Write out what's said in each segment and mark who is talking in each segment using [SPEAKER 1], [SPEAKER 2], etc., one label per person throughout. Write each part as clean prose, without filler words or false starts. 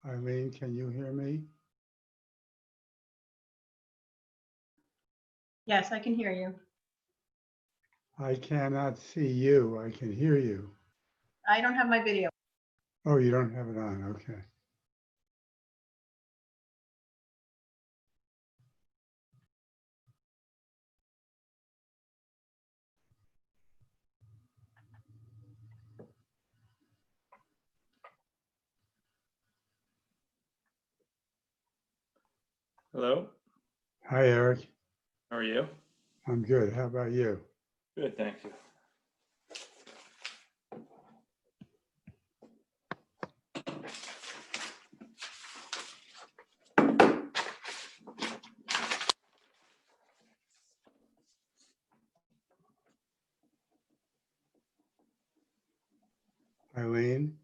[SPEAKER 1] Eileen, can you hear me?
[SPEAKER 2] Yes, I can hear you.
[SPEAKER 1] I cannot see you. I can hear you.
[SPEAKER 2] I don't have my video.
[SPEAKER 1] Oh, you don't have it on. Okay.
[SPEAKER 3] Hello,
[SPEAKER 1] Hi, Eric.
[SPEAKER 3] how are you?
[SPEAKER 1] I'm good. How about you?
[SPEAKER 3] Good, thank you.
[SPEAKER 1] Eileen?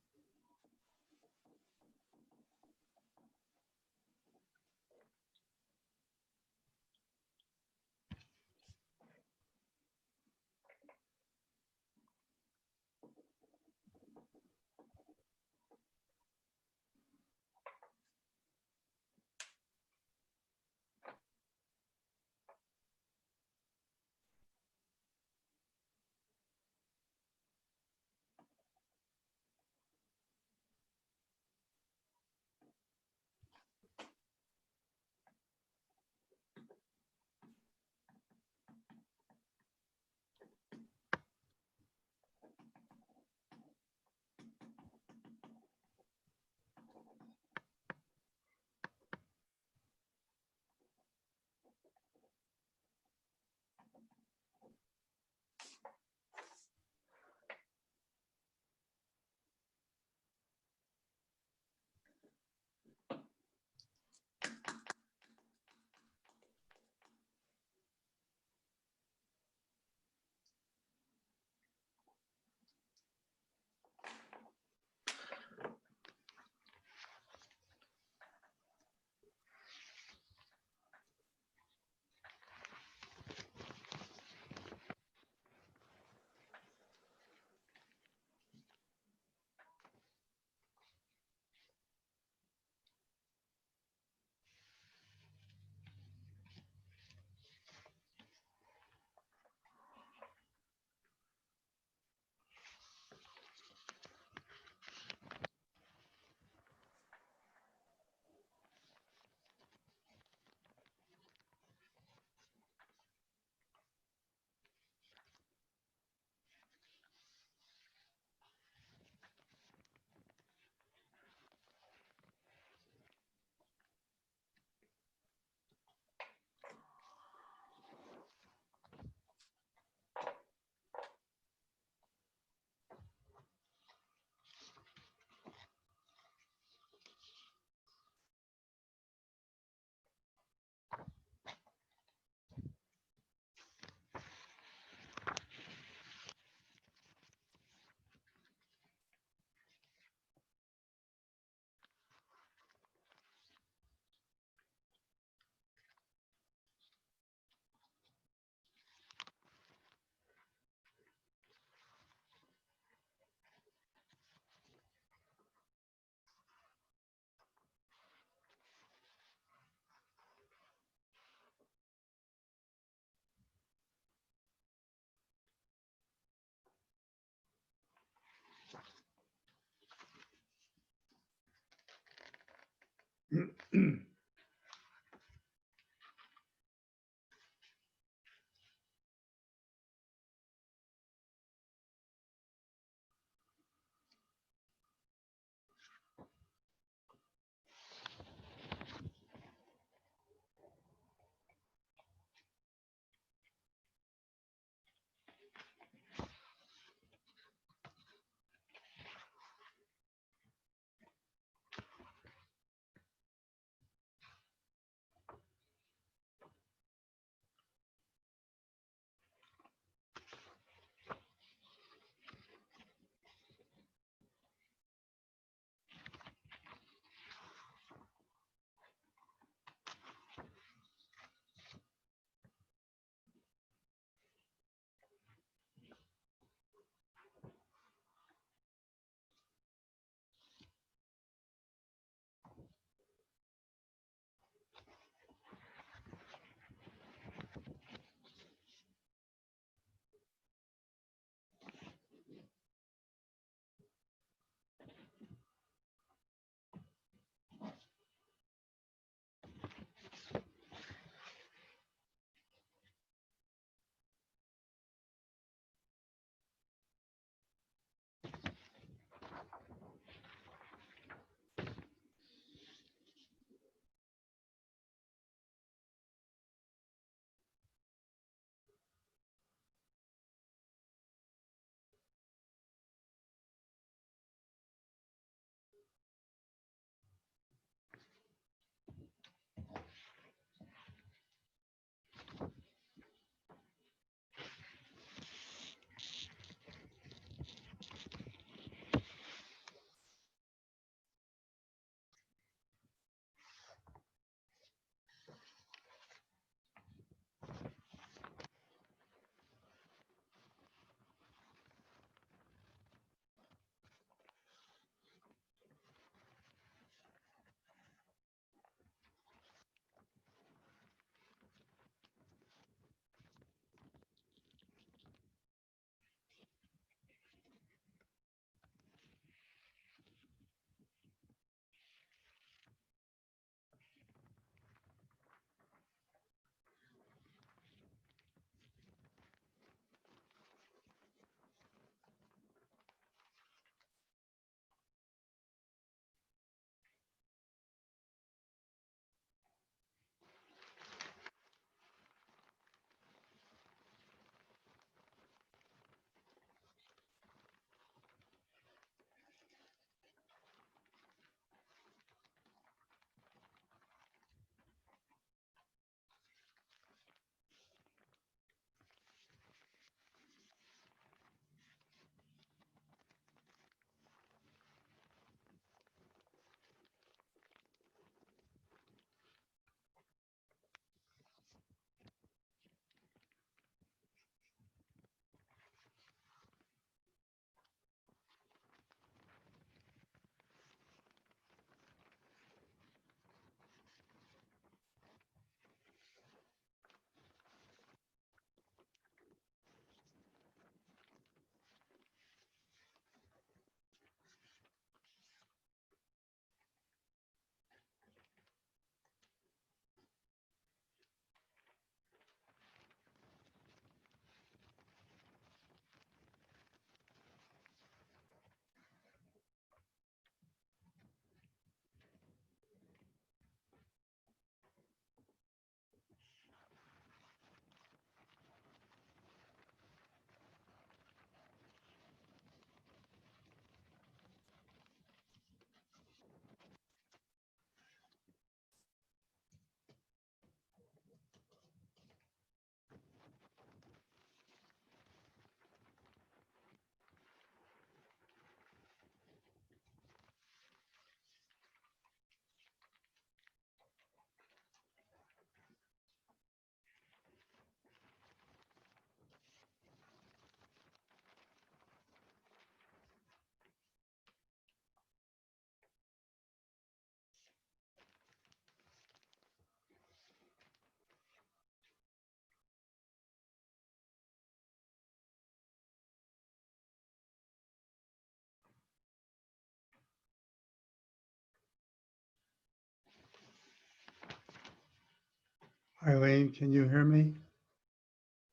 [SPEAKER 1] Eileen, can you hear me?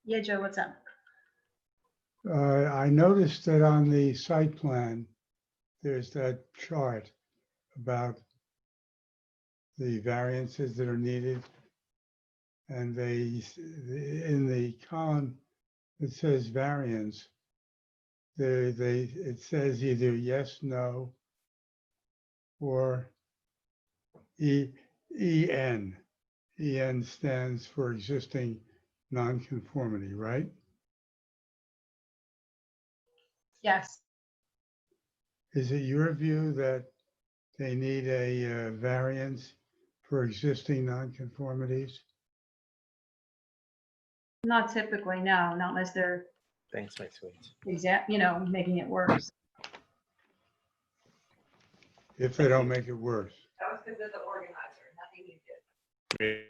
[SPEAKER 2] Yeah, Joe, what's up?
[SPEAKER 1] I noticed that on the site plan, there's that chart about the variances that are needed. And in the column that says variance, it says either yes, no, or EN. EN stands for existing nonconformity, right?
[SPEAKER 2] Yes,
[SPEAKER 1] Is it your view that they need a variance for existing nonconformities?
[SPEAKER 2] not typically, no, not unless they're
[SPEAKER 4] Thanks, my sweet.
[SPEAKER 2] making it worse.
[SPEAKER 1] If they don't make it worse?
[SPEAKER 5] That was because of the organizer, nothing you did.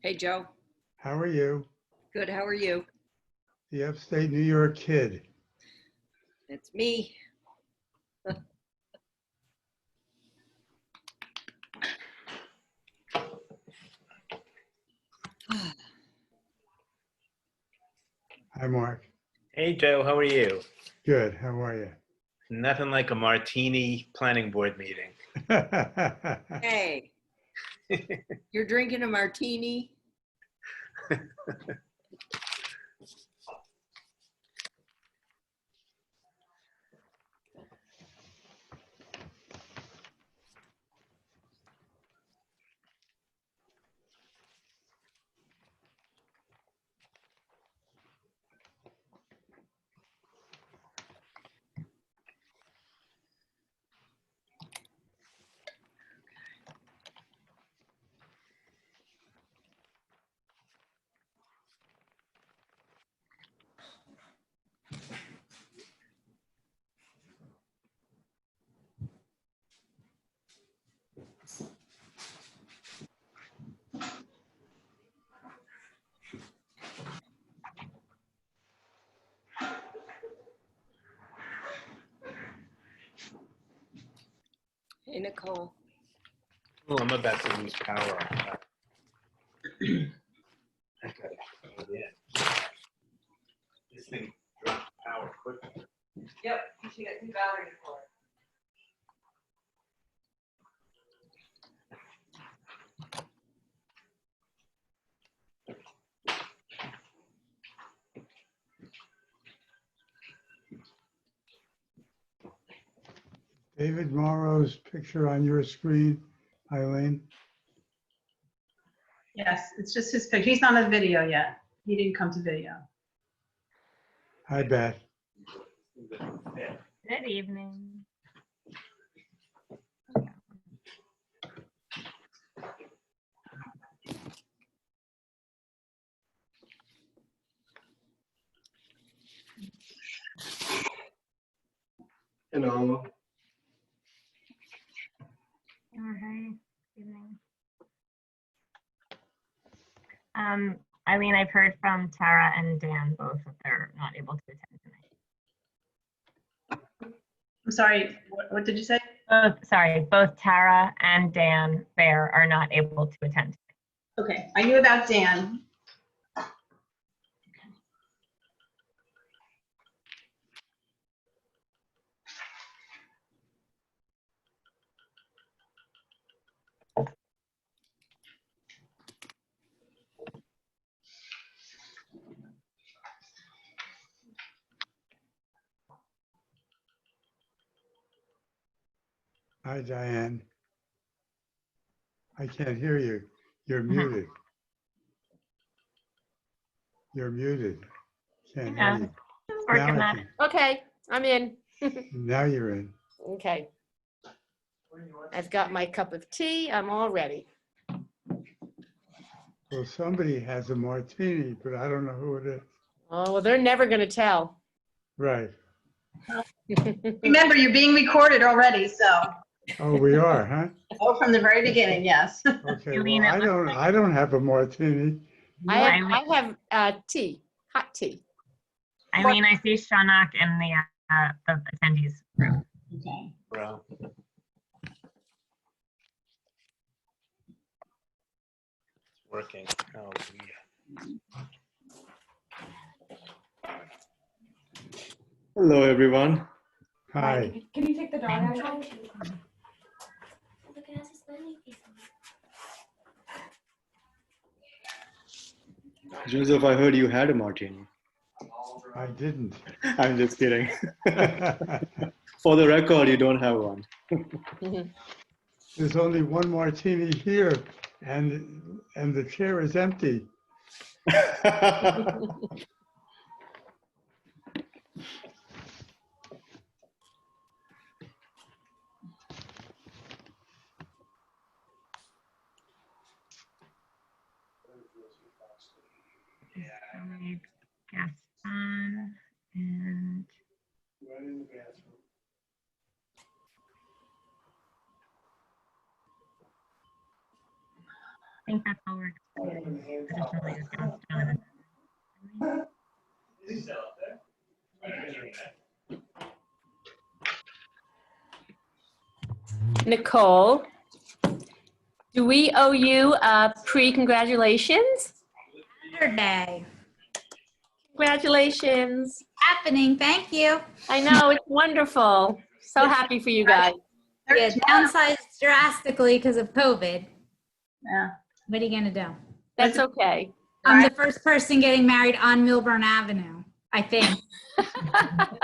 [SPEAKER 6] Hey, Joe.
[SPEAKER 1] How are you?
[SPEAKER 6] Good. How are you?
[SPEAKER 1] The upstate New York kid.
[SPEAKER 6] It's me.
[SPEAKER 1] Hi, Mark.
[SPEAKER 4] Hey, Joe, how are you?
[SPEAKER 1] Good. How are you?
[SPEAKER 4] Nothing like a martini planning board meeting.
[SPEAKER 6] Hey, you're drinking a martini? Hey, Nicole.
[SPEAKER 4] Oh, I'm about to lose power. Okay. Yeah. This thing dropped power quickly.
[SPEAKER 5] Yep, you should get new batteries for it.
[SPEAKER 1] David Morrow's picture on your screen, Eileen?
[SPEAKER 2] Yes, it's just his picture. He's not on video yet. He didn't come to video.
[SPEAKER 1] Hi, Beth.
[SPEAKER 7] Good evening.
[SPEAKER 4] Hello.
[SPEAKER 7] Hi, evening. Eileen, I've heard from Tara and Dan both that they're not able to attend tonight.
[SPEAKER 2] I'm sorry, what did you say?
[SPEAKER 7] Both Tara and Dan Fair are not able to attend.
[SPEAKER 2] Okay, I knew about Dan.
[SPEAKER 1] Hi, Diane. I can't hear you. You're muted. You're muted. Can't hear you.
[SPEAKER 7] Working
[SPEAKER 1] Now I
[SPEAKER 7] on
[SPEAKER 1] can-
[SPEAKER 8] Okay, I'm in.
[SPEAKER 1] Now you're in.
[SPEAKER 8] Okay. I've got my cup of tea. I'm all ready.
[SPEAKER 1] Well, somebody has a martini, but I don't know who it is.
[SPEAKER 8] Oh, well, they're never going to tell.
[SPEAKER 1] Right.
[SPEAKER 2] Remember, you're being recorded already, so,
[SPEAKER 1] Oh, we are, huh?
[SPEAKER 2] from the very beginning, yes.
[SPEAKER 1] Okay,
[SPEAKER 7] Eileen,
[SPEAKER 1] well, I don't have a martini.
[SPEAKER 8] I have tea, hot tea.
[SPEAKER 7] Eileen, I see Shanak in the attendees room.
[SPEAKER 2] Okay.
[SPEAKER 4] Bro. It's working. Oh, yeah.
[SPEAKER 9] Hello, everyone.
[SPEAKER 1] Hi.
[SPEAKER 5] Can you take the dog out?
[SPEAKER 9] Joseph, I heard you had a martini.
[SPEAKER 1] I didn't.
[SPEAKER 9] I'm just kidding. For the record, you don't have one.
[SPEAKER 1] There's only one martini here and the chair is empty.
[SPEAKER 7] Gaston and I think that's all we're expecting. Additionally, is Gaston.
[SPEAKER 8] Nicole, do we owe you a pre-congratulations?
[SPEAKER 10] Saturday.
[SPEAKER 8] Congratulations.
[SPEAKER 10] Happening, thank you.
[SPEAKER 8] I know, it's wonderful. So happy for you guys.
[SPEAKER 10] Yeah, downsized drastically because of COVID.
[SPEAKER 2] Yeah.
[SPEAKER 10] What are you gonna do?
[SPEAKER 8] That's okay.
[SPEAKER 10] I'm the first person getting married on Millburn Avenue, I think,
[SPEAKER 1] On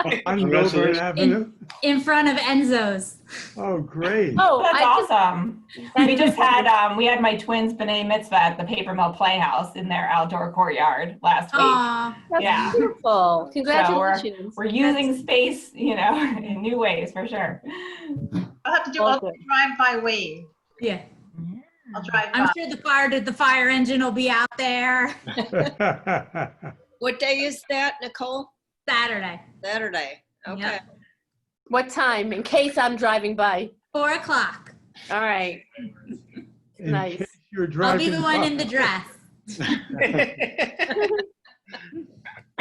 [SPEAKER 1] Millburn
[SPEAKER 9] Congratulations.
[SPEAKER 1] Avenue?
[SPEAKER 10] in front of Enzo's.
[SPEAKER 1] Oh, great.
[SPEAKER 8] Oh,
[SPEAKER 5] That's
[SPEAKER 8] I just,
[SPEAKER 5] awesome. We just had, we had my twins' B'nai Mitzvah at the Paper Mill Playhouse in their outdoor courtyard last week.
[SPEAKER 10] Aw,
[SPEAKER 8] that's
[SPEAKER 5] Yeah.
[SPEAKER 8] beautiful. Congratulations.
[SPEAKER 5] We're using space, you know, in new ways for sure.
[SPEAKER 2] I'll have to do
[SPEAKER 8] All
[SPEAKER 2] a
[SPEAKER 8] good.
[SPEAKER 2] drive-by wave.
[SPEAKER 10] yeah.
[SPEAKER 2] I'll drive
[SPEAKER 10] I'm
[SPEAKER 2] by.
[SPEAKER 10] sure the fire engine will be out there
[SPEAKER 6] What day is that, Nicole?
[SPEAKER 10] Saturday,
[SPEAKER 6] Saturday. Okay.
[SPEAKER 10] Yep.
[SPEAKER 8] What time, in case I'm driving by?
[SPEAKER 10] 4 o'clock.
[SPEAKER 8] All right.
[SPEAKER 1] In
[SPEAKER 8] Nice.
[SPEAKER 1] case you're
[SPEAKER 10] I'll
[SPEAKER 1] driving
[SPEAKER 10] be the one in the
[SPEAKER 1] by.
[SPEAKER 10] dress.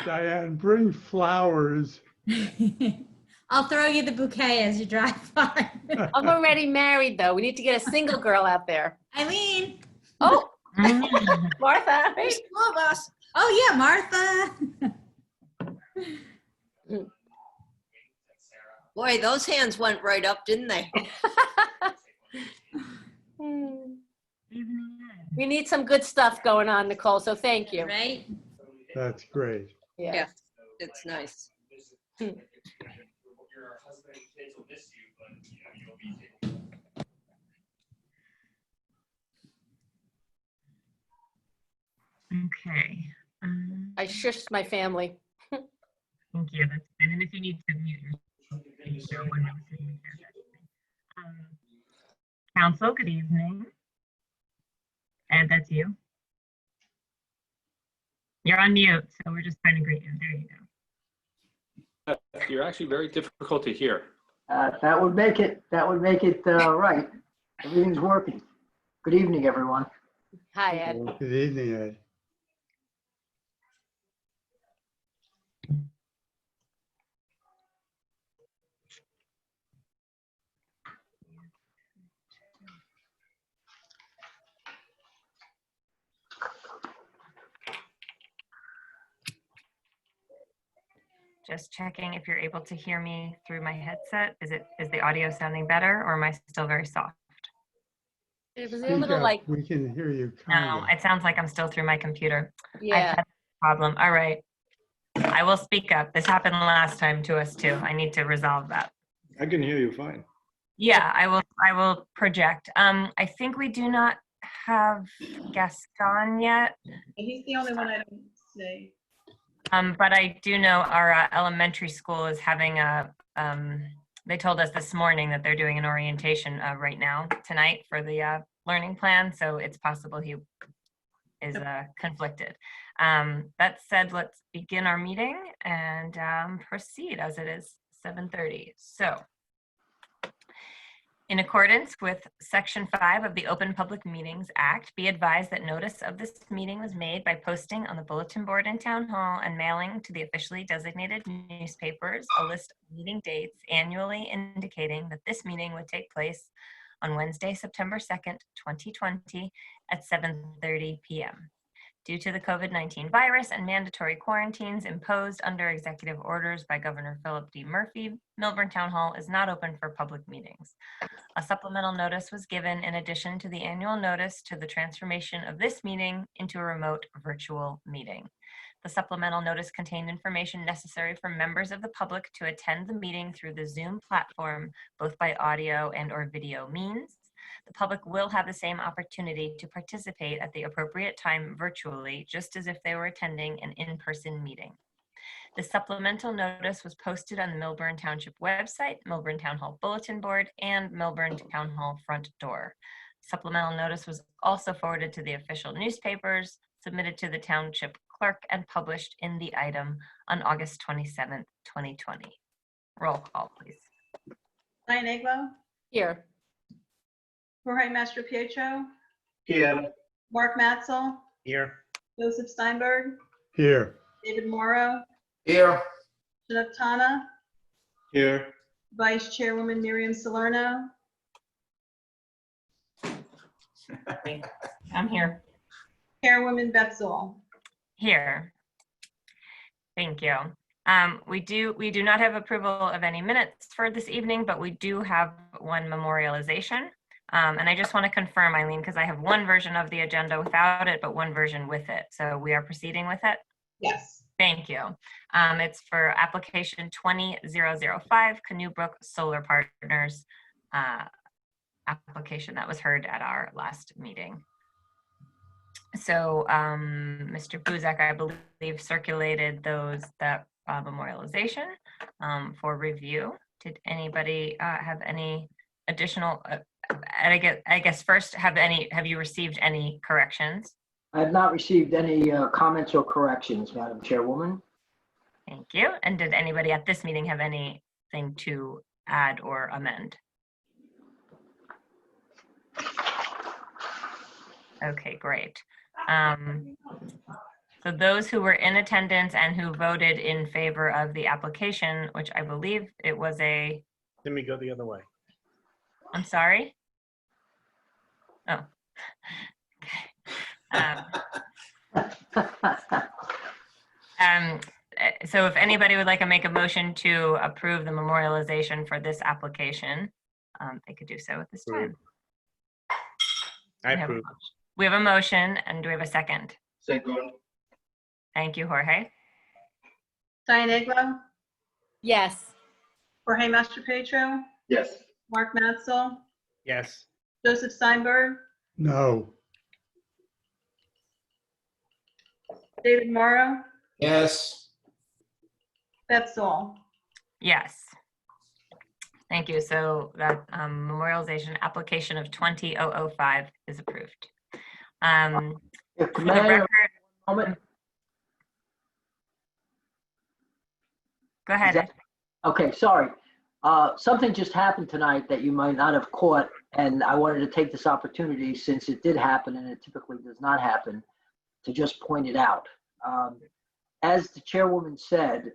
[SPEAKER 1] Diane, bring flowers.
[SPEAKER 10] I'll throw you the bouquet as you drive by.
[SPEAKER 8] I'm already married, though. We need to get a single girl out there.
[SPEAKER 10] Eileen.
[SPEAKER 8] Oh, Martha.
[SPEAKER 6] There's two of us.
[SPEAKER 10] Oh yeah, Martha.
[SPEAKER 6] Boy, those hands went right up, didn't they?
[SPEAKER 8] We need some good stuff going on, Nicole, so thank you.
[SPEAKER 10] Right?
[SPEAKER 1] That's great.
[SPEAKER 8] Yeah.
[SPEAKER 6] Yeah, it's nice.
[SPEAKER 7] Okay.
[SPEAKER 8] I shushed my family.
[SPEAKER 7] Thank you. That's fine. And if you need to mute yourself when I'm sitting here, that's fine. Council, good evening. Ed, that's you. You're on mute, so we're just trying to greet you. There you go.
[SPEAKER 3] You're actually very difficult to hear.
[SPEAKER 11] That would make it right. Everything's working. Good evening, everyone.
[SPEAKER 8] Hi, Ed.
[SPEAKER 1] Good evening, Ed.
[SPEAKER 12] Just checking if you're able to hear me through my headset. Is the audio sounding better, or am I still very soft?
[SPEAKER 8] It was a
[SPEAKER 1] Speak
[SPEAKER 8] little
[SPEAKER 1] up.
[SPEAKER 8] like,
[SPEAKER 1] We can hear you
[SPEAKER 12] No,
[SPEAKER 1] kind of.
[SPEAKER 12] it sounds like I'm still through my computer. I've
[SPEAKER 8] yeah.
[SPEAKER 12] had a problem. All right. I will speak up. This happened last time to us too. I need to resolve that.
[SPEAKER 9] I can hear you fine.
[SPEAKER 12] Yeah, I will project. I think we do not have Gaston yet.
[SPEAKER 2] He's the only one I don't see.
[SPEAKER 12] But I do know our elementary school is having they told us this morning that they're doing an orientation right now, tonight, for the learning plan. So it's possible he is conflicted. That said, let's begin our meeting and proceed as it is 7:30. So In accordance with Section 5 of the Open Public Meetings Act, be advised that notice of this meeting was made by posting on the bulletin board in Town Hall and mailing to the officially designated newspapers a list of meeting dates annually indicating that this meeting would take place on Wednesday, September 2nd, 2020 at 7:30 p.m. Due to the COVID-19 virus and mandatory quarantines imposed under executive orders by Governor Philip D. Murphy, Millburn Town Hall is not open for public meetings. A supplemental notice was given in addition to the annual notice to the transformation of this meeting into a remote virtual meeting. The supplemental notice contained information necessary for members of the public to attend the meeting through the Zoom platform, both by audio and/or video means. The public will have the same opportunity to participate at the appropriate time virtually, just as if they were attending an in-person meeting. The supplemental notice was posted on the Millburn Township website, Millburn Town Hall Bulletin Board, and Millburn Town Hall front door. Supplemental notice was also forwarded to the official newspapers, submitted to the Township Clerk, and published in the item on August 27th, 2020. Roll call, please.
[SPEAKER 2] Diane Aglo,
[SPEAKER 8] Here.
[SPEAKER 2] Jorge Mastro Pietro,
[SPEAKER 9] Here.
[SPEAKER 2] Mark Matzel,
[SPEAKER 4] Here.
[SPEAKER 2] Joseph Steinberg,
[SPEAKER 1] Here.
[SPEAKER 2] David Morrow,
[SPEAKER 9] Here.
[SPEAKER 2] Shannon Tana,
[SPEAKER 9] Here.
[SPEAKER 2] Vice Chairwoman Miriam Salerno,
[SPEAKER 5] I'm here.
[SPEAKER 2] Chairwoman Beth Zoll.
[SPEAKER 12] Here. Thank you. We do not have approval of any minutes for this evening, but we do have one memorialization. And I just want to confirm, Eileen, because I have one version of the agenda without it, but one version with it. So we are proceeding with it?
[SPEAKER 2] Yes.
[SPEAKER 12] Thank you. It's for application 20005, Canoe Brook Solar Partners application that was heard at our last meeting. So Mr. Buzak, I believe, circulated that memorialization for review. Did anybody have any additional, I guess first, have you received any corrections?
[SPEAKER 11] I have not received any comments or corrections, Madam Chairwoman.
[SPEAKER 12] Thank you. And did anybody at this meeting have anything to add or amend? Okay, great. So those who were in attendance and who voted in favor of the application, which I believe it was a,
[SPEAKER 4] Let me go the other way.
[SPEAKER 12] I'm sorry? Oh. So if anybody would like to make a motion to approve the memorialization for this application, they could do so at this time.
[SPEAKER 4] I approve.
[SPEAKER 12] We have a motion, and do we have a second?
[SPEAKER 9] Second.
[SPEAKER 12] Thank you, Jorge.
[SPEAKER 2] Diane Aglo,
[SPEAKER 8] Yes.
[SPEAKER 2] Jorge Mastro Pietro,
[SPEAKER 9] Yes.
[SPEAKER 2] Mark Matzel,
[SPEAKER 4] Yes.
[SPEAKER 2] Joseph Steinberg,
[SPEAKER 1] No.
[SPEAKER 2] David Morrow,
[SPEAKER 9] Yes.
[SPEAKER 2] Beth Zoll.
[SPEAKER 12] Yes. Thank you. So that memorialization application of 20005 is approved.
[SPEAKER 11] If
[SPEAKER 12] For the
[SPEAKER 11] may,
[SPEAKER 12] record,
[SPEAKER 11] moment.
[SPEAKER 12] go ahead. Ed.
[SPEAKER 11] Okay, sorry. Something just happened tonight that you might not have caught, and I wanted to take this opportunity, since it did happen and it typically does not happen, to just point it out. As the chairwoman said,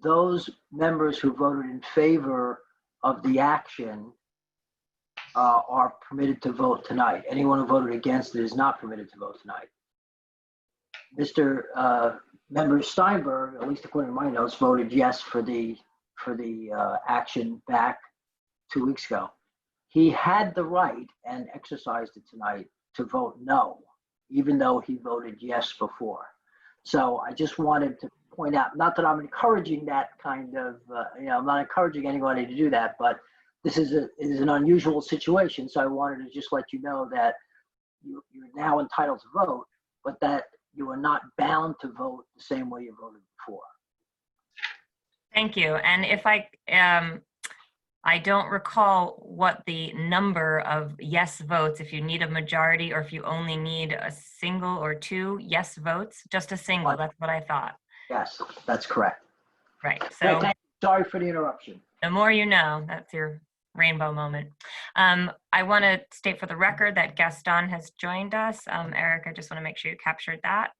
[SPEAKER 11] those members who voted in favor of the action are permitted to vote tonight. Anyone who voted against it is not permitted to vote tonight. Mr. Member Steinberg, at least according to my notes, voted yes for the action back 2 weeks ago. He had the right and exercised it tonight to vote no, even though he voted yes before. So I just wanted to point out, not that I'm encouraging that kind of, I'm not encouraging anybody to do that, but this is an unusual situation. So I wanted to just let you know that you're now entitled to vote, but that you are not bound to vote the same way you voted before.
[SPEAKER 12] Thank you. And if I don't recall what the number of yes votes, if you need a majority or if you only need a single or two yes votes, just a single, that's what I thought.
[SPEAKER 11] Yes, that's correct.
[SPEAKER 12] Right. So
[SPEAKER 11] Sorry for the interruption.
[SPEAKER 12] the more you know, that's your rainbow moment. I want to state for the record that Gaston has joined us. Eric, I just want to make sure you captured that.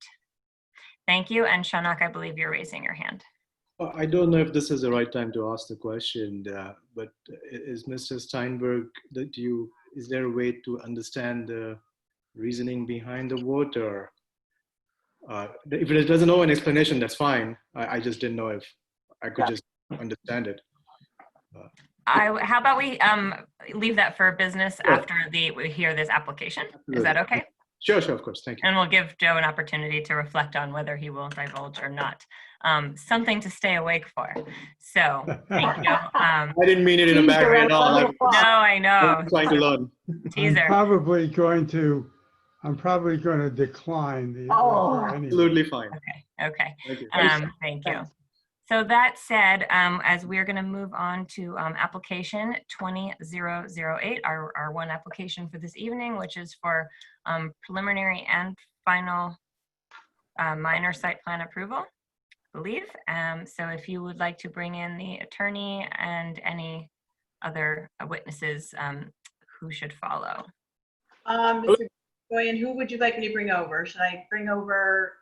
[SPEAKER 12] Thank you. And Shanak, I believe you're raising your hand.
[SPEAKER 9] I don't know if this is the right time to ask the question, but is Mr. Steinberg, is there a way to understand the reasoning behind the vote, or if it doesn't know an explanation, that's fine. I just didn't know if I could just understand it.
[SPEAKER 12] How about we leave that for business
[SPEAKER 9] Sure.
[SPEAKER 12] after we hear this application? Is that okay?
[SPEAKER 9] Sure, of course. Thank you.
[SPEAKER 12] And we'll give Joe an opportunity to reflect on whether he will divulge or not. Something to stay awake for. So thank you.
[SPEAKER 9] I didn't mean it in a bad way at all.
[SPEAKER 12] No, I know.
[SPEAKER 9] I'm trying to learn.
[SPEAKER 12] Teaser.
[SPEAKER 1] I'm probably going to decline the offer anyway.
[SPEAKER 9] Absolutely fine.
[SPEAKER 12] Okay.
[SPEAKER 9] Thank you.
[SPEAKER 12] Thank you. So that said, as we're going to move on to application 20008, our one application for this evening, which is for preliminary and final minor site plan approval, I believe. So if you would like to bring in the attorney and any other witnesses who should follow.
[SPEAKER 2] Mr. Goyen, who would you like me to bring over? Should I bring over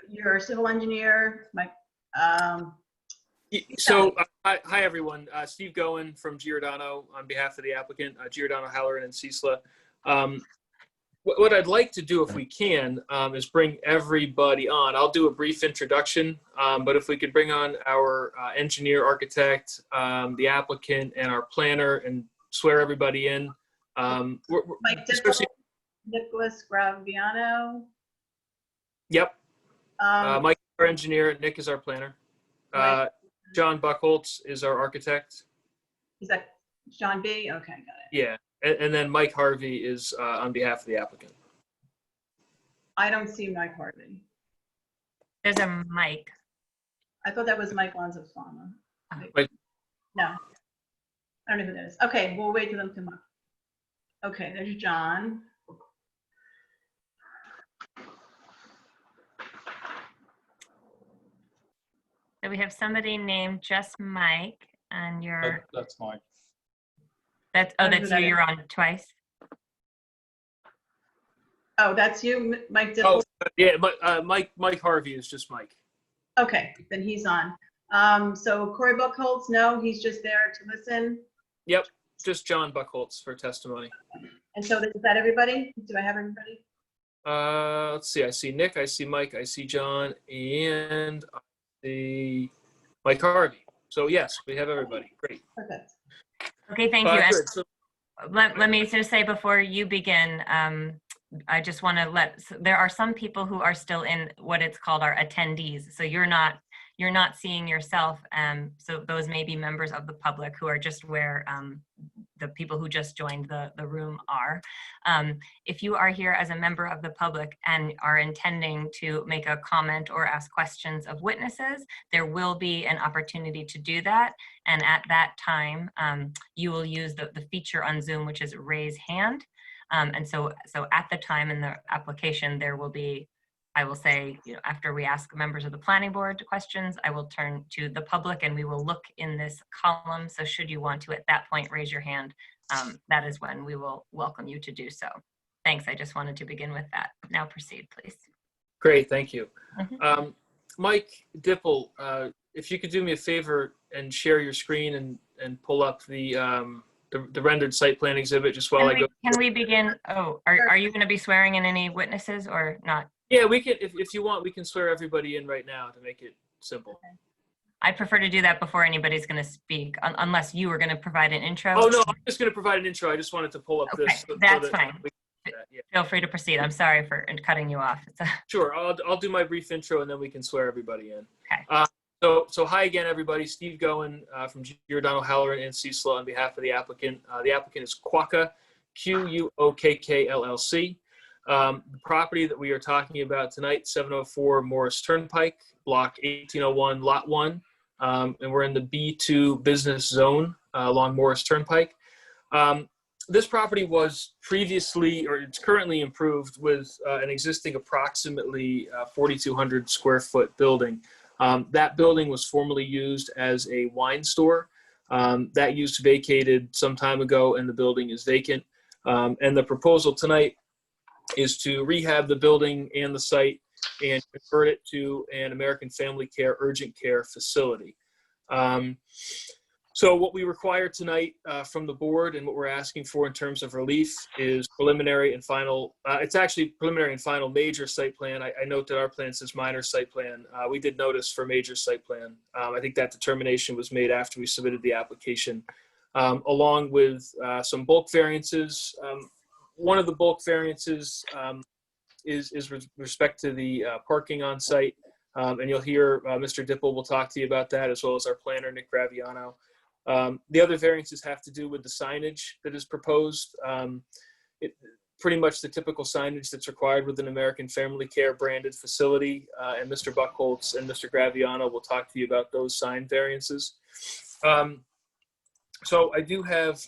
[SPEAKER 2] your civil engineer,
[SPEAKER 3] So, hi everyone. Steve Goen from Giordano on behalf of the applicant, Giordano, Halloran, and Ciesla. What I'd like to do, if we can, is bring everybody on. I'll do a brief introduction, but if we could bring on our engineer, architect, the applicant, and our planner, and swear everybody in.
[SPEAKER 2] Mike Dipple, Nicholas Graviano.
[SPEAKER 3] Yep. Mike is our engineer, Nick is our planner. John Buchholz is our architect.
[SPEAKER 2] Is that John B? Okay, got it.
[SPEAKER 3] Yeah, and then Mike Harvey is on behalf of the applicant.
[SPEAKER 2] I don't see Mike Harvey.
[SPEAKER 12] There's a Mike.
[SPEAKER 2] I thought that was Mike Lanzafama.
[SPEAKER 3] Mike.
[SPEAKER 2] No, I don't know who that is. Okay, we'll wait for them to come up. Okay, there's John.
[SPEAKER 12] So we have somebody named just Mike, and you're.
[SPEAKER 3] That's Mike.
[SPEAKER 12] That's you. You're on twice.
[SPEAKER 2] Oh, that's you, Mike Dipple?
[SPEAKER 3] Oh, yeah, but Mike Harvey is just Mike.
[SPEAKER 2] Okay, then he's on. So Corey Buchholz, no, he's just there to listen.
[SPEAKER 3] Yep, just John Buchholz for testimony.
[SPEAKER 2] And so is that everybody? Do I have everybody?
[SPEAKER 3] Let's see. I see Nick. I see Mike. I see John, and I see Mike Harvey. So yes, we have everybody. Great.
[SPEAKER 2] Perfect.
[SPEAKER 12] Okay, thank you.
[SPEAKER 3] Good. So,
[SPEAKER 12] Let me just say before you begin, I just want to there are some people who are still in what it's called our attendees. So you're not seeing yourself. So those may be members of the public who are just where the people who just joined the room are. If you are here as a member of the public and are intending to make a comment or ask questions of witnesses, there will be an opportunity to do that. And at that time, you will use the feature on Zoom, which is raise hand. And so at the time in the application, there will be, I will say, after we ask members of the planning board questions, I will turn to the public and we will look in this column. So should you want to at that point raise your hand, that is when we will welcome you to do so. Thanks. I just wanted to begin with that. Now proceed, please.
[SPEAKER 3] great, thank you.
[SPEAKER 12] Mhm.
[SPEAKER 3] Mike Dipple, if you could do me a favor and share your screen and pull up the rendered site plan exhibit just while I go.
[SPEAKER 12] Can we begin? Oh, are you going to be swearing in any witnesses or not?
[SPEAKER 3] Yeah, we can, if you want, we can swear everybody in right now to make it simple.
[SPEAKER 12] I prefer to do that before anybody's going to speak, unless you were going to provide an intro.
[SPEAKER 3] Oh, no, I'm just going to provide an intro. I just wanted to pull up
[SPEAKER 12] Okay,
[SPEAKER 3] this.
[SPEAKER 12] that's fine.
[SPEAKER 3] Yeah.
[SPEAKER 12] Feel free to proceed. I'm sorry for cutting you off.
[SPEAKER 3] Sure, I'll do my brief intro and then we can swear everybody in.
[SPEAKER 12] Okay.
[SPEAKER 3] So hi again, everybody. Steve Goen from Giordano, Halloran, and Ciesla on behalf of the applicant. The applicant is Quokka, Quokk LLC. The property that we are talking about tonight, 704 Morris Turnpike, block 1801, lot 1. And we're in the B2 business zone along Morris Turnpike. This property was previously, or it's currently improved with an existing approximately 4,200 square foot building. That building was formerly used as a wine store. That use vacated some time ago, and the building is vacant. And the proposal tonight is to rehab the building and the site and convert it to an American Family Care urgent care facility. So what we require tonight from the board and what we're asking for in terms of relief is preliminary and final. It's actually preliminary and final major site plan. I note that our plan says minor site plan. We did notice for major site plan. I think that determination was made after we submitted the application, along with some bulk variances. One of the bulk variances is with respect to the parking on site. And you'll hear Mr. Dipple will talk to you about that, as well as our planner, Nick Graviano. The other variances have to do with the signage that is proposed. Pretty much the typical signage that's required with an American Family Care branded facility. And Mr. Buchholz and Mr. Graviano will talk to you about those sign variances. So I do have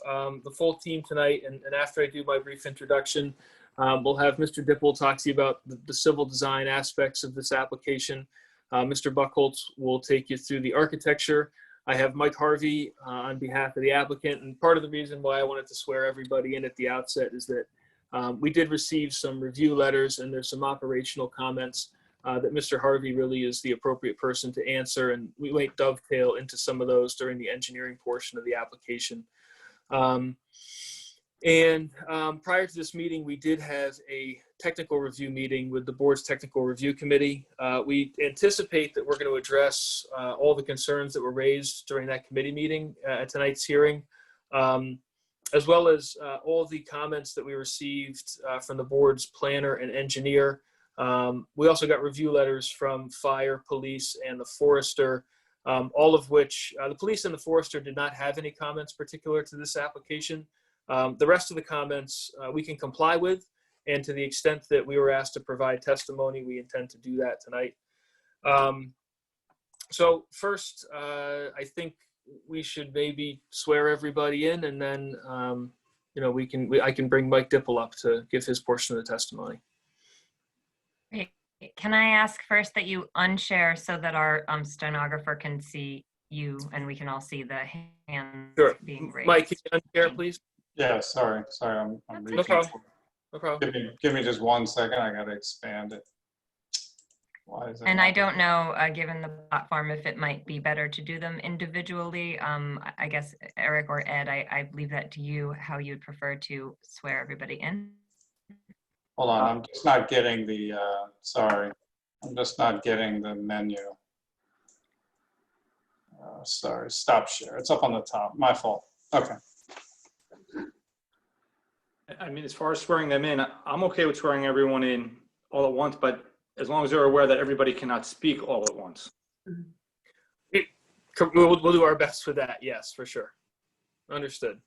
[SPEAKER 3] the full team tonight, and after I do my brief introduction, we'll have Mr. Dipple talk to you about the civil design aspects of this application. Mr. Buchholz will take you through the architecture. I have Mike Harvey on behalf of the applicant, and part of the reason why I wanted to swear everybody in at the outset is that we did receive some review letters, and there's some operational comments that Mr. Harvey really is the appropriate person to answer, and we might dovetail into some of those during the engineering portion of the application. Prior to this meeting, we did have a technical review meeting with the board's technical review committee. We anticipate that we're going to address all the concerns that were raised during that committee meeting at tonight's hearing, as well as all the comments that we received from the board's planner and engineer. We also got review letters from fire, police, and the forester, all of which the police and the forester did not have any comments particular to this application. The rest of the comments we can comply with, and to the extent that we were asked to provide testimony, we intend to do that tonight. So first, I think we should maybe swear everybody in, and then I can bring Mike Dipple up to give his portion of the testimony.
[SPEAKER 12] Great. Can I ask first that you unshare so that our stenographer can see you and we can all see the hands being raised?
[SPEAKER 3] Mike, can you unshare, please?
[SPEAKER 13] Yeah, sorry, I'm reaching.
[SPEAKER 3] No problem. No problem.
[SPEAKER 13] Give me just 1 second. I gotta expand it. Why is it?
[SPEAKER 12] And I don't know, given the platform, if it might be better to do them individually. I guess Eric or Ed, I leave that to you, how you'd prefer to swear everybody in.
[SPEAKER 13] Hold on, I'm just not getting the. Sorry, I'm just not getting the menu. Sorry, stop share. It's up on the top. My fault. Okay.
[SPEAKER 14] I mean, as far as swearing them in, I'm okay with swearing everyone in all at once, but as long as they're aware that everybody cannot speak all at once.
[SPEAKER 3] We'll do our best with that. Yes, for sure. Understood.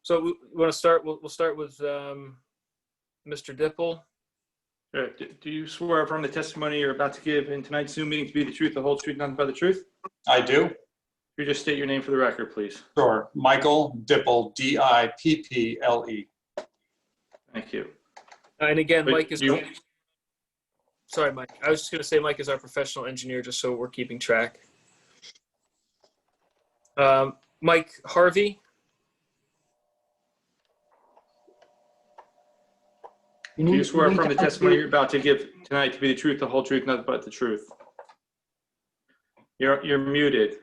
[SPEAKER 3] So we want to start. We'll start with Mr. Dipple.
[SPEAKER 14] Do you swear from the testimony you're about to give in tonight's Zoom meeting to be the truth, the whole truth, nothing but the truth?
[SPEAKER 13] I do.
[SPEAKER 14] You just state your name for the record, please.
[SPEAKER 13] Sure. Michael Dipple, D-I-P-P-L-E.
[SPEAKER 14] Thank you.
[SPEAKER 3] And again, Mike is.
[SPEAKER 14] You...
[SPEAKER 3] Sorry, Mike. I was just going to say Mike is our professional engineer, just so we're keeping track. Mike Harvey.
[SPEAKER 14] Do you swear from the testimony you're about to give tonight to be the truth, the whole truth, nothing but the truth? You're muted.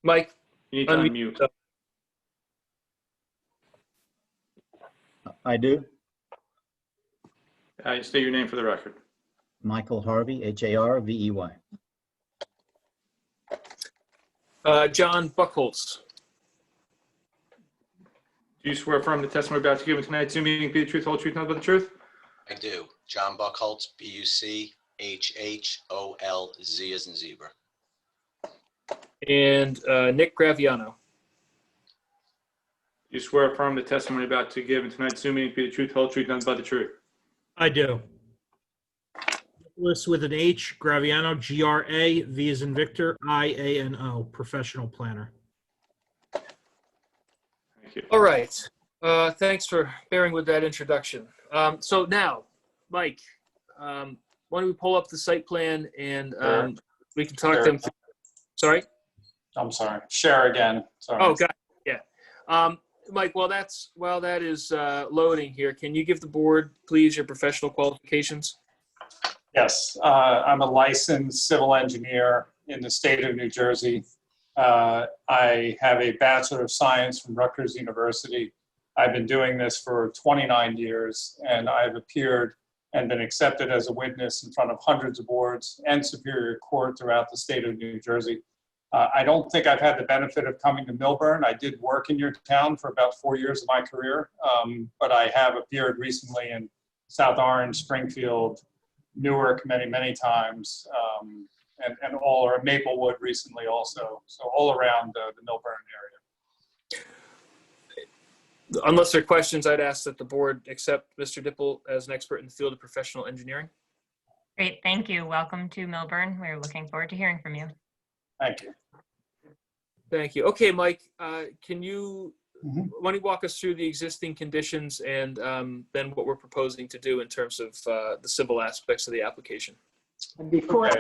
[SPEAKER 3] Mike,
[SPEAKER 14] you need to unmute.
[SPEAKER 15] I do.
[SPEAKER 14] State your name for the record.
[SPEAKER 15] Michael Harvey, H-A-R-V-E-Y.
[SPEAKER 3] John Buchholz.
[SPEAKER 14] Do you swear from the testimony about to give in tonight's Zoom meeting be the truth, the whole truth, nothing but the truth?
[SPEAKER 16] I do. John Buchholz, B-U-C-H-H-O-L-Z as in zebra.
[SPEAKER 3] And Nick Graviano.
[SPEAKER 14] Do you swear from the testimony about to give in tonight's Zoom meeting be the truth, the whole truth, nothing but the truth?
[SPEAKER 17] I do. Nicholas with an H, Graviano, G-R-A-V as in Victor, I-A-N-O, professional planner.
[SPEAKER 14] Thank you.
[SPEAKER 3] All right. Thanks for bearing with that introduction. So now, Mike, why don't we pull up the site plan and we can talk them through. Sorry?
[SPEAKER 13] I'm sorry, share again, sorry.
[SPEAKER 3] Oh, got it. Yeah. Mike, while that is loading here, can you give the board, please, your professional qualifications?
[SPEAKER 13] Yes, I'm a licensed civil engineer in the state of New Jersey. I have a Bachelor of Science from Rutgers University. I've been doing this for 29 years, and I've appeared and been accepted as a witness in front of hundreds of boards and Superior Court throughout the state of New Jersey. I don't think I've had the benefit of coming to Millburn. I did work in your town for about 4 years of my career, but I have appeared recently in South Orange, Springfield, Newark many times, and all, or Maplewood recently also. So all around the Millburn area.
[SPEAKER 3] Unless there are questions, I'd ask that the board accept Mr. Dipple as an expert in the field of professional engineering.
[SPEAKER 12] Great, thank you. Welcome to Millburn. We're looking forward to hearing from you.
[SPEAKER 13] Thank you.
[SPEAKER 3] Thank you. Okay, Mike, can you, why don't you walk us through the existing conditions and then what we're proposing to do in terms of the civil aspects of the application?
[SPEAKER 11] And before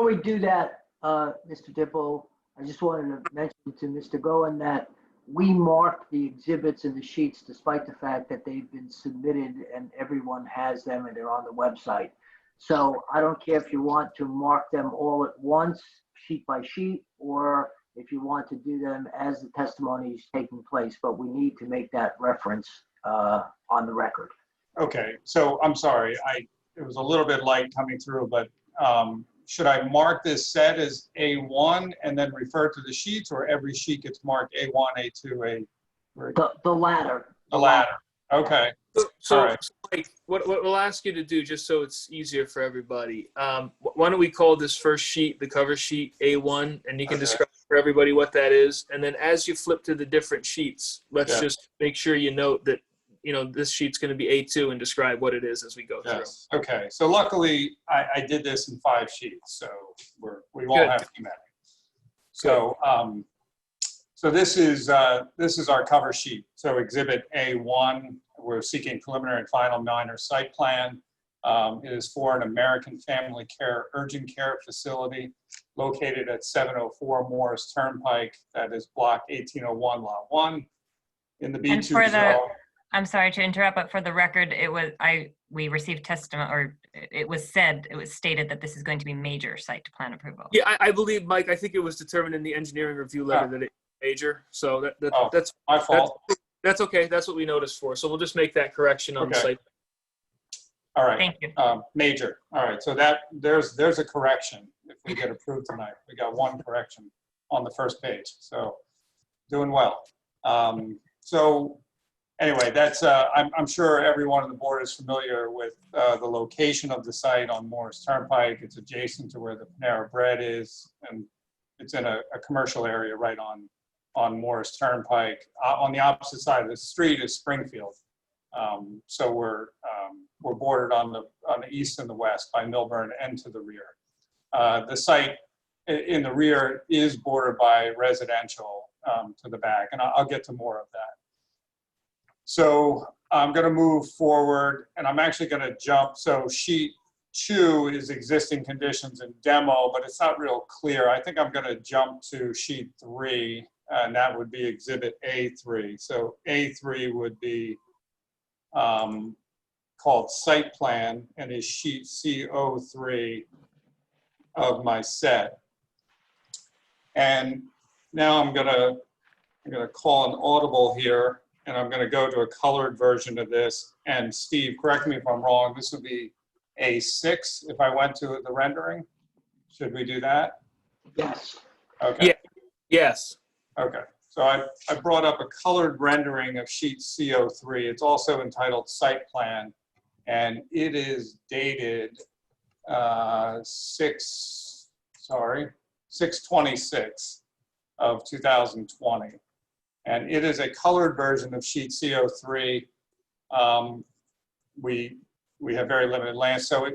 [SPEAKER 11] we do that, Mr. Dipple, I just wanted to mention to Mr. Goen that we marked the exhibits and the sheets despite the fact that they've been submitted and everyone has them and they're on the website. So I don't care if you want to mark them all at once, sheet by sheet, or if you want to do them as the testimony is taking place, but we need to make that reference on the record.
[SPEAKER 13] Okay, so I'm sorry, it was a little bit light coming through, but should I mark this set as A1 and then refer to the sheets, or every sheet gets marked A1, A2, A3?
[SPEAKER 11] The latter.
[SPEAKER 13] The latter, okay.
[SPEAKER 3] So,
[SPEAKER 13] All right.
[SPEAKER 3] Mike, what we'll ask you to do, just so it's easier for everybody, why don't we call this first sheet, the cover sheet, A1, and you can describe for everybody what that is. And then as you flip to the different sheets, let's just make sure you note that, you know, this sheet's going to be A2 and describe what it is as we go through.
[SPEAKER 13] Okay, so luckily I did this in 5 sheets, so we won't have too many. So, so this is our cover sheet. So Exhibit A1, we're seeking preliminary and final minor site plan. It is for an American Family Care urgent care facility located at 704 Morris Turnpike. That is block 1801, lot 1 in the B2 zone.
[SPEAKER 12] I'm sorry to interrupt, but for the record, we received testimony, or it was stated that this is going to be major site plan approval.
[SPEAKER 3] Yeah, I believe, Mike, I think it was determined in the engineering review letter that it's major. So that's
[SPEAKER 13] my fault.
[SPEAKER 3] That's okay. That's what we noticed for. So we'll just make that correction on the site.
[SPEAKER 13] All right.
[SPEAKER 12] Thank you.
[SPEAKER 13] Major. All right. So there's a correction if we get approved tonight. We got 1 correction on the first page. So doing well. So anyway, that's I'm sure everyone on the board is familiar with the location of the site on Morris Turnpike. It's adjacent to where the Panera Bread is, and it's in a commercial area right on Morris Turnpike. On the opposite side of the street is Springfield. So we're bordered on the east and the west by Millburn and to the rear. The site in the rear is bordered by residential to the back, and I'll get to more of that. So I'm going to move forward, and I'm actually going to jump. So sheet 2 is existing conditions and demo, but it's not real clear. I think I'm going to jump to sheet 3, and that would be exhibit A3. So A3 would be called site plan and is sheet CO3 of my set. And now I'm gonna call an audible here, and I'm gonna go to a colored version of this. And Steve, correct me if I'm wrong, this would be A6 if I went to the rendering. Should we do that?
[SPEAKER 11] Yes.
[SPEAKER 13] Okay.
[SPEAKER 3] Yeah. Yes.
[SPEAKER 13] Okay. So I brought up a colored rendering of sheet CO3. It's also entitled site plan, and it is dated 6/26 of 2020. And it is a colored version of sheet CO3. We have very limited land, so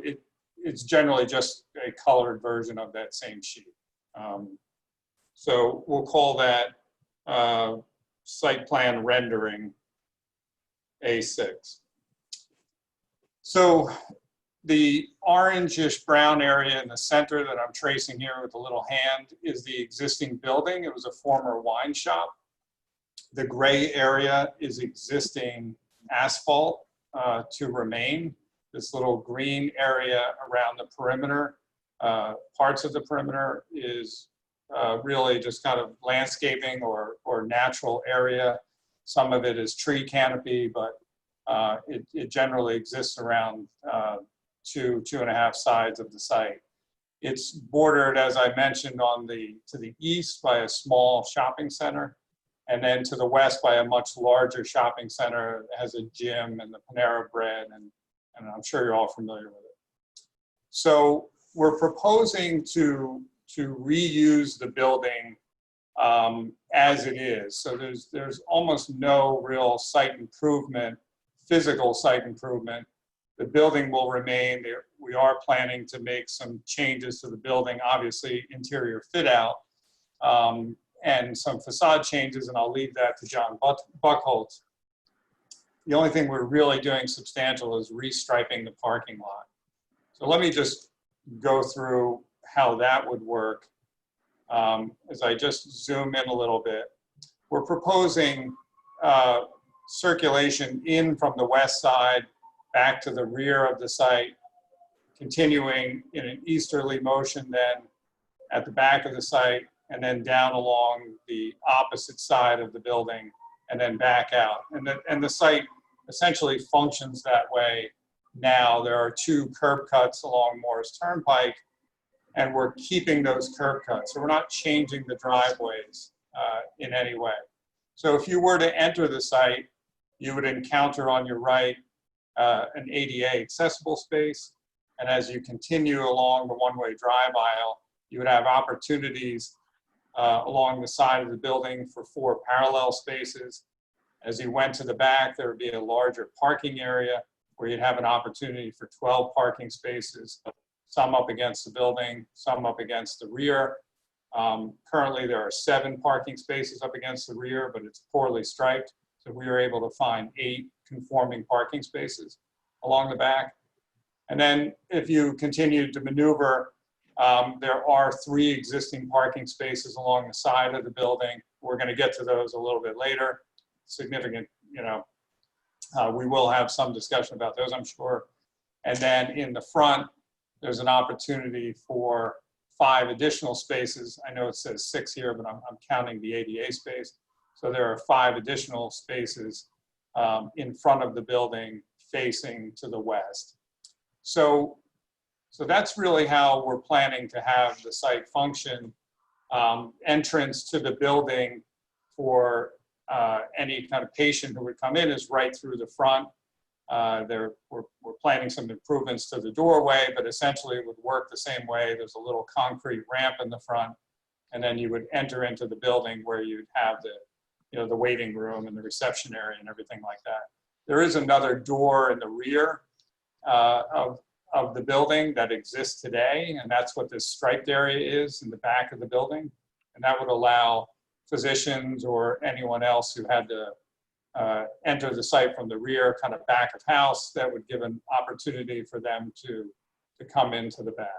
[SPEAKER 13] it's generally just a colored version of that same sheet. So we'll call that site plan rendering A6. So the orangish brown area in the center that I'm tracing here with the little hand is the existing building. It was a former wine shop. The gray area is existing asphalt to remain. This little green area around the perimeter, parts of the perimeter is really just kind of landscaping or natural area. Some of it is tree canopy, but it generally exists around 2.5 sides of the site. It's bordered, as I mentioned, to the east by a small shopping center, and then to the west by a much larger shopping center that has a gym and the Panera Bread, and I'm sure you're all familiar with it. So we're proposing to reuse the building as it is. So there's almost no real site improvement, physical site improvement. The building will remain. We are planning to make some changes to the building, obviously interior fit out, and some facade changes, and I'll leave that to John Buckholz. The only thing we're really doing substantial is restriping the parking lot. So let me just go through how that would work as I just zoom in a little bit. We're proposing circulation in from the west side back to the rear of the site, continuing in an easterly motion then at the back of the site, and then down along the opposite side of the building, and then back out. And the site essentially functions that way now. There are 2 curb cuts along Morris Turnpike, and we're keeping those curb cuts. So we're not changing the driveways in any way. So if you were to enter the site, you would encounter on your right an ADA accessible space. And as you continue along the one-way drive aisle, you would have opportunities along the side of the building for 4 parallel spaces. As you went to the back, there would be a larger parking area where you'd have an opportunity for 12 parking spaces, some up against the building, some up against the rear. Currently, there are 7 parking spaces up against the rear, but it's poorly striped. So we were able to find 8 conforming parking spaces along the back. And then if you continue to maneuver, there are 3 existing parking spaces along the side of the building. We're going to get to those a little bit later. Significant, we will have some discussion about those, I'm sure. And then in the front, there's an opportunity for 5 additional spaces. I know it says 6 here, but I'm counting the ADA space. So there are 5 additional spaces in front of the building facing to the west. So that's really how we're planning to have the site function. Entrance to the building for any kind of patient who would come in is right through the front. We're planning some improvements to the doorway, but essentially it would work the same way. There's a little concrete ramp in the front, and then you would enter into the building where you'd have the waiting room and the reception area and everything like that. There is another door in the rear of the building that exists today, and that's what this striped area is in the back of the building. And that would allow physicians or anyone else who had to enter the site from the rear, kind of back of house, that would give an opportunity for them to come into the back.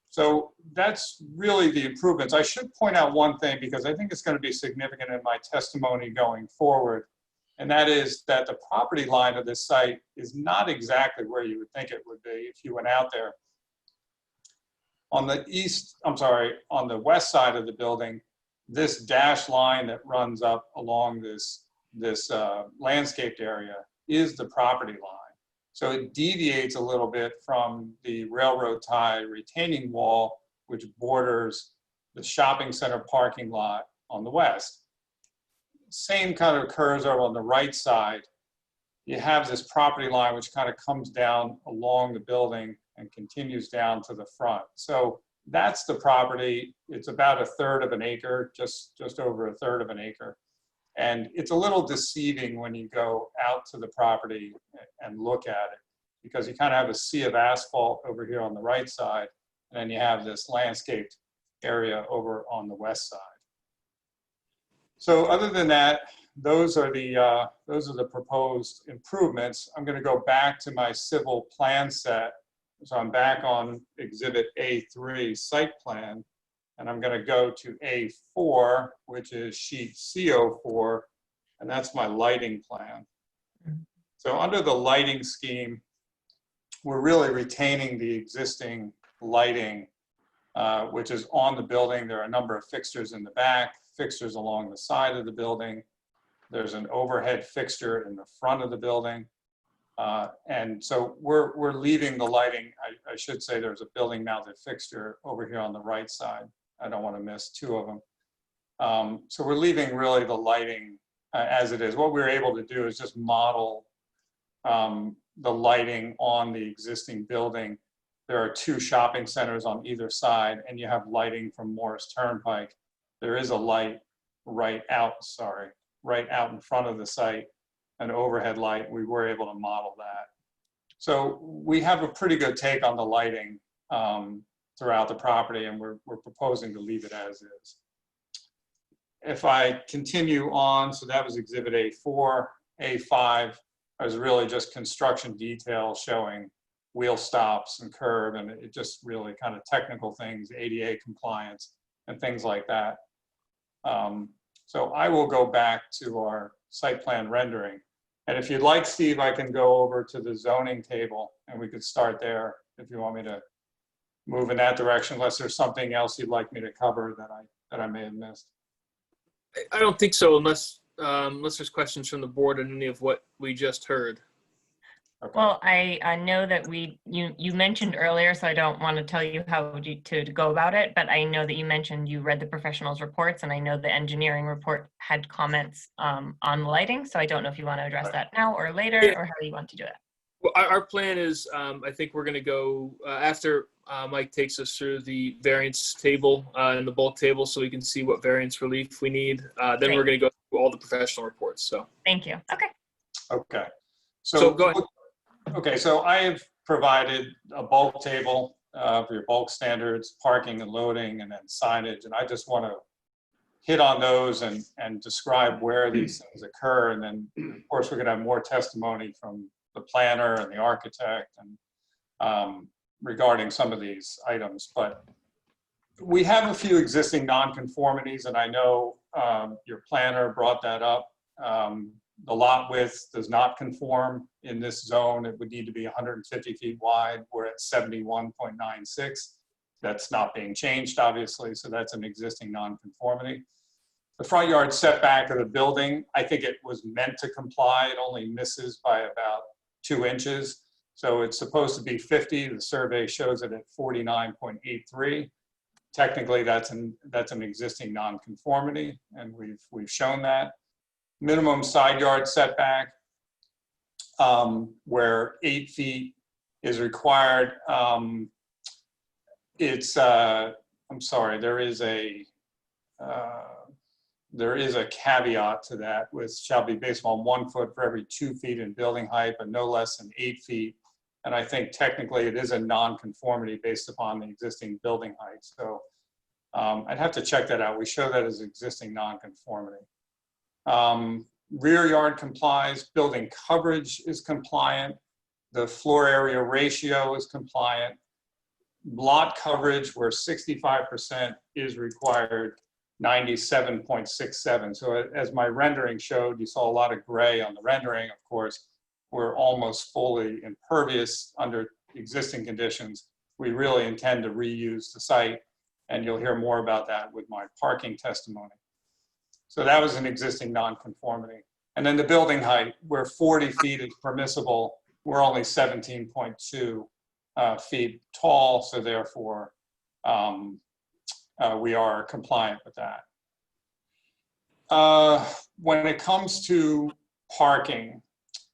[SPEAKER 13] So that's really the improvements. I should point out one thing, because I think it's going to be significant in my testimony going forward, and that is that the property line of this site is not exactly where you would think it would be if you went out there. On the west side of the building, this dashed line that runs up along this landscaped area is the property line. So it deviates a little bit from the railroad tie retaining wall, which borders the shopping center parking lot on the west. Same kind of occurs over on the right side. You have this property line which kind of comes down along the building and continues down to the front. So that's the property. It's about 1/3 of an acre, just over 1/3 of an acre. And it's a little deceiving when you go out to the property and look at it, because you kind of have a sea of asphalt over here on the right side, and then you have this landscaped area over on the west side. So other than that, those are the proposed improvements. I'm going to go back to my civil plan set. So I'm back on Exhibit A3 site plan, and I'm going to go to A4, which is sheet CO4, and that's my lighting plan. So under the lighting scheme, we're really retaining the existing lighting, which is on the building. There are a number of fixtures in the back, fixtures along the side of the building. There's an overhead fixture in the front of the building. And so we're leaving the lighting. I should say there's a building mounted fixture over here on the right side. I don't want to miss two of them. So we're leaving really the lighting as it is. What we were able to do is just model the lighting on the existing building. There are two shopping centers on either side, and you have lighting from Morris Turnpike. There is a light right out in front of the site, an overhead light. We were able to model that. So we have a pretty good take on the lighting throughout the property, and we're proposing to leave it as is. If I continue on, so that was Exhibit A4, A5, I was really just construction detail showing wheel stops and curb, and it just really kind of technical things, ADA compliance and things like that. So I will go back to our site plan rendering. And if you'd like, Steve, I can go over to the zoning table and we could start there if you want me to move in that direction, unless there's something else you'd like me to cover that I may have missed.
[SPEAKER 3] I don't think so, unless there's questions from the board on any of what we just heard.
[SPEAKER 13] Okay.
[SPEAKER 12] Well, I know that you mentioned earlier, so I don't want to tell you how to go about it, but I know that you mentioned you read the professionals' reports, and I know the engineering report had comments on lighting, so I don't know if you want to address that now or later, or how you want to do it.
[SPEAKER 3] Well, our plan is, I think we're going to go after Mike takes us through the variance table and the bulk table, so we can see what variance relief we need. Then
[SPEAKER 12] Great.
[SPEAKER 3] we're going to go through all the professional reports. So
[SPEAKER 12] thank you. Okay.
[SPEAKER 13] Okay.
[SPEAKER 3] So go ahead.
[SPEAKER 13] Okay, so I have provided a bulk table for your bulk standards, parking and loading, and then signage. And I just want to hit on those and describe where these things occur. And then, of course, we're going to have more testimony from the planner and the architect and regarding some of these items. But we have a few existing nonconformities, and I know your planner brought that up. The lot width does not conform in this zone. It would need to be 150 feet wide. We're at 71.96. That's not being changed, obviously, so that's an existing nonconformity. The front yard setback of the building, I think it was meant to comply. It only misses by about 2 inches. So it's supposed to be 50. The survey shows it at 49.83. Technically, that's an existing nonconformity, and we've shown that. Minimum side yard setback, where 8 feet is required. I'm sorry, there is a caveat to that, which shall be based on 1 foot for every 2 feet in building height, but no less than 8 feet. And I think technically it is a non-conformity based upon the existing building height. So I'd have to check that out. We show that as existing non-conformity. Rear yard complies, building coverage is compliant, the floor area ratio is compliant, lot coverage where 65% is required, 97.67. So as my rendering showed, you saw a lot of gray on the rendering. Of course, we're almost fully impervious under existing conditions. We really intend to reuse the site, and you'll hear more about that with my parking testimony. So that was an existing nonconformity. And then the building height, where 40 feet is permissible, we're only 17.2 feet tall, so therefore we are compliant with that. When it comes to parking,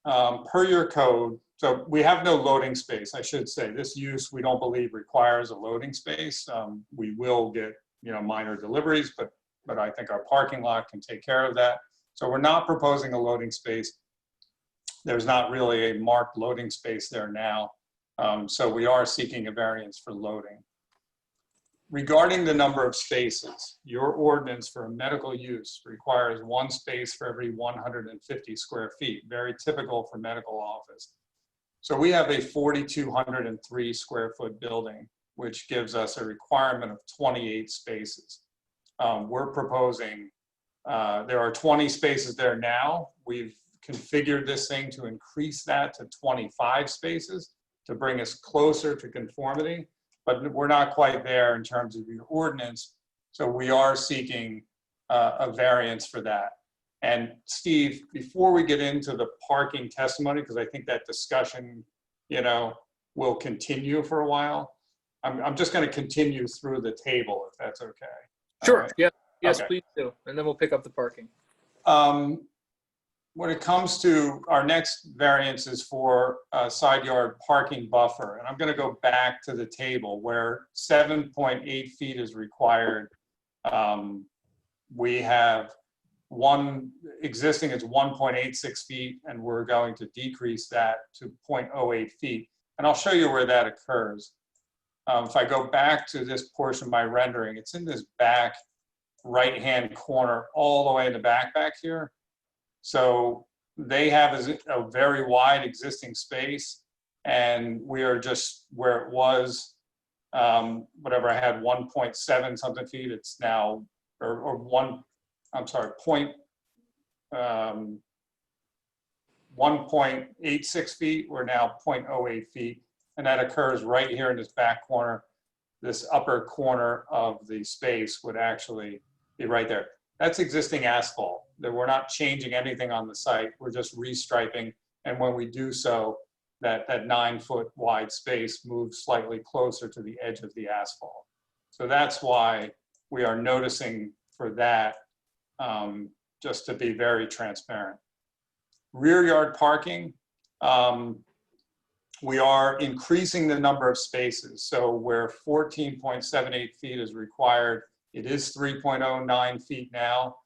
[SPEAKER 13] per your code, so we have no loading space, I should say. This use we don't believe requires a loading space. We will get minor deliveries, but I think our parking lot can take care of that. So we're not proposing a loading space. There's not really a marked loading space there now. So we are seeking a variance for loading. regarding the number of spaces, your ordinance for medical use requires 1 space for every 150 square feet, very typical for medical office. So we have a 4,203 square foot building, which gives us a requirement of 28 spaces. We're proposing, there are 20 spaces there now. We've configured this thing to increase that to 25 spaces to bring us closer to conformity, but we're not quite there in terms of your ordinance. So we are seeking a variance for that. And Steve, before we get into the parking testimony, because I think that discussion, you know, will continue for a while, I'm just going to continue through the table, if that's okay.
[SPEAKER 3] Sure.
[SPEAKER 13] Right.
[SPEAKER 3] Yeah. Yes,
[SPEAKER 13] Okay.
[SPEAKER 3] please do. And then we'll pick up the parking.
[SPEAKER 13] When it comes to our next variance is for a side yard parking buffer. And I'm going to go back to the table where 7.8 feet is required. We have one existing is 1.86 feet, and we're going to decrease that to 0.08 feet. And I'll show you where that occurs. If I go back to this portion of my rendering, it's in this back right-hand corner, all the way in the back here. So they have a very wide existing space, and we are just where it was, whatever I had, 1.7 something feet, it's now, or one, I'm sorry, 1.86 feet, we're now 0.08 feet. And that occurs right here in this back corner. This upper corner of the space would actually be right there. That's existing asphalt. That we're not changing anything on the site. We're just restriping. And when we do so, that 9-foot wide space moves slightly closer to the edge of the asphalt. So that's why we are noticing for that, just to be very transparent. Rear yard parking, we are increasing the number of spaces. So where 14.78 feet is required, it is 3.09 feet now.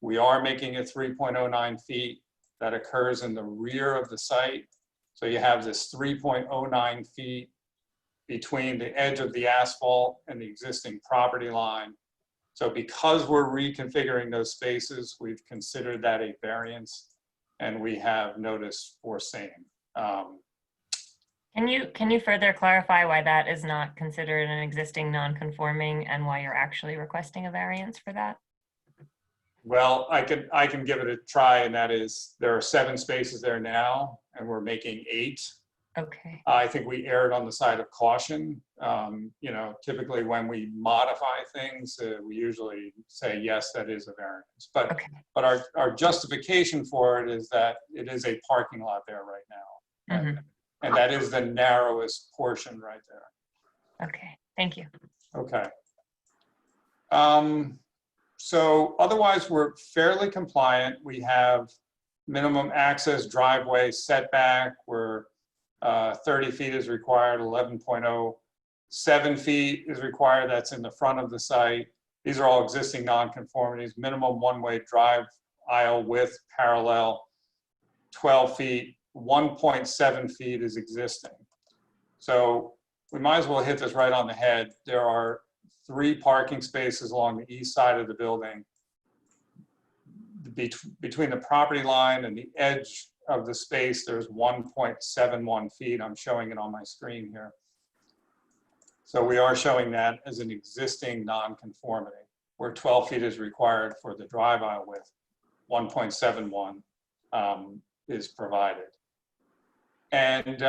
[SPEAKER 13] We are making it 3.09 feet. That occurs in the rear of the site. So you have this 3.09 feet between the edge of the asphalt and the existing property line. So because we're reconfiguring those spaces, we've considered that a variance, and we have notice for same.
[SPEAKER 12] Can you further clarify why that is not considered an existing non-conforming and why you're actually requesting a variance for that?
[SPEAKER 13] Well, I can give it a try, and that is there are 7 spaces there now, and we're making 8.
[SPEAKER 12] Okay.
[SPEAKER 13] I think we erred on the side of caution. You know, typically when we modify things, we usually say, yes, that is a variance. But,
[SPEAKER 12] okay.
[SPEAKER 13] But our justification for it is that it is a parking lot there right now. Right?
[SPEAKER 12] Mm-hmm.
[SPEAKER 13] And that is the narrowest portion right there.
[SPEAKER 12] Okay, thank you.
[SPEAKER 13] Okay. So otherwise, we're fairly compliant. We have minimum access driveway setback where 30 feet is required, 11.07 feet is required. That's in the front of the site. These are all existing nonconformities. Minimum one-way drive aisle width parallel, 12 feet. 1.7 feet is existing. So we might as well hit this right on the head. There are 3 parking spaces along the east side of the building. Between the property line and the edge of the space, there's 1.71 feet. I'm showing it on my screen here. So we are showing that as an existing nonconformity, where 12 feet is required for the drive aisle width, 1.71 is provided. And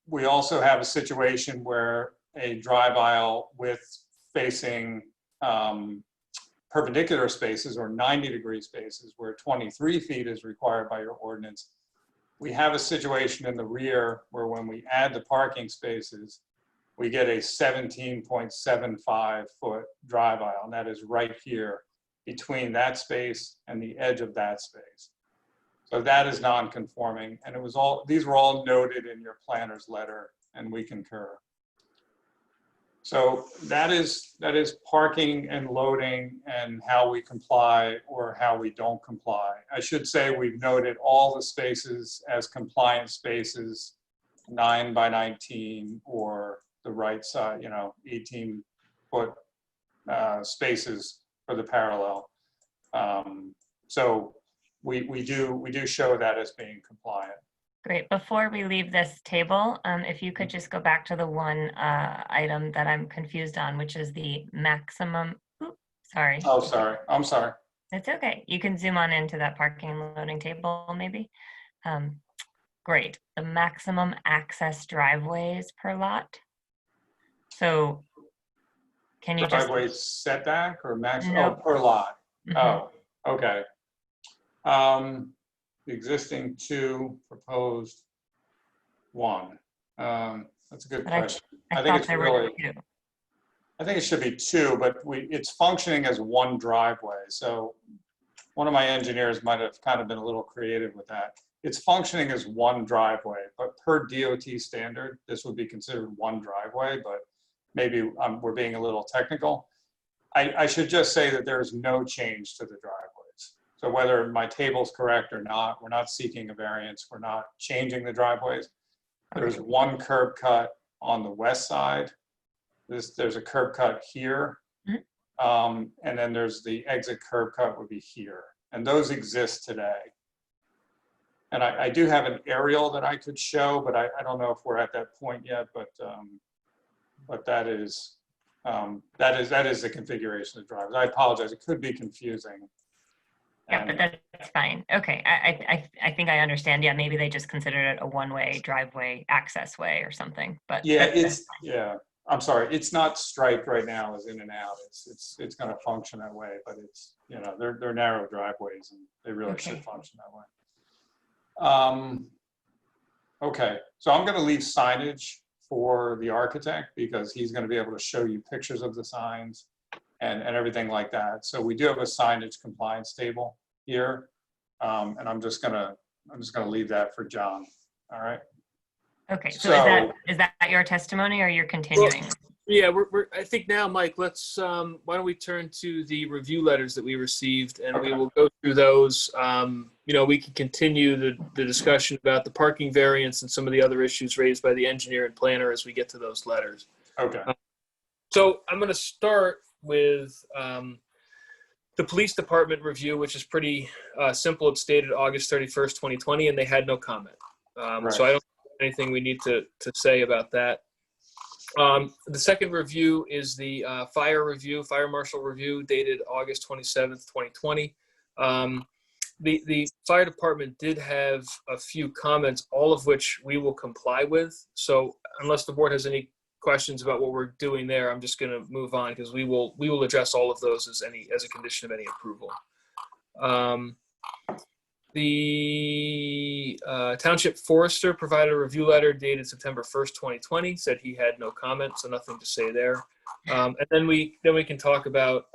[SPEAKER 13] we also have a situation where a drive aisle with facing perpendicular spaces or 90-degree spaces where 23 feet is required by your ordinance. We have a situation in the rear where when we add the parking spaces, we get a 17.75 foot drive aisle, and that is right here between that space and the edge of that space. So that is non-conforming, and these were all noted in your planner's letter, and we concur. So that is parking and loading and how we comply or how we don't comply. I should say we've noted all the spaces as compliant spaces, 9 by 19 or the right side, 18 foot spaces for the parallel. So we do show that as being compliant.
[SPEAKER 12] Great. Before we leave this table, if you could just go back to the one item that I'm confused on, which is the maximum, sorry.
[SPEAKER 13] Oh, sorry. I'm sorry.
[SPEAKER 12] It's okay. You can zoom on into that parking and loading table, maybe. Great. The maximum access driveways per lot. So can you just?
[SPEAKER 13] Driveway setback or maximum,
[SPEAKER 12] No.
[SPEAKER 13] oh, per lot.
[SPEAKER 12] Mhm.
[SPEAKER 13] Oh, okay. The existing 2, proposed 1. That's a good
[SPEAKER 12] But
[SPEAKER 13] question.
[SPEAKER 12] I
[SPEAKER 13] think
[SPEAKER 12] thought
[SPEAKER 13] it's
[SPEAKER 12] there were
[SPEAKER 13] really,
[SPEAKER 12] 2.
[SPEAKER 13] I think it should be 2, but it's functioning as 1 driveway. So one of my engineers might have kind of been a little creative with that. It's functioning as 1 driveway, but per DOT standard, this would be considered 1 driveway, but maybe we're being a little technical. I should just say that there's no change to the driveways. So whether my table's correct or not, we're not seeking a variance. We're not changing the driveways. There's 1 curb cut on the west side. There's a curb cut here. And then there's the exit curb cut would be here. And those exist today. And I do have an aerial that I could show, but I don't know if we're at that point yet, but that is the configuration of the drivers. I apologize, it could be confusing.
[SPEAKER 12] Yeah, but that's fine. Okay, I think I understand. Yeah, maybe they just considered it a one-way driveway access way or something, but.
[SPEAKER 13] Yeah, I'm sorry, it's not striped right now as in and out. It's gonna function that way, but it's, they're narrow driveways and they really should function that way. Okay, so I'm gonna leave signage for the architect because he's gonna be able to show you pictures of the signs and everything like that. So we do have a signage compliance table here. And I'm just gonna leave that for John. All right.
[SPEAKER 12] Okay, so is that your testimony or you're continuing?
[SPEAKER 3] Well, yeah, I think now, Mike, let's, why don't we turn to the review letters that we received and we will go through those. We can continue the discussion about the parking variance and some of the other issues raised by the engineer and planner as we get to those letters.
[SPEAKER 13] Okay.
[SPEAKER 3] So I'm going to start with the police department review, which is pretty simple. It's dated August 31st, 2020, and they had no comment. So I don't have anything we need to say about that. The second review is the fire marshal review dated August 27th, 2020. The fire department did have a few comments, all of which we will comply with. So unless the board has any questions about what we're doing there, I'm just going to move on because we will address all of those as a condition of any approval. The township forester provided a review letter dated September 1st, 2020, said he had no comment, so nothing to say there. And then we can talk about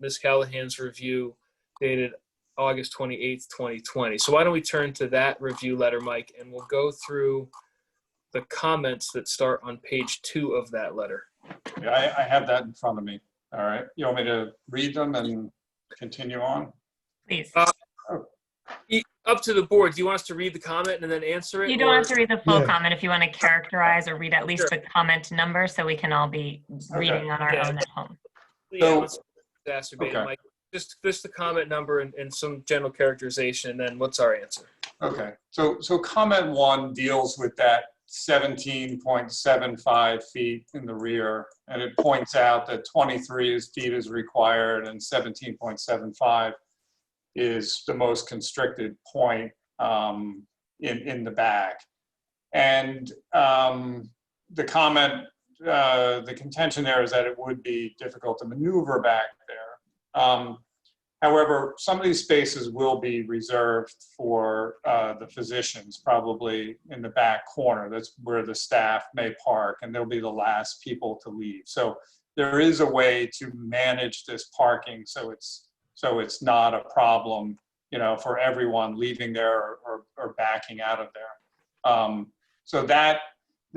[SPEAKER 3] Ms. Callahan's review dated August 28th, 2020. So why don't we turn to that review letter, Mike, and we'll go through the comments that start on page 2 of that letter.
[SPEAKER 13] Yeah, I have that in front of me. All right. You want me to read them and continue on?
[SPEAKER 12] Please.
[SPEAKER 3] Up to the board. Do you want us to read the comment and then answer it?
[SPEAKER 12] You don't have to read the full
[SPEAKER 1] Yeah.
[SPEAKER 12] comment if you want to characterize or read at least the comment number so we can all be reading on our own at home.
[SPEAKER 3] Yeah, let's exacerbate it,
[SPEAKER 13] Okay.
[SPEAKER 3] Mike. Just the comment number and some general characterization, and then what's our answer?
[SPEAKER 13] Okay. So comment 1 deals with that 17.75 feet in the rear, and it points out that 23 feet is required and 17.75 is the most constricted point in the back. And the comment, the contention there is that it would be difficult to maneuver back there. However, some of these spaces will be reserved for the physicians, probably in the back corner. That's where the staff may park, and they'll be the last people to leave. So there is a way to manage this parking so it's not a problem, for everyone leaving there or backing out of there. So that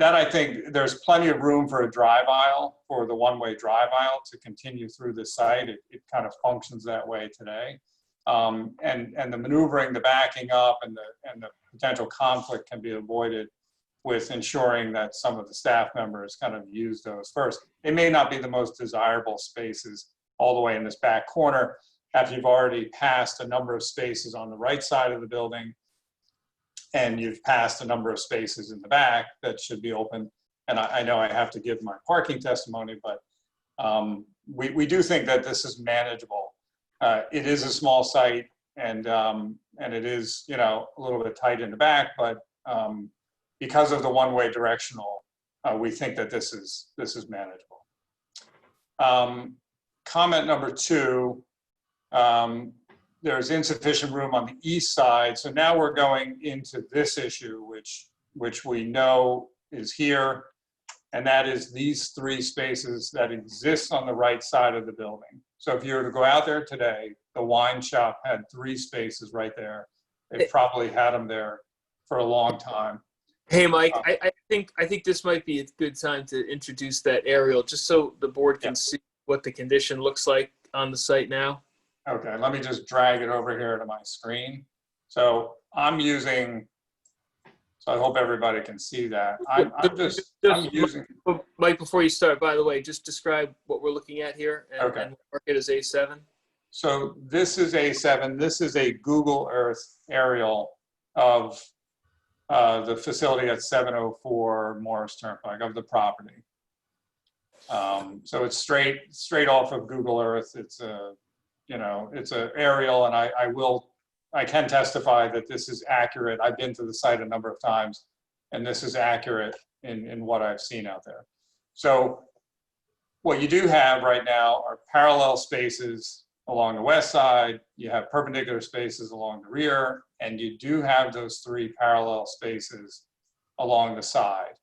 [SPEAKER 13] I think there's plenty of room for a drive aisle, for the one-way drive aisle to continue through the site. It kind of functions that way today. And the maneuvering, the backing up and the potential conflict can be avoided with ensuring that some of the staff members kind of use those first. They may not be the most desirable spaces all the way in this back corner after you've already passed a number of spaces on the right side of the building, and you've passed a number of spaces in the back that should be open. And I know I have to give my parking testimony, but we do think that this is manageable. It is a small site, and it is, you know, a little bit tight in the back, but because of the one-way directional, we think that this is manageable. Comment number 2, there's insufficient room on the east side. So now we're going into this issue, which we know is here, and that is these 3 spaces that exist on the right side of the building. So if you were to go out there today, the wine shop had 3 spaces right there. They probably had them there for a long time.
[SPEAKER 3] Hey, Mike, I think this might be a good time to introduce that aerial, just so the board can see what the condition looks like on the site now.
[SPEAKER 13] Okay, let me just drag it over here to my screen. So I'm using, so I hope everybody can see that. I'm using.
[SPEAKER 3] Mike, before you start, by the way, just describe what we're looking at here and mark it as A7.
[SPEAKER 13] So this is A7. This is a Google Earth aerial of the facility at 704 Morris Turnpike, of the property. So it's straight off of Google Earth. It's a, you know, it's an aerial, and I can testify that this is accurate. I've been to the site a number of times, and this is accurate in what I've seen out there. So what you do have right now are parallel spaces along the west side. You have perpendicular spaces along the rear, and you do have those 3 parallel spaces along the side.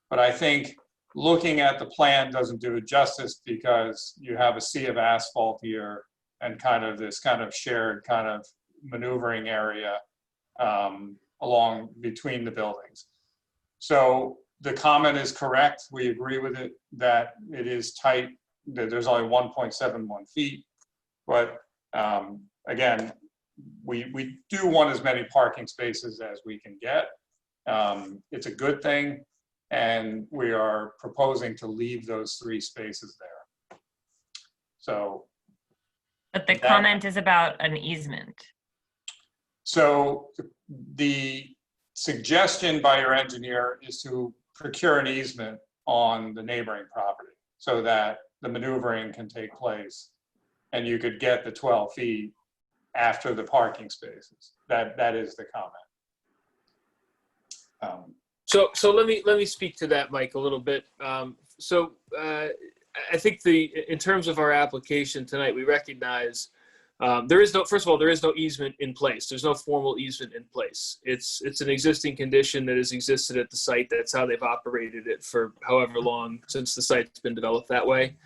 [SPEAKER 13] But I think looking at the plan doesn't do it justice, because you have a sea of asphalt here and kind of this kind of shared kind of maneuvering area along between the buildings. So the comment is correct. We agree with it that it is tight, that there's only 1.71 feet. But again, we do want as many parking spaces as we can get. It's a good thing, and we are proposing to leave those 3 spaces there. So.
[SPEAKER 12] But the comment is about an easement.
[SPEAKER 13] So the suggestion by your engineer is to procure an easement on the neighboring property so that the maneuvering can take place, and you could get the 12 feet after the parking spaces. That is the comment.
[SPEAKER 3] So let me speak to that, Mike, a little bit. I think in terms of our application tonight, we recognize first of all, there is no easement in place. There's no formal easement in place. It's an existing condition that has existed at the site. That's how they've operated it for however long since the site's been developed that way.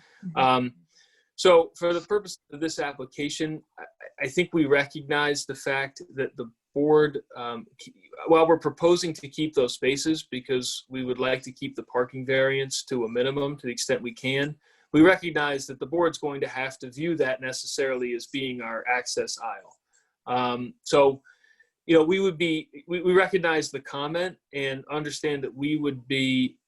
[SPEAKER 3] So for the purpose of this application, I think we recognize the fact that the board, while we're proposing to keep those spaces because we would like to keep the parking variance to a minimum to the extent we can, we recognize that the board's going to have to view that necessarily as being our access aisle. So, you know, we recognize the comment and understand that we would be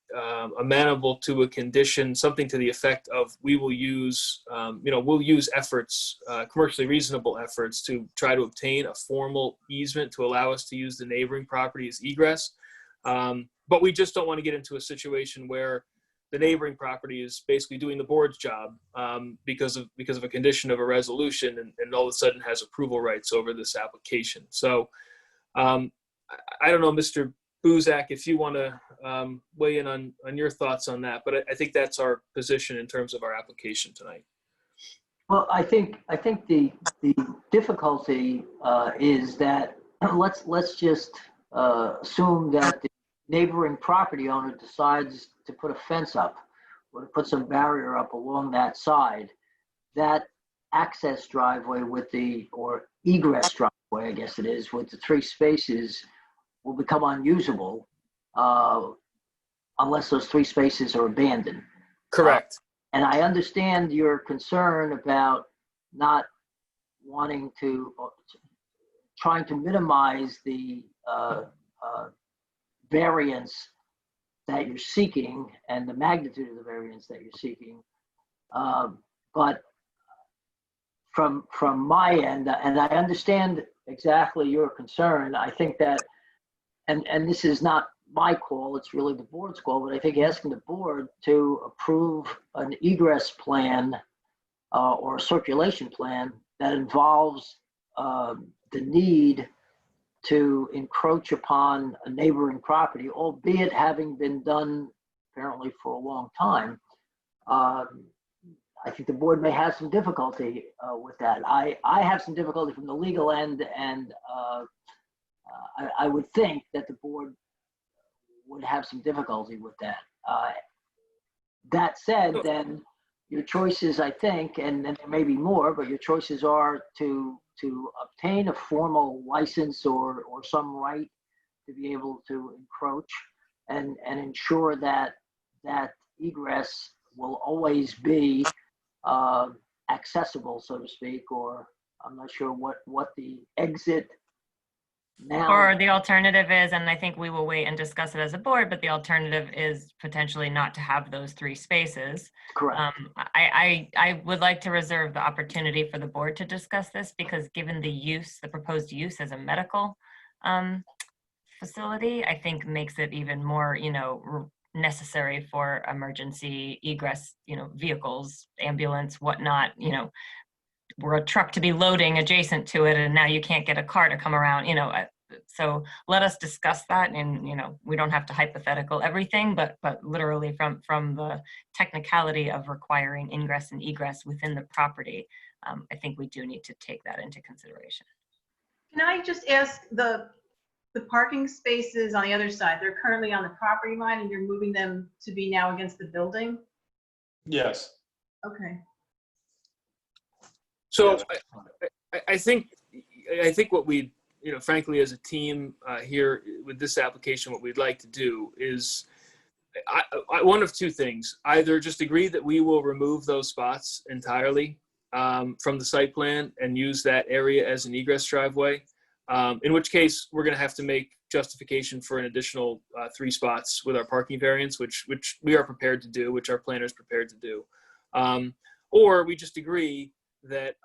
[SPEAKER 3] amenable to a condition, something to the effect of we will use, we'll use efforts, commercially reasonable efforts to try to obtain a formal easement to allow us to use the neighboring property as egress. But we just don't want to get into a situation where the neighboring property is basically doing the board's job because of a condition of a resolution and all of a sudden has approval rights over this application. So I don't know, Mr. Buzak, if you want to weigh in on your thoughts on that, but I think that's our position in terms of our application tonight.
[SPEAKER 11] Well, I think the difficulty is that let's just assume that the neighboring property owner decides to put a fence up or to put some barrier up along that side. That access driveway or egress driveway, I guess it is, with the 3 spaces will become unusable unless those 3 spaces are abandoned.
[SPEAKER 3] Correct.
[SPEAKER 11] And I understand your concern about not wanting to, trying to minimize the variance that you're seeking and the magnitude of the variance that you're seeking. But from my end, and I understand exactly your concern, I think that, and this is not my call, it's really the board's call, but I think asking the board to approve an egress plan or a circulation plan that involves the need to encroach upon a neighboring property, albeit having been done apparently for a long time. I think the board may have some difficulty with that. I have some difficulty from the legal end, and I would think that the board would have some difficulty with that. That said, then your choices, I think, and there may be more, but your choices are to obtain a formal license or some right to be able to encroach and ensure that that egress will always be accessible, so to speak, or I'm not sure what the exit now.
[SPEAKER 12] Or the alternative is, and I think we will wait and discuss it as a board, but the alternative is potentially not to have those 3 spaces.
[SPEAKER 11] Correct.
[SPEAKER 12] I would like to reserve the opportunity for the board to discuss this, because given the proposed use as a medical facility, I think makes it even more, necessary for emergency egress, vehicles, ambulance, whatnot, we're a truck to be loading adjacent to it, and now you can't get a car to come around, so let us discuss that. And, we don't have to hypothetical everything, but literally from the technicality of requiring ingress and egress within the property, I think we do need to take that into consideration.
[SPEAKER 2] Can I just ask, the parking spaces on the other side, they're currently on the property line and you're moving them to be now against the building?
[SPEAKER 13] Yes.
[SPEAKER 2] Okay.
[SPEAKER 3] So I think what we, frankly, as a team here with this application, what we'd like to do is one of 2 things. Either just agree that we will remove those spots entirely from the site plan and use that area as an egress driveway, in which case we're going to have to make justification for an additional 3 spots with our parking variance, which we are prepared to do, which our planner is prepared to do. Or we just agree that,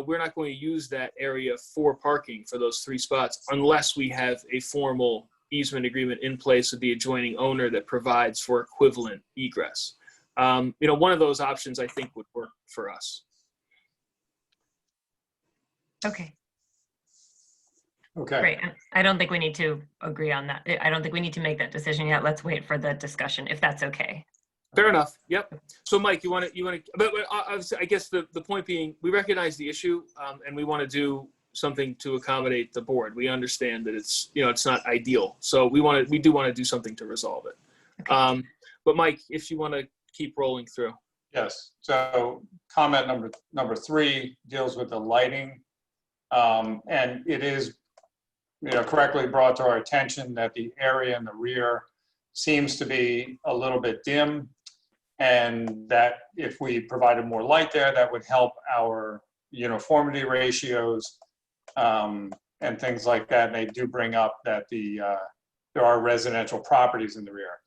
[SPEAKER 3] we're not going to use that area for parking for those 3 spots unless we have a formal easement agreement in place with the adjoining owner that provides for equivalent egress. One of those options I think would work for us.
[SPEAKER 12] Okay.
[SPEAKER 13] Okay.
[SPEAKER 12] Great. I don't think we need to agree on that. I don't think we need to make that decision yet. Let's wait for the discussion, if that's okay.
[SPEAKER 3] Fair enough. Yep. So Mike, but I guess the point being, we recognize the issue and we want to do something to accommodate the board. We understand that it's not ideal. So we do want to do something to resolve it. Okay. But Mike, if you want to keep rolling through.
[SPEAKER 13] Yes. So comment number 3 deals with the lighting. And it is, correctly brought to our attention that the area in the rear seems to be a little bit dim, and that if we provided more light there, that would help our uniformity ratios and things like that. And they do bring up that there are residential properties in the rear.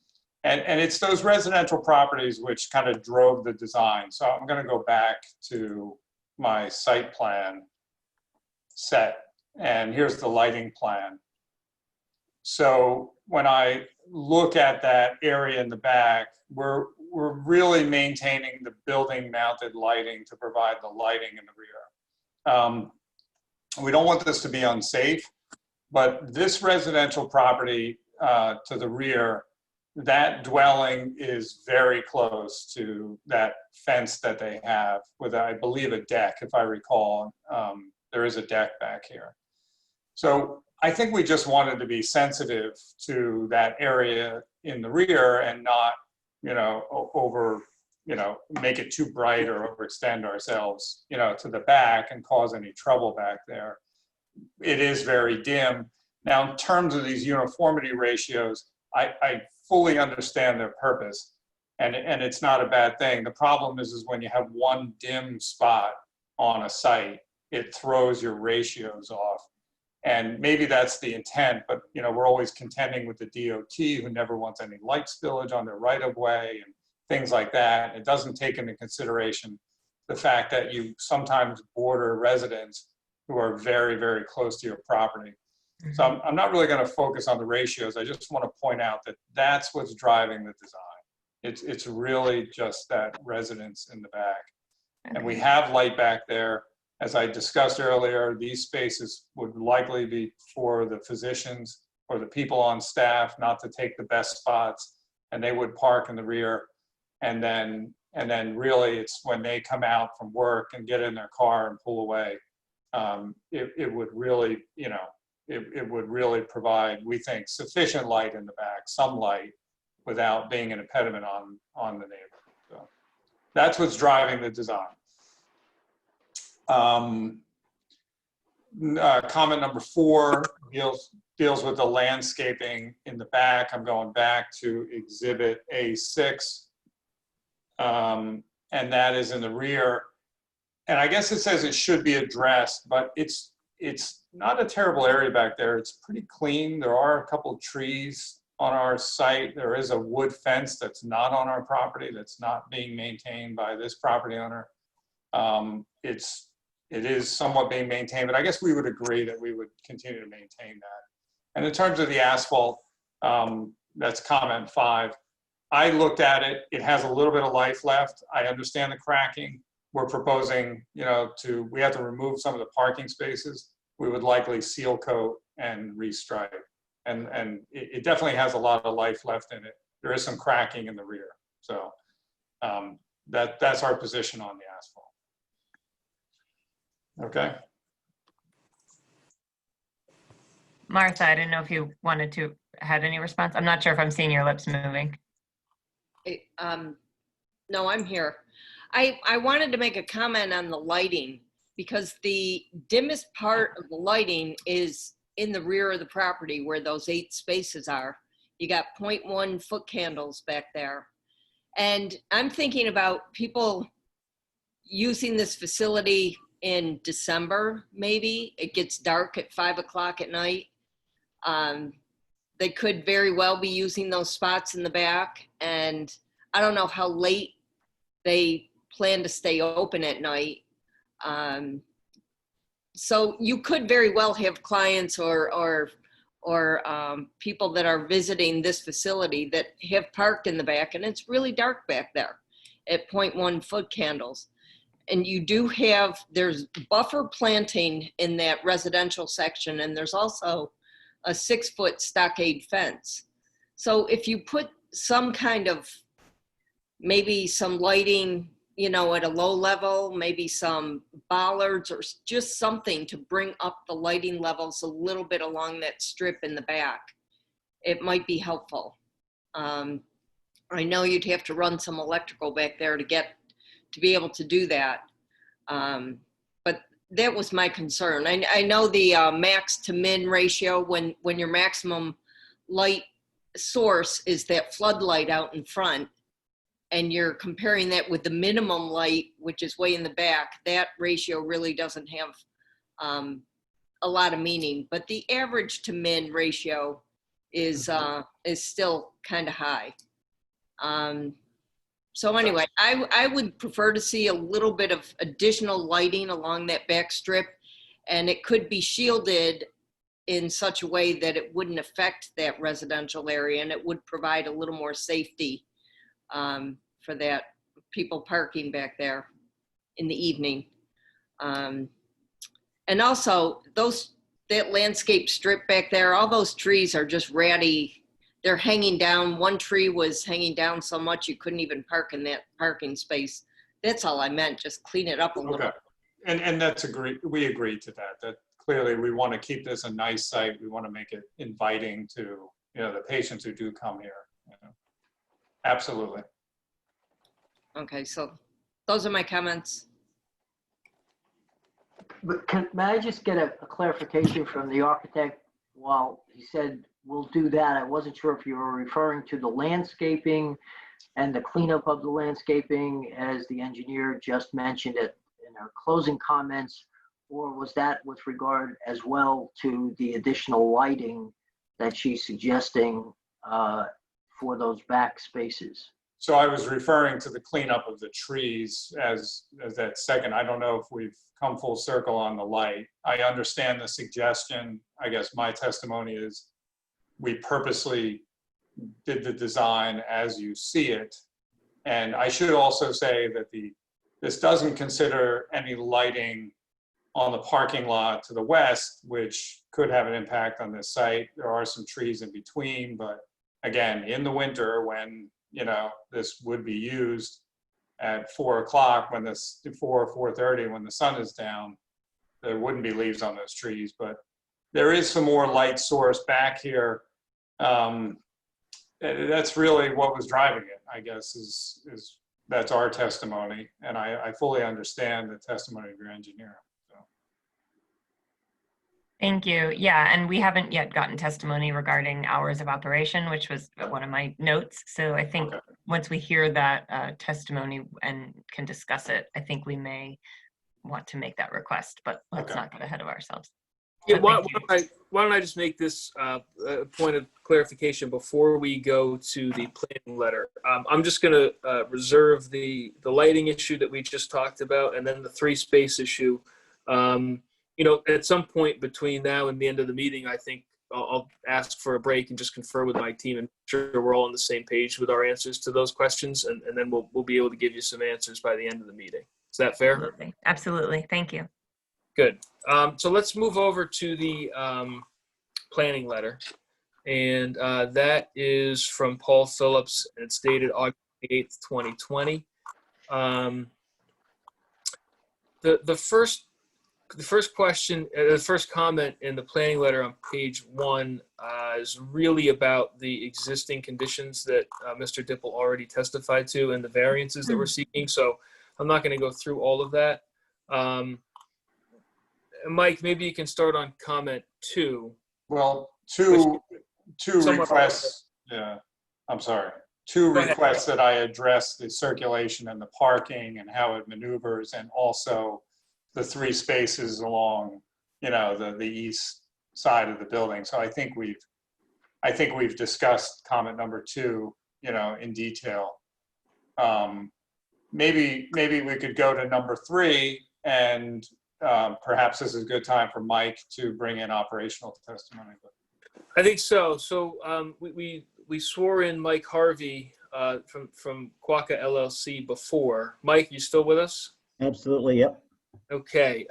[SPEAKER 13] And it's those residential properties which kind of drove the design. So I'm going to go back to my site plan set, and here's the lighting plan. So when I look at that area in the back, we're really maintaining the building mounted lighting to provide the lighting in the rear. We don't want this to be unsafe, but this residential property to the rear, that dwelling is very close to that fence that they have with, I believe, a deck, if I recall. There is a deck back here. So I think we just wanted to be sensitive to that area in the rear and not, make it too bright or overextend ourselves, to the back and cause any trouble back there. It is very dim. Now, in terms of these uniformity ratios, I fully understand their purpose, and it's not a bad thing. The problem is when you have one dim spot on a site, it throws your ratios off. And maybe that's the intent, but we're always contending with the DOT, who never wants any light spillage on their right of way and things like that. It doesn't take into consideration the fact that you sometimes border residents who are very, very close to your property. So I'm not really going to focus on the ratios. I just want to point out that that's what's driving the design. It's really just that residence in the back. And we have light back there. As I discussed earlier, these spaces would likely be for the physicians or the people on staff not to take the best spots, and they would park in the rear. And then really it's when they come out from work and get in their car and pull away, it would really, it would really provide, we think, sufficient light in the back, some light, without being an impediment on the neighbor. So that's what's driving the design. Comment number 4 deals with the landscaping in the back. I'm going back to Exhibit A6, and that is in the rear. And I guess it says it should be addressed, but it's not a terrible area back there. It's pretty clean. There are a couple of trees on our site. There is a wood fence that's not on our property, that's not being maintained by this property owner. It is somewhat being maintained, but I guess we would agree that we would continue to maintain that. And in terms of the asphalt, that's comment 5. I looked at it. It has a little bit of life left. I understand the cracking. We're proposing, we have to remove some of the parking spaces. We would likely seal coat and restripe. And it definitely has a lot of life left in it. There is some cracking in the rear. So that's our position on the asphalt. Okay.
[SPEAKER 12] Martha, I didn't know if you wanted to had any response. I'm not sure if I'm seeing your lips moving.
[SPEAKER 6] No, I'm here. I wanted to make a comment on the lighting, because the dimmest part of the lighting is in the rear of the property where those 8 spaces are. You got 0.1 foot candles back there. And I'm thinking about people using this facility in December, maybe. It gets dark at 5 o'clock at night. They could very well be using those spots in the back. And I don't know how late they plan to stay open at night. So you could very well have clients or people that are visiting this facility that have parked in the back, and it's really dark back there at 0.1 foot candles. And you do have, there's buffer planting in that residential section, and there's also a 6-foot stockade fence. So if you put some kind of, maybe some lighting, at a low level, maybe some bollards or just something to bring up the lighting levels a little bit along that strip in the back, it might be helpful. I know you'd have to run some electrical back there to be able to do that. But that was my concern. I know the max to min ratio, when your maximum light source is that floodlight out in front, and you're comparing that with the minimum light, which is way in the back, that ratio really doesn't have a lot of meaning. But the average to min ratio is still kind of high. So anyway, I would prefer to see a little bit of additional lighting along that back strip, and it could be shielded in such a way that it wouldn't affect that residential area, and it would provide a little more safety for that people parking back there in the evening. And also that landscape strip back there, all those trees are just ratty. They're hanging down. One tree was hanging down so much you couldn't even park in that parking space. That's all I meant, just clean it up a little.
[SPEAKER 13] Okay. And we agree to that clearly we want to keep this a nice site. We want to make it inviting to, the patients who do come here. Absolutely.
[SPEAKER 6] Okay, so those are my comments.
[SPEAKER 11] But may I just get a clarification from the architect? While he said we'll do that, I wasn't sure if you were referring to the landscaping and the cleanup of the landscaping, as the engineer just mentioned it in our closing comments, Or was that with regard as well to the additional lighting that she's suggesting for those back spaces?
[SPEAKER 13] So I was referring to the cleanup of the trees as that second. I don't know if we've come full circle on the light. I understand the suggestion. I guess my testimony is we purposely did the design as you see it. And I should also say that this doesn't consider any lighting on the parking lot to the west, which could have an impact on this site. There are some trees in between, but again, in the winter when, you know, this would be used at 4 o'clock when 4:30 when the sun is down, there wouldn't be leaves on those trees, but there is some more light source back here. That's really what was driving it, I guess, is that's our testimony. And I fully understand the testimony of your engineer. So.
[SPEAKER 12] Thank you. Yeah, and we haven't yet gotten testimony regarding hours of operation, which was one of my notes. So I think once we hear that testimony and can discuss it, I think we may want to make that request, but let's not get ahead of ourselves.
[SPEAKER 3] Yeah, why don't I just make this a point of clarification before we go to the planning letter? I'm just going to reserve the lighting issue that we just talked about, and then the 3-space issue. You know, at some point between now and the end of the meeting, I think I'll ask for a break and just confer with my team and make sure we're all on the same page with our answers to those questions, and then we'll be able to give you some answers by the end of the meeting. Is that fair?
[SPEAKER 12] Absolutely. Absolutely. Thank you.
[SPEAKER 3] Good. So let's move over to the planning letter. And that is from Paul Phillips. And it's dated August 8th, 2020. The first question, the first comment in the planning letter on page 1 is really about the existing conditions that Mr. Dipple already testified to and the variances that we're seeking. So I'm not going to go through all of that. Mike, maybe you can start on comment 2.
[SPEAKER 13] Well, two requests. Yeah, I'm sorry. 2 requests that I address the circulation and the parking and how it maneuvers, and also the 3 spaces along, you know, the east side of the building. So I think we've discussed comment number 2, you know, in detail. Maybe we could go to number 3, and perhaps this is a good time for Mike to bring in operational testimony.
[SPEAKER 3] I think so. So we swore in Mike Harvey from Quokka LLC before. Mike, you still with us?
[SPEAKER 15] Absolutely, yep.
[SPEAKER 3] Okay.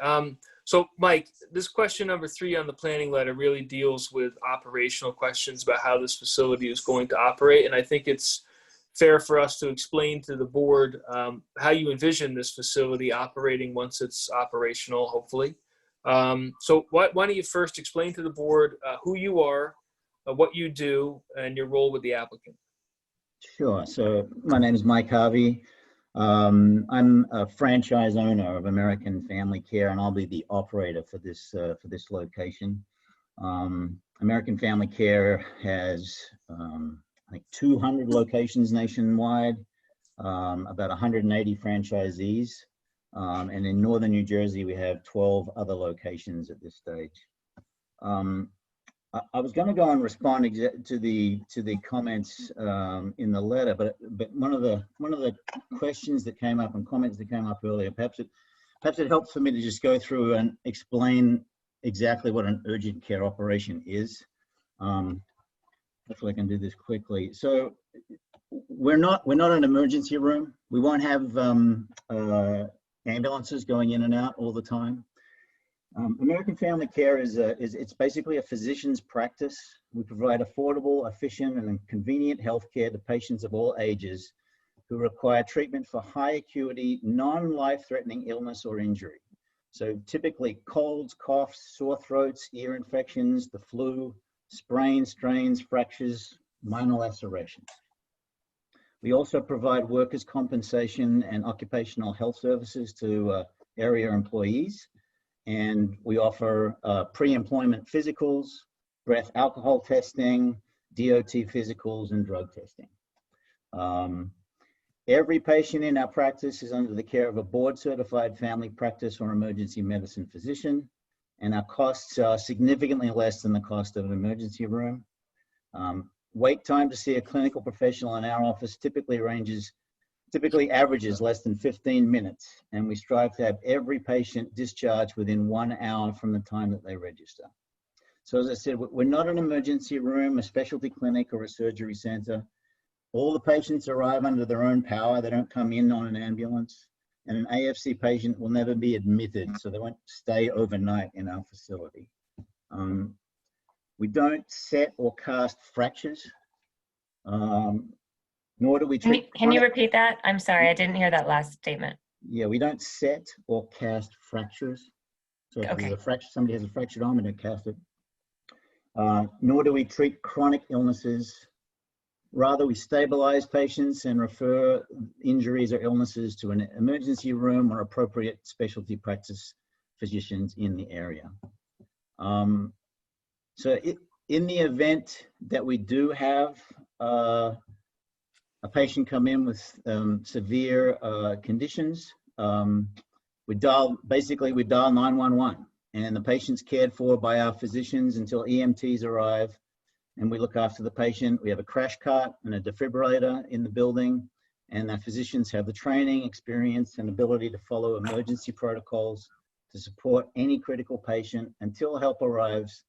[SPEAKER 3] So Mike, this question number 3 on the planning letter really deals with operational questions about how this facility is going to operate. And I think it's fair for us to explain to the board how you envision this facility operating once it's operational, hopefully. So why don't you first explain to the board who you are, what you do, and your role with the applicant.
[SPEAKER 15] Sure. So my name is Mike Harvey. I'm a franchise owner of American Family Care, and I'll be the operator for this location. American Family Care has I think 200 locations nationwide, about 180 franchisees, and in northern New Jersey we have 12 other locations at this stage. I was going to go and respond to the comments in the letter, but one of the questions that came up and comments that came up earlier, perhaps it helps for me to just go through and explain exactly what an urgent care operation is. Hopefully I can do this quickly. So we're not an emergency room. We won't have ambulances going in and out all the time. American Family Care it's basically a physician's practice. We provide affordable, efficient, and convenient health care to patients of all ages who require treatment for high acuity, non-life-threatening illness or injury. So typically colds, coughs, sore throats, ear infections, the flu, sprains, strains, fractures, minor lacerations. We also provide workers' compensation and occupational health services to area employees. And we offer pre-employment physicals, breath alcohol testing, DOT physicals, and drug testing. Every patient in our practice is under the care of a board-certified family practice or emergency medicine physician, and our costs are significantly less than the cost of an emergency room. Wait time to see a clinical professional in our office typically averages less than 15 minutes, and we strive to have every patient discharged within 1 hour from the time that they register. So as I said, we're not an emergency room, a specialty clinic, or a surgery center. All the patients arrive under their own power. They don't come in on an ambulance, and an AFC patient will never be admitted, so they won't stay overnight in our facility. We don't set or cast fractures, nor do we treat.
[SPEAKER 12] Can you repeat that? I'm sorry, I didn't hear that last statement.
[SPEAKER 15] Yeah, we don't set or cast fractures. So if there's a fracture, somebody has a fractured arm, we don't cast it. Nor do we treat chronic illnesses. Rather, we stabilize patients and refer injuries or illnesses to an emergency room or appropriate specialty practice physicians in the area. In the event that we do have a patient come in with severe conditions, we dial 911, and the patient's cared for by our physicians until EMTs arrive, and we look after the patient. We have a crash cart and a defibrillator in the building, and our physicians have the training, experience, and ability to follow emergency protocols to support any critical patient until help arrives.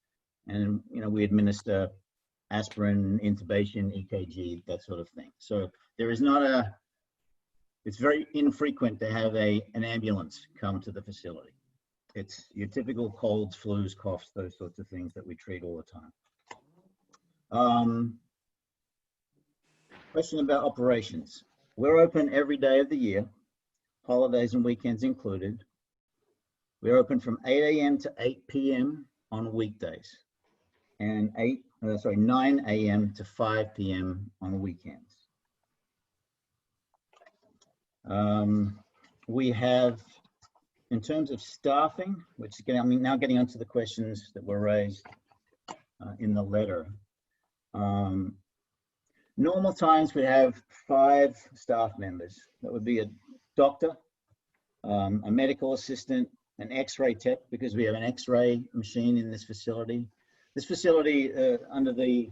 [SPEAKER 15] And we administer aspirin, intubation, EKG, that sort of thing. So there is not it's very infrequent to have an ambulance come to the facility. It's your typical colds, flus, coughs, those sorts of things that we treat all the time. Question about operations. We're open every day of the year, holidays and weekends included. We're open from 8 a.m. to 8 p.m. on weekdays, and 9 a.m. to 5 p.m. on weekends. We have, in terms of staffing, which I'm now getting onto the questions that were raised in the letter. Normal times we have 5 staff members. That would be a doctor, a medical assistant, an x-ray tech, because we have an x-ray machine in this facility. This facility, under the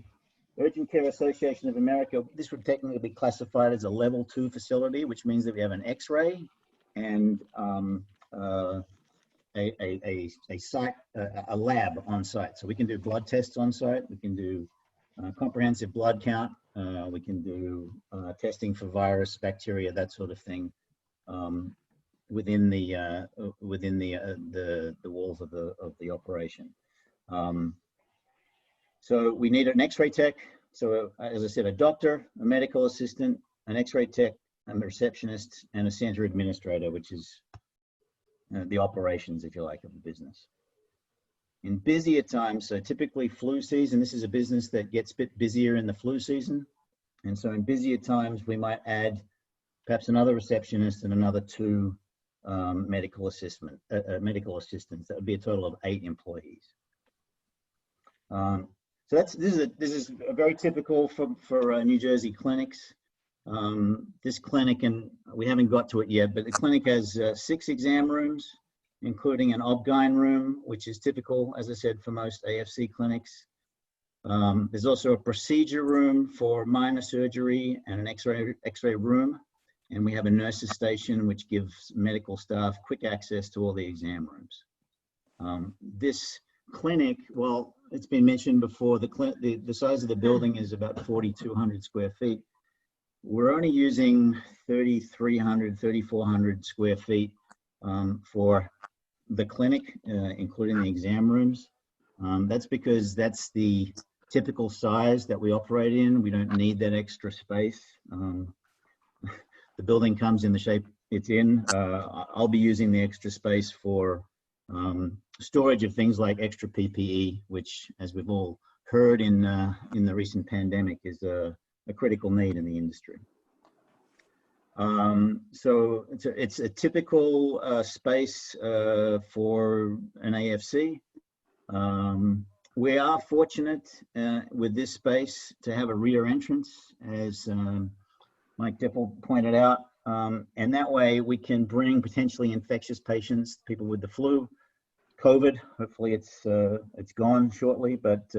[SPEAKER 15] Urgent Care Association of America, this would technically be classified as a level 2 facility, which means that we have an x-ray and a lab on site. So we can do blood tests on site. We can do comprehensive blood count. We can do testing for virus, bacteria, that sort of thing, within the walls of the operation. So we need an x-ray tech. So as I said, a doctor, a medical assistant, an x-ray tech, a receptionist, and a center administrator, which is the operations, if you like, of the business. In busier times, so typically flu season, this is a business that gets a bit busier in the flu season. And so in busier times, we might add perhaps another receptionist and another 2 medical assistants. That would be a total of 8 employees. So this is a very typical for New Jersey clinics. This clinic, and we haven't got to it yet, but the clinic has 6 exam rooms, including an obgyn room, which is typical, as I said, for most AFC clinics. There's also a procedure room for minor surgery and an x-ray room. And we have a nurse's station, which gives medical staff quick access to all the exam rooms. This clinic, well, it's been mentioned before, the size of the building is about 4,200 square feet. We're only using 3,300, 3,400 square feet for the clinic, including the exam rooms. That's because that's the typical size that we operate in. We don't need that extra space. The building comes in the shape it's in. I'll be using the extra space for storage of things like extra PPE, which, as we've all heard in the recent pandemic, is a critical need in the industry. So it's a typical space for an AFC. We are fortunate with this space to have a rear entrance, as Mike Dipple pointed out. And that way we can bring potentially infectious patients, people with the flu, COVID, hopefully it's gone shortly, but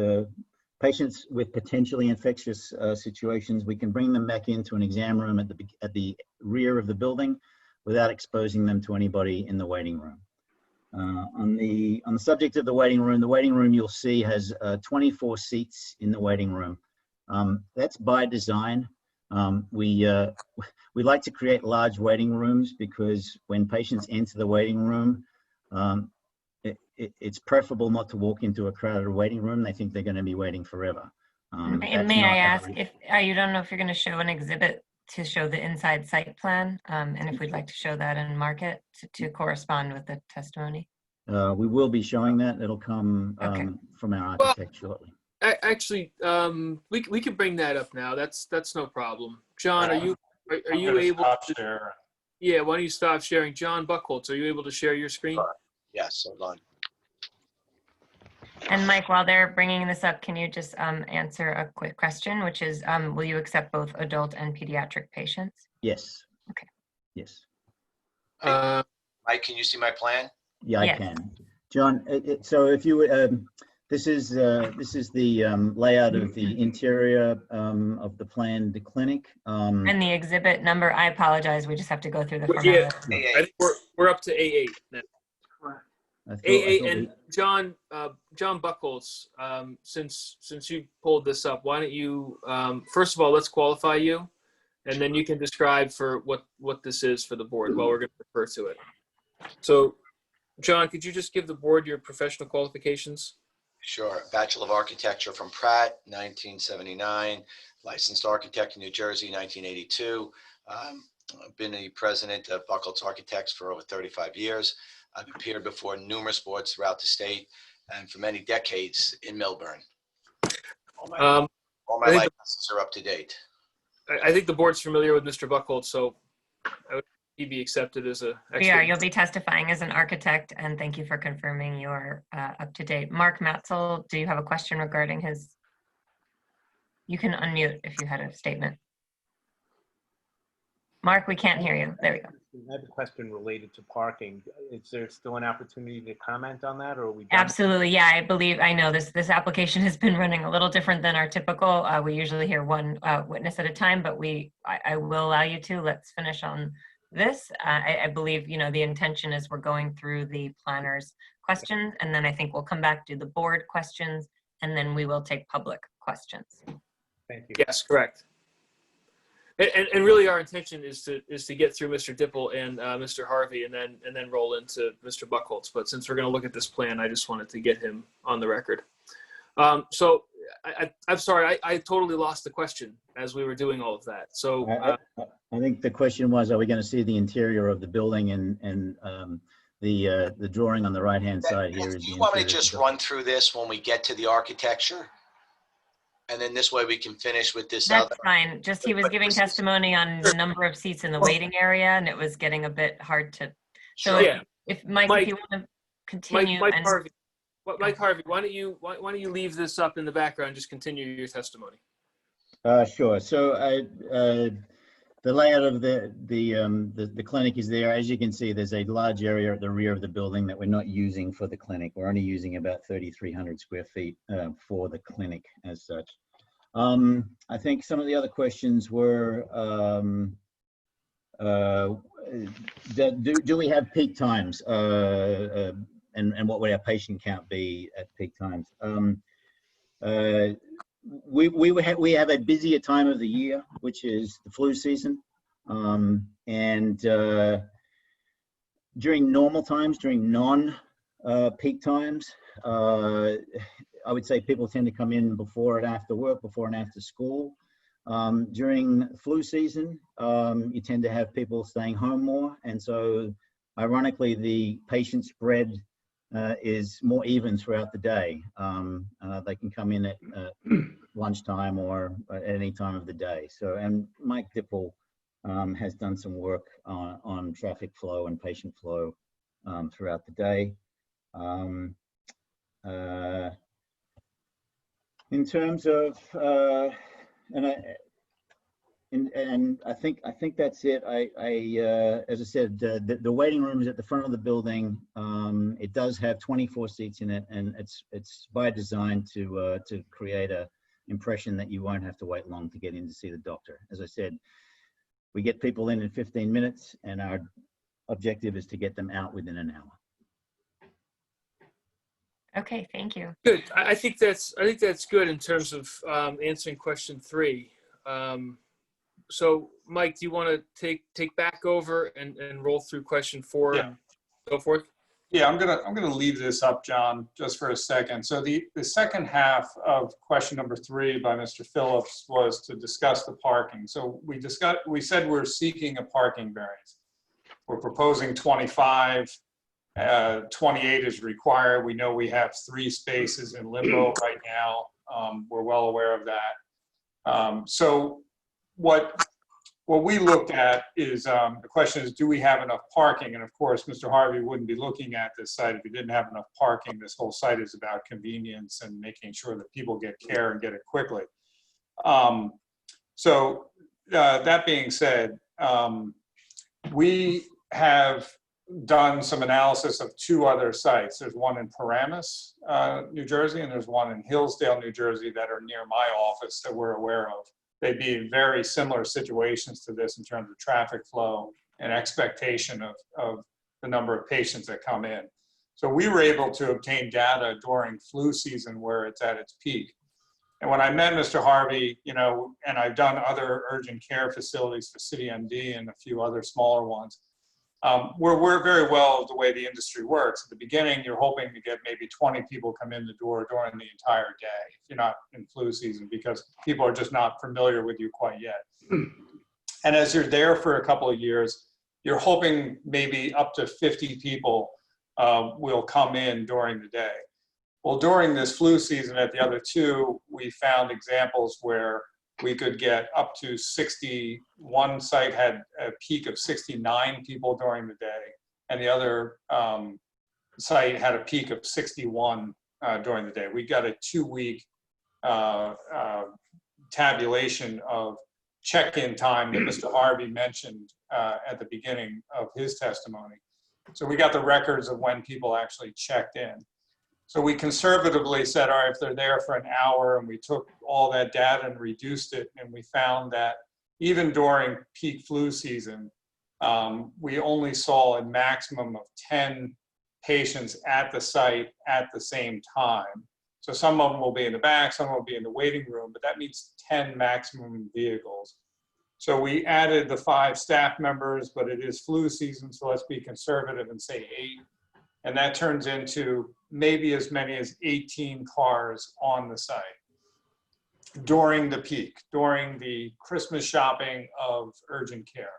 [SPEAKER 15] patients with potentially infectious situations, we can bring them back into an exam room at the rear of the building without exposing them to anybody in the waiting room. On the subject of the waiting room you'll see has 24 seats in the waiting room. That's by design. We like to create large waiting rooms because when patients enter the waiting room, it's preferable not to walk into a crowded waiting room. They think they're going to be waiting forever.
[SPEAKER 12] May I ask if you don't know if you're going to show an exhibit to show the inside site plan, and if we'd like to show that and mark it to correspond with the testimony?
[SPEAKER 15] We will be showing that. It'll come from our architect shortly.
[SPEAKER 3] Actually, we can bring that up now. That's no problem. John, are you able to
[SPEAKER 13] share?
[SPEAKER 3] Yeah, why don't you stop sharing? John Buchholz, are you able to share your screen?
[SPEAKER 16] Yes, hold on.
[SPEAKER 12] And Mike, while they're bringing this up, can you just answer a quick question, which is, will you accept both adult and pediatric patients?
[SPEAKER 15] Yes.
[SPEAKER 12] Okay.
[SPEAKER 15] Yes.
[SPEAKER 16] Mike, can you see my plan?
[SPEAKER 15] Yeah, I can. John, so if you this is the layout of the interior of the planned clinic.
[SPEAKER 12] And the exhibit number, I apologize, we just have to go through the
[SPEAKER 3] Yeah,
[SPEAKER 12] formality.
[SPEAKER 3] I think we're up to A8 now. A8 and John Buchholz, since you pulled this up, why don't you first of all, let's qualify you, and then you can describe for what this is for the board while we're going to refer to it. So, John, could you just give the board your professional qualifications?
[SPEAKER 16] Sure. Bachelor of Architecture from Pratt, 1979. Licensed architect in New Jersey, 1982. I've been the president of Buchholz Architects for over 35 years. I've appeared before numerous boards throughout the state and for many decades in Millburn. All my licenses are up to date.
[SPEAKER 3] I think the board's familiar with Mr. Buchholz, so I would he be accepted as a expert?
[SPEAKER 12] Yeah, you'll be testifying as an architect, and thank you for confirming you're up to date. Mark Matzel, do you have a question regarding his? You can unmute if you had a statement. Mark, we can't hear you. There we go.
[SPEAKER 4] I have a question related to parking. Is there still an opportunity to comment on that, or are we done?
[SPEAKER 12] Absolutely, yeah. I know this application has been running a little different than our typical. We usually hear one witness at a time, but I will allow you to. Let's finish on this. I believe, the intention is we're going through the planner's questions, and then I think we'll come back to the board questions, and then we will take public questions.
[SPEAKER 4] Thank you.
[SPEAKER 3] Yes, correct. And really, our intention is to get through Mr. Dipple and Mr. Harvey, and then roll into Mr. Buchholz. But since we're going to look at this plan, I just wanted to get him on the record. So I'm sorry, I totally lost the question as we were doing all of that. So
[SPEAKER 15] I think the question was, are we going to see the interior of the building, and the drawing on the right hand side here is.
[SPEAKER 16] Do you want me to just run through this when we get to the architecture? And then this way we can finish with this.
[SPEAKER 12] That's fine. Just he was giving testimony on the number of seats in the waiting area, and it was getting a bit hard to. So
[SPEAKER 3] yeah.
[SPEAKER 12] if Mike, if you want to continue.
[SPEAKER 3] Mike Harvey, why don't you leave this up in the background? Just continue your testimony.
[SPEAKER 15] Sure. So the layout of the clinic is there. As you can see, there's a large area at the rear of the building that we're not using for the clinic. We're only using about 3,300 square feet for the clinic as such. I think some of the other questions were, do we have peak times? And what would our patient count be at peak times? We have a busier time of the year, which is the flu season. And during normal times, during non-peak times, I would say people tend to come in before and after work, before and after school. During flu season, you tend to have people staying home more. And so ironically, the patient spread is more even throughout the day. They can come in at lunchtime or at any time of the day. So, and Mike Dipple has done some work on traffic flow and patient flow throughout the day. In terms of, And I think that's it. As I said, the waiting room is at the front of the building. It does have 24 seats in it, and it's by design to create a impression that you won't have to wait long to get in to see the doctor. As I said, we get people in 15 minutes, and our objective is to get them out within an hour.
[SPEAKER 12] Okay, thank you.
[SPEAKER 3] Good. I think that's good in terms of answering question 3. So, Mike, do you want to take back over and roll through question 4
[SPEAKER 13] Yeah.
[SPEAKER 3] and so forth?
[SPEAKER 13] Yeah, I'm gonna leave this up, John, just for a second. So the second half of question number 3 by Mr. Phillips was to discuss the parking. So we said we're seeking a parking variance. We're proposing 25. 28 is required. We know we have 3 spaces in limbo right now. We're well aware of that. So what we looked at is, the question is, do we have enough parking? And of course, Mr. Harvey wouldn't be looking at this site if he didn't have enough parking. This whole site is about convenience and making sure that people get care and get it quickly. So that being said, we have done some analysis of 2 other sites. There's one in Paramus, New Jersey, and there's one in Hillsdale, New Jersey, that are near my office that we're aware of. They'd be in very similar situations to this in terms of traffic flow and expectation of the number of patients that come in. So we were able to obtain data during flu season where it's at its peak. And when I met Mr. Harvey, and I've done other urgent care facilities for City MD and a few other smaller ones, we're very well the way the industry works. At the beginning, you're hoping to get maybe 20 people come in the door during the entire day if you're not in flu season, because people are just not familiar with you quite yet. And as you're there for a couple of years, you're hoping maybe up to 50 people will come in during the day. Well, during this flu season at the other 2, we found examples where we could get up to 60. One site had a peak of 69 people during the day, and the other site had a peak of 61 during the day. We got a 2-week tabulation of check-in time that Mr. Harvey mentioned at the beginning of his testimony. So we got the records of when people actually checked in. So we conservatively said, all right, if they're there for an hour, and we took all that data and reduced it, and we found that even during peak flu season, we only saw a maximum of 10 patients at the site at the same time. So some of them will be in the back, some will be in the waiting room, but that means 10 maximum vehicles. So we added the 5 staff members, but it is flu season, so let's be conservative and say 8. And that turns into maybe as many as 18 cars on the site during the peak, during the Christmas shopping of urgent care.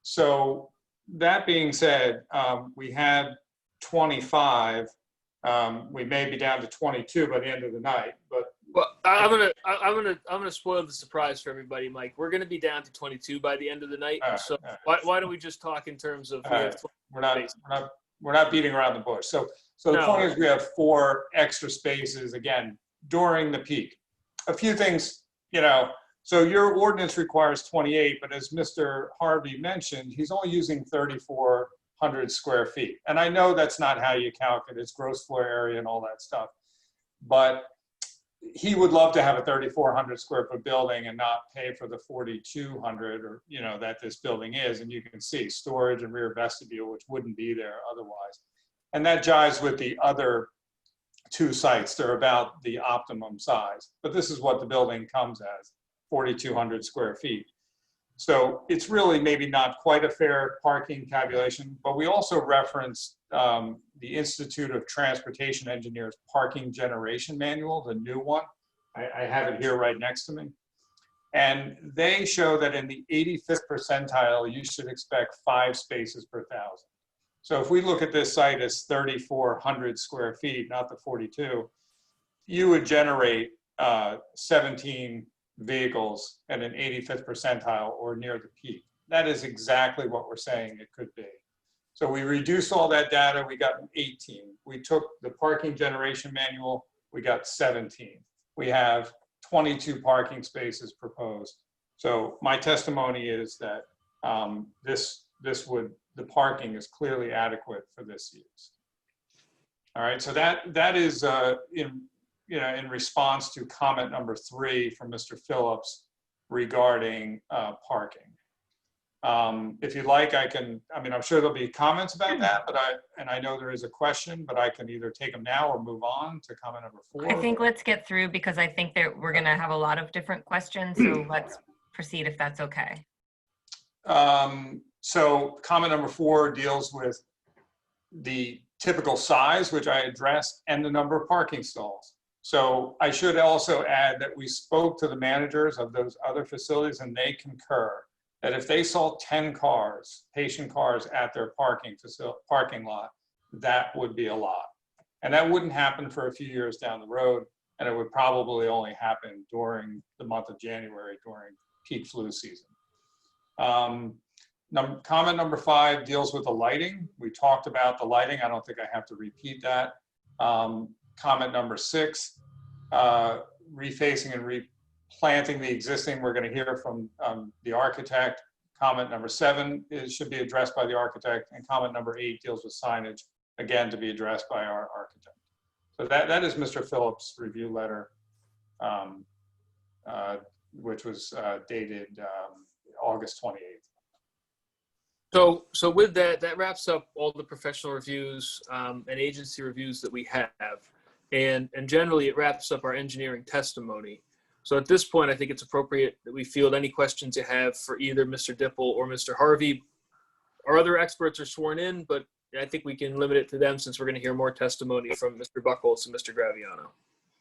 [SPEAKER 13] So that being said, we had 25. We may be down to 22 by the end of the night, but
[SPEAKER 3] well, I'm gonna spoil the surprise for everybody, Mike. We're gonna be down to 22 by the end of the night. So why don't we just talk in terms of
[SPEAKER 13] we're not beating around the bush. So the point is, we have 4 extra spaces again during the peak. A few things, so your ordinance requires 28, but as Mr. Harvey mentioned, he's only using 3,400 square feet. And I know that's not how you calculate, it's gross floor area and all that stuff. But he would love to have a 3,400 square foot building and not pay for the 4,200 or, that this building is. And you can see storage and rear vestibule, which wouldn't be there otherwise. And that jives with the other 2 sites. They're about the optimum size, but this is what the building comes as, 4,200 square feet. So it's really maybe not quite a fair parking calculation, but we also referenced the Institute of Transportation Engineers Parking Generation Manual, the new one. I have it here right next to me. And they show that in the 85th percentile, you should expect 5 spaces per 1,000. So if we look at this site as 3,400 square feet, not the 42, you would generate 17 vehicles at an 85th percentile or near the peak. That is exactly what we're saying it could be. So we reduced all that data, we got 18. We took the parking generation manual, we got 17. We have 22 parking spaces proposed. So my testimony is that the parking is clearly adequate for this use. All right, so that is in response to comment number 3 from Mr. Phillips regarding parking. If you'd like, I'm sure there'll be comments about that, but I know there is a question, but I can either take them now or move on to comment number 4.
[SPEAKER 12] I think let's get through because I think that we're going to have a lot of different questions. So let's proceed if that's okay.
[SPEAKER 13] So comment number 4 deals with the typical size, which I addressed, and the number of parking stalls. So I should also add that we spoke to the managers of those other facilities, and they concur that if they saw 10 cars, patient cars at their parking lot, that would be a lot. And that wouldn't happen for a few years down the road, and it would probably only happen during the month of January, during peak flu season. Comment number 5 deals with the lighting. We talked about the lighting. I don't think I have to repeat that. Comment number 6, refacing and replanting the existing. We're going to hear from the architect. Comment number 7 should be addressed by the architect, and comment number 8 deals with signage, again to be addressed by our architect. So that is Mr. Phillips' review letter, which was dated August 28th.
[SPEAKER 3] So with that wraps up all the professional reviews and agency reviews that we have. And generally, it wraps up our engineering testimony. So at this point, I think it's appropriate that we field any questions you have for either Mr. Dipple or Mr. Harvey. Our other experts are sworn in, but I think we can limit it to them since we're going to hear more testimony from Mr. Buchholz and Mr. Graviano.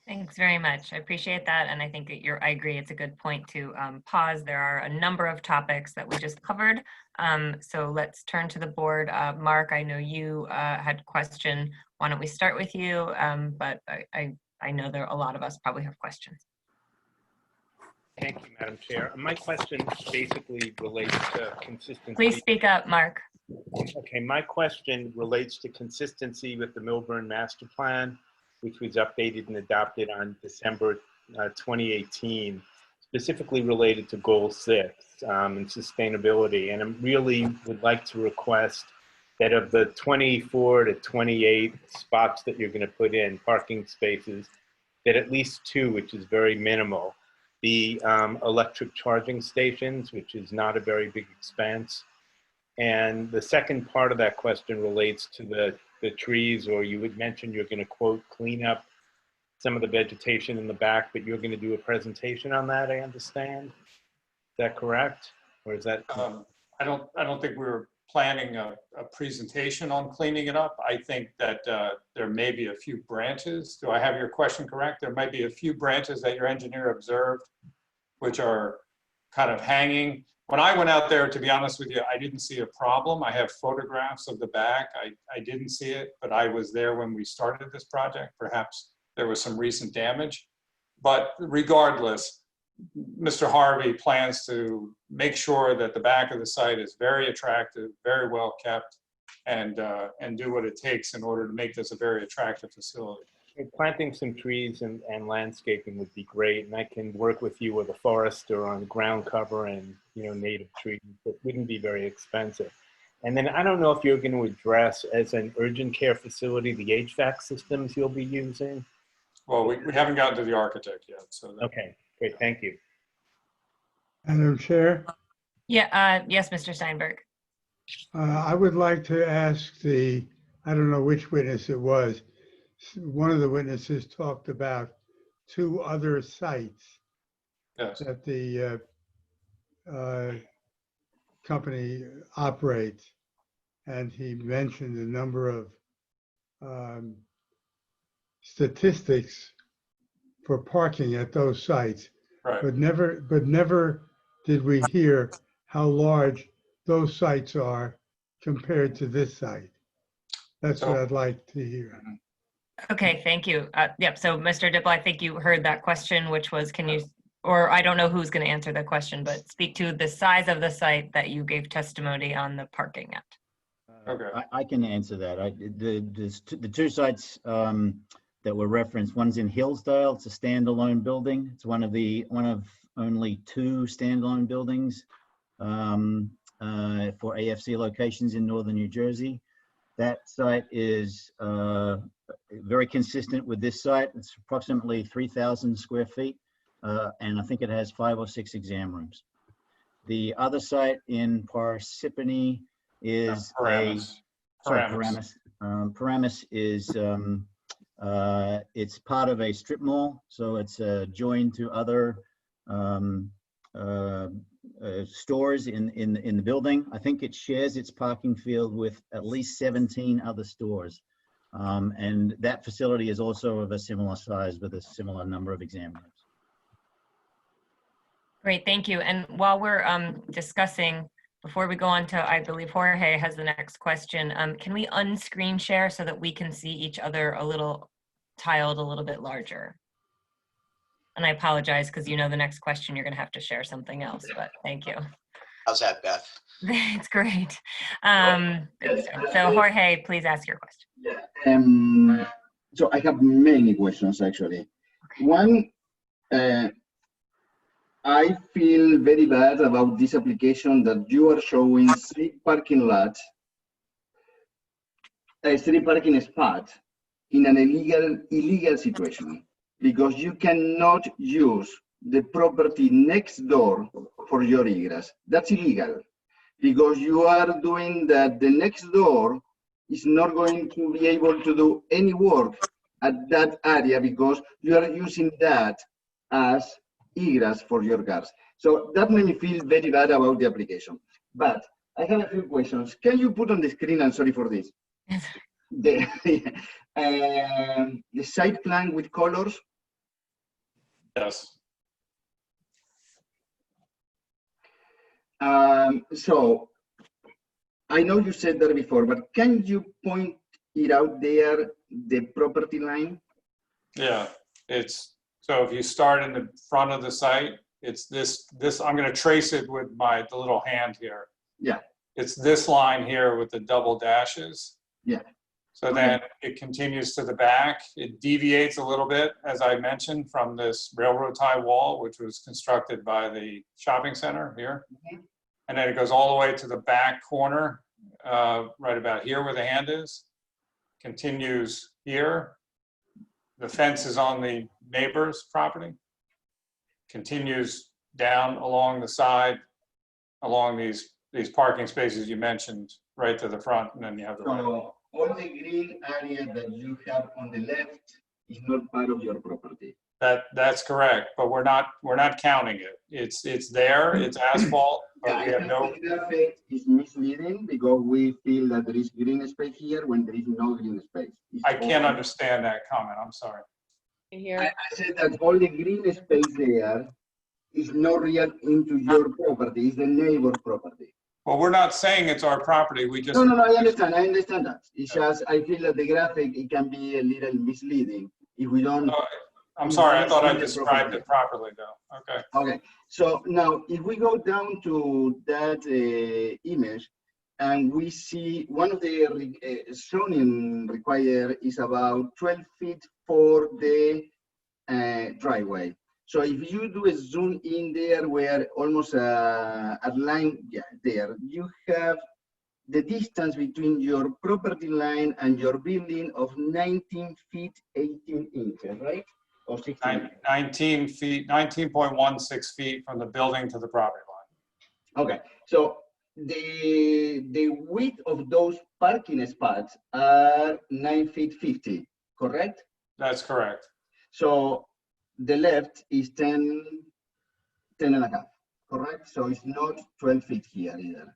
[SPEAKER 12] Thanks very much. I appreciate that. And I think that I agree. It's a good point to pause. There are a number of topics that we just covered. So let's turn to the board. Mark, I know you had a question. Why don't we start with you? But I know a lot of us probably have questions.
[SPEAKER 4] Thank you, Madam Chair. My question basically relates to consistency.
[SPEAKER 12] Please speak up, Mark.
[SPEAKER 4] Okay, my question relates to consistency with the Millburn Master Plan, which was updated and adopted on December 2018, specifically related to Goal 6 and sustainability. And I really would like to request that of the 24 to 28 spots that you're going to put in, parking spaces, that at least 2, which is very minimal, be electric charging stations, which is not a very big expense. And the second part of that question relates to the trees, or you had mentioned you're going to, quote, clean up some of the vegetation in the back, but you're going to do a presentation on that, I understand. Is that correct? Or is that?
[SPEAKER 13] I don't think we were planning a presentation on cleaning it up. I think that there may be a few branches. Do I have your question correct? There might be a few branches that your engineer observed, which are kind of hanging. When I went out there, to be honest with you, I didn't see a problem. I have photographs of the back. I didn't see it, but I was there when we started this project. Perhaps there was some recent damage. But regardless, Mr. Harvey plans to make sure that the back of the site is very attractive, very well kept, and do what it takes in order to make this a very attractive facility.
[SPEAKER 4] Planting some trees and landscaping would be great, and I can work with you with a forester on ground cover and native trees. It wouldn't be very expensive. And then I don't know if you're going to address as an urgent care facility the HVAC systems you'll be using.
[SPEAKER 13] Well, we haven't gotten to the architect yet, so.
[SPEAKER 4] Okay, great, thank you.
[SPEAKER 1] Madam Chair,
[SPEAKER 12] Yeah. Yes, Mr. Steinberg.
[SPEAKER 1] I would like to ask I don't know which witness it was. One of the witnesses talked about 2 other sites that the company operates, and he mentioned a number of statistics for parking at those sites,
[SPEAKER 13] right.
[SPEAKER 1] but never did we hear how large those sites are compared to this site. That's what I'd like to hear.
[SPEAKER 12] Okay, thank you. Yep. So, Mr. Dipple, I think you heard that question, which was, can you, or I don't know who's going to answer the question, but speak to the size of the site that you gave testimony on the parking at.
[SPEAKER 13] Okay.
[SPEAKER 15] I can answer that. The 2 sites that were referenced, one's in Hillsdale. It's a standalone building. It's one of only 2 standalone buildings for AFC locations in northern New Jersey. That site is very consistent with this site. It's approximately 3,000 square feet, and I think it has 5 or 6 exam rooms. The other site in Parsippany is Paramus. Paramus is it's part of a strip mall, so it's joined to other stores in the building. I think it shares its parking field with at least 17 other stores. And that facility is also of a similar size with a similar number of exam rooms.
[SPEAKER 12] Great, thank you. And while we're discussing, before we go on to, I believe Jorge has the next question, can we unscreen share so that we can see each other a little tiled a little bit larger? And I apologize because you know the next question you're going to have to share something else, but thank you.
[SPEAKER 16] How's that, Beth?
[SPEAKER 12] It's great. So Jorge, please ask your question.
[SPEAKER 18] So I have many questions actually. One, I feel very bad about this application that you are showing 3 parking lots, 3 parking spots in an illegal situation, because you cannot use the property next door for your egress. That's illegal, because you are doing that. The next door is not going to be able to do any work at that area because you are using that as egress for your cars. So that made me feel very bad about the application. But I have a few questions. Can you put on the screen, I'm sorry for this, the site plan with colors?
[SPEAKER 13] Yes.
[SPEAKER 18] So I know you said that before, but can you point it out there, the property line?
[SPEAKER 13] Yeah, so if you start in the front of the site, it's this, I'm going to trace it with the little hand here.
[SPEAKER 18] Yeah.
[SPEAKER 13] It's this line here with the double dashes.
[SPEAKER 18] Yeah.
[SPEAKER 13] So then it continues to the back. It deviates a little bit, as I mentioned, from this railroad tie wall, which was constructed by the shopping center here. And then it goes all the way to the back corner, right about here where the hand is. Continues here. The fence is on the neighbor's property. Continues down along the side, along these parking spaces you mentioned, right to the front, and then you have the right.
[SPEAKER 18] So all the green area that you have on the left is not part of your property.
[SPEAKER 13] That's correct, but we're not counting it. It's there, it's asphalt, but we have no.
[SPEAKER 18] The graphic is misleading because we feel that there is green space here when there is no green space.
[SPEAKER 13] I can't understand that comment, I'm sorry.
[SPEAKER 18] I said that all the green space there is not real into your property, it's the neighbor property.
[SPEAKER 13] Well, we're not saying it's our property, we just.
[SPEAKER 18] No, I understand that. It's just, I feel that the graphic, it can be a little misleading if we don't.
[SPEAKER 13] I'm sorry, I thought I described it properly though, okay.
[SPEAKER 18] Okay, so now if we go down to that image and we see one of the zoning required is about 12 feet for the driveway. So if you do a zoom in there where almost a line, there, you have the distance between your property line and your building of 19 feet, 18 inches, right? Or 16?
[SPEAKER 13] 19 feet, 19.16 feet from the building to the property line.
[SPEAKER 18] Okay, so the width of those parking spots are 9 feet 50, correct?
[SPEAKER 13] That's correct.
[SPEAKER 18] So the left is 10 and a half, correct? So it's not 12 feet here either.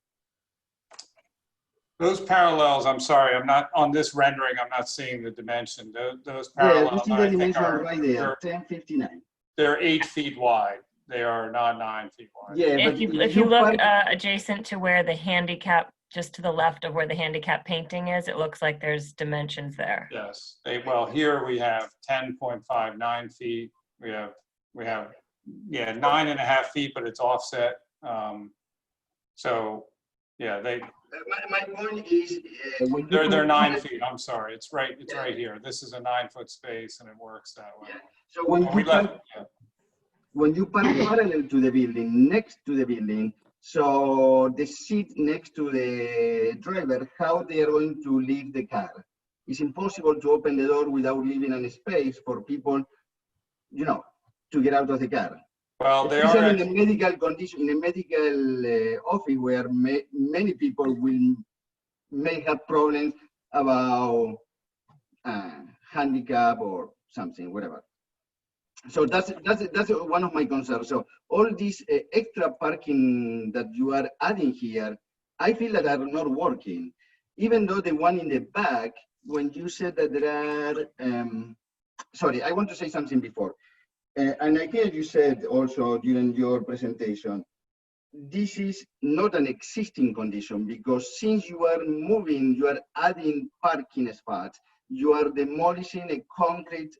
[SPEAKER 13] Those parallels, I'm sorry, I'm not, on this rendering, I'm not seeing the dimension. Those parallels,
[SPEAKER 18] Yeah, you see the dimension right there, 1059.
[SPEAKER 13] They're 8 feet wide. They are not 9 feet wide.
[SPEAKER 18] Yeah,
[SPEAKER 12] if you look adjacent to where the handicap, just to the left of where the handicap painting is, it looks like there's dimensions there.
[SPEAKER 13] Yes. Well, here we have 10.59 feet. We have 9.5 feet, but it's offset. So yeah,
[SPEAKER 18] my point is
[SPEAKER 13] they're 9 feet. I'm sorry, it's right here. This is a 9 foot space, and it works that way.
[SPEAKER 18] So when when you park parallel to the building, next to the building, so the seat next to the driver, how they are going to leave the car. It's impossible to open the door without leaving a space for people, you know, to get out of the car.
[SPEAKER 13] Well, they
[SPEAKER 18] Especially
[SPEAKER 13] are,
[SPEAKER 18] in a medical condition, in a medical office where many people may have problems about handicap or something, whatever. So that's one of my concerns. So all these extra parking that you are adding here, I feel that are not working. Even though the one in the back, when you said that there are, sorry, I want to say something before. And I hear you said also during your presentation, this is not an existing condition because since you are moving, you are adding parking spots, you are demolishing a concrete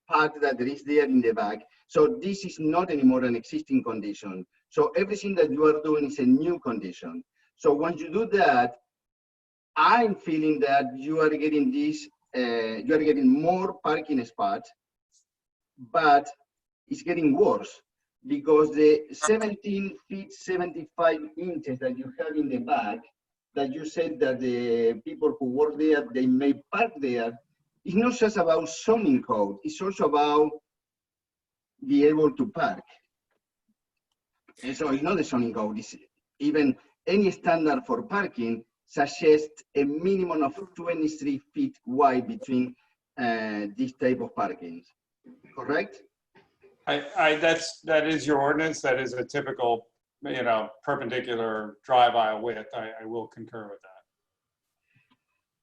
[SPEAKER 18] part that is there in the back. So this is not anymore an existing condition. So everything that you are doing is a new condition. So once you do that, I'm feeling that you are getting this, you are getting more parking spots, but it's getting worse because the 17 feet, 75 inches that you have in the back, that you said that the people who work there, they may park there, it's not just about zoning code, it's also about be able to park. And so it's not the zoning code, it's even any standard for parking suggests a minimum of 23 feet wide between this type of parking, correct?
[SPEAKER 13] that is your ordinance. That is a typical, you know, perpendicular drive aisle width. I will concur with that.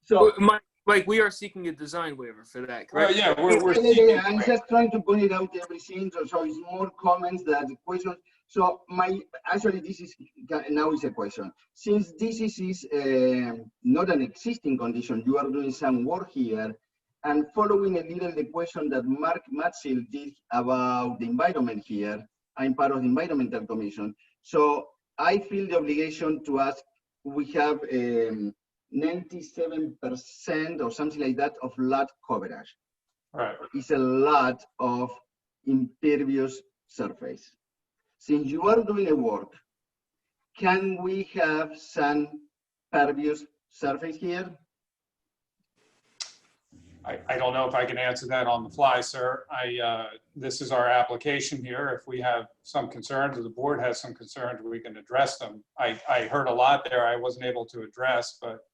[SPEAKER 18] So,
[SPEAKER 3] Mike, we are seeking a design waiver for that, correct?
[SPEAKER 13] Well, yeah, we're seeking.
[SPEAKER 18] I'm just trying to point it out everything, so it's more comments than questions. So actually this is now is a question. Since this is not an existing condition, you are doing some work here, and following a little the question that Mark Matsil did about the environment here. I'm part of the environmental commission, so I feel the obligation to ask. We have 97% or something like that of lot coverage.
[SPEAKER 13] Right.
[SPEAKER 18] It's a lot of impervious surface. Since you are doing a work, can we have some pervious surface here?
[SPEAKER 13] I don't know if I can answer that on the fly, sir. This is our application here. If we have some concerns, or the board has some concerns, we can address them. I heard a lot there I wasn't able to address, but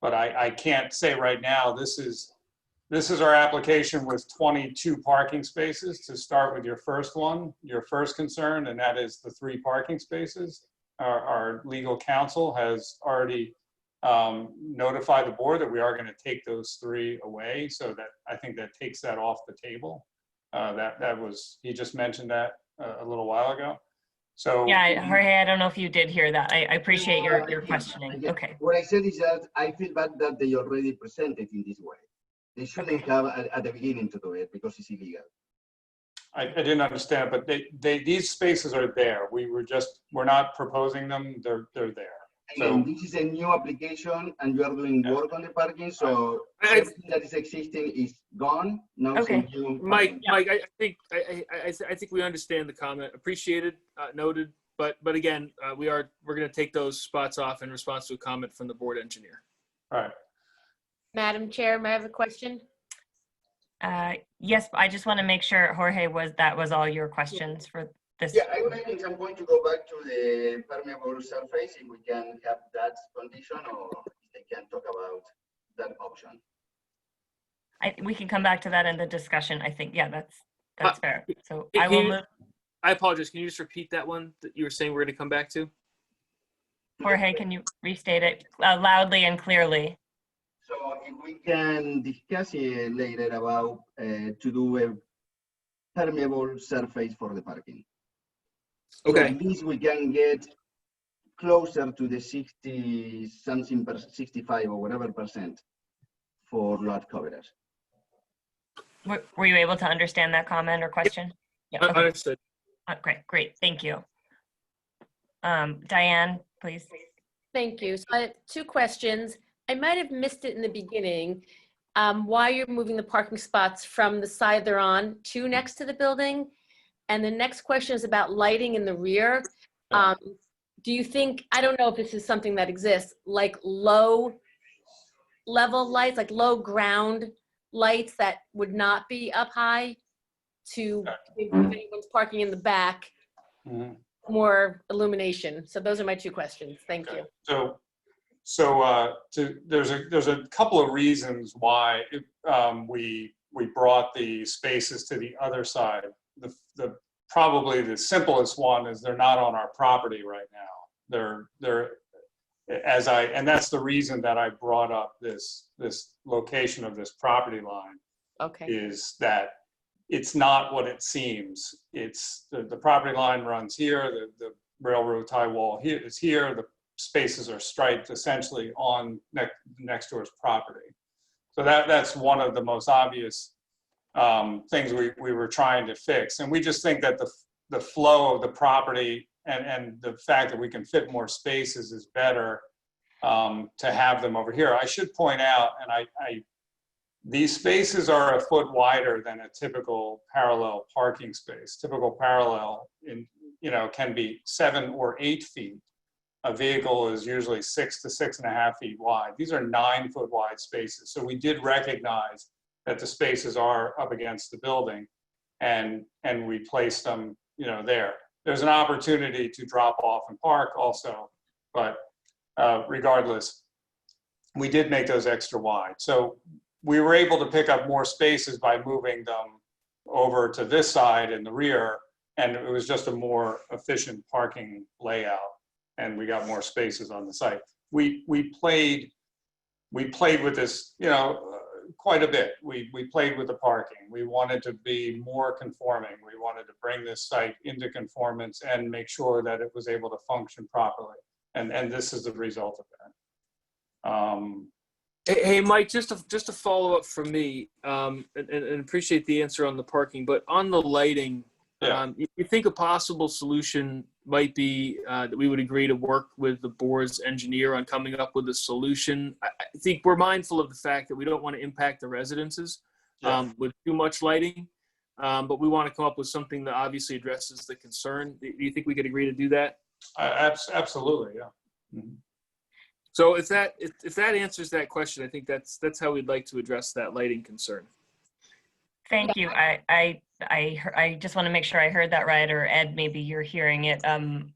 [SPEAKER 13] I can't say right now. This is our application with 22 parking spaces to start with your first one, your first concern, and that is the 3 parking spaces. Our legal counsel has already notify the board that we are going to take those 3 away, so that I think that takes that off the table. He just mentioned that a little while ago. So
[SPEAKER 12] yeah, Jorge, I don't know if you did hear that. I appreciate your questioning. Okay.
[SPEAKER 18] What I said is that I feel bad that they already presented in this way. They shouldn't have at the beginning to do it because it's illegal.
[SPEAKER 13] I didn't understand, but these spaces are there. We're not proposing them. They're there.
[SPEAKER 18] So this is a new application, and you are doing work on the parking. So everything that is existing is gone. Now it's a new
[SPEAKER 3] Mike,
[SPEAKER 18] parking.
[SPEAKER 3] I think we understand the comment. Appreciated, noted. But again, we're going to take those spots off in response to a comment from the board engineer.
[SPEAKER 13] All right.
[SPEAKER 8] Madam Chair, may I have a question?
[SPEAKER 12] Yes, I just want to make sure, Jorge, that was all your questions for this.
[SPEAKER 18] Yeah, I think I'm going to go back to the permeable surface if we can have that condition, or if they can talk about that option.
[SPEAKER 12] We can come back to that in the discussion. I think, yeah, that's fair. So I will move.
[SPEAKER 3] I apologize. Can you just repeat that one that you were saying we're going to come back to?
[SPEAKER 12] Jorge, can you restate it loudly and clearly?
[SPEAKER 18] So if we can discuss it later about to do a permeable surface for the parking.
[SPEAKER 3] Okay.
[SPEAKER 18] So at least we can get closer to the 65 or whatever percent for lot coverage.
[SPEAKER 12] Were you able to understand that comment or question?
[SPEAKER 3] Yeah, okay. Understood.
[SPEAKER 12] Okay, great. Thank you. Diane, please.
[SPEAKER 8] Thank you. So I have 2 questions. I might have missed it in the beginning. why you're moving the parking spots from the side they're on to next to the building. And the next question is about lighting in the rear. Do you think, I don't know if this is something that exists, like low level lights, like low ground lights that would not be up high to, if anyone's parking in the back, more illumination? So those are my two questions. Thank you.
[SPEAKER 13] There's a couple of reasons why we brought the spaces to the other side. The probably the simplest one is they're not on our property right now. And that's the reason that I brought up this location of this property line.
[SPEAKER 8] Okay.
[SPEAKER 13] Is that it's not what it seems. It's the property line runs here, the railroad tie wall here is here, the spaces are striped essentially on next door's property. So that's one of the most obvious things we were trying to fix. And we just think that the flow of the property and the fact that we can fit more spaces is better to have them over here. I should point out, and these spaces are a foot wider than a typical parallel parking space. Typical parallel can be 7 or 8 feet. A vehicle is usually 6 to 6.5 feet wide. These are 9-foot wide spaces. So we did recognize that the spaces are up against the building, and we placed them, there. There's an opportunity to drop off and park also, but regardless, we did make those extra wide. So we were able to pick up more spaces by moving them over to this side in the rear, and it was just a more efficient parking layout, and we got more spaces on the site. We played with this, quite a bit. We played with the parking. We wanted to be more conforming. We wanted to bring this site into conformance and make sure that it was able to function properly. And this is the result of that.
[SPEAKER 3] Hey, Mike, just to follow up from me, and appreciate the answer on the parking, but on the lighting, you think a possible solution might be that we would agree to work with the board's engineer on coming up with a solution? I think we're mindful of the fact that we don't want to impact the residences with too much lighting, but we want to come up with something that obviously addresses the concern. Do you think we could agree to do that?
[SPEAKER 13] Absolutely, yeah. Mm-hmm.
[SPEAKER 3] So if that answers that question, I think that's how we'd like to address that lighting concern.
[SPEAKER 12] Thank you. I just want to make sure I heard that right, or Ed, maybe you're hearing it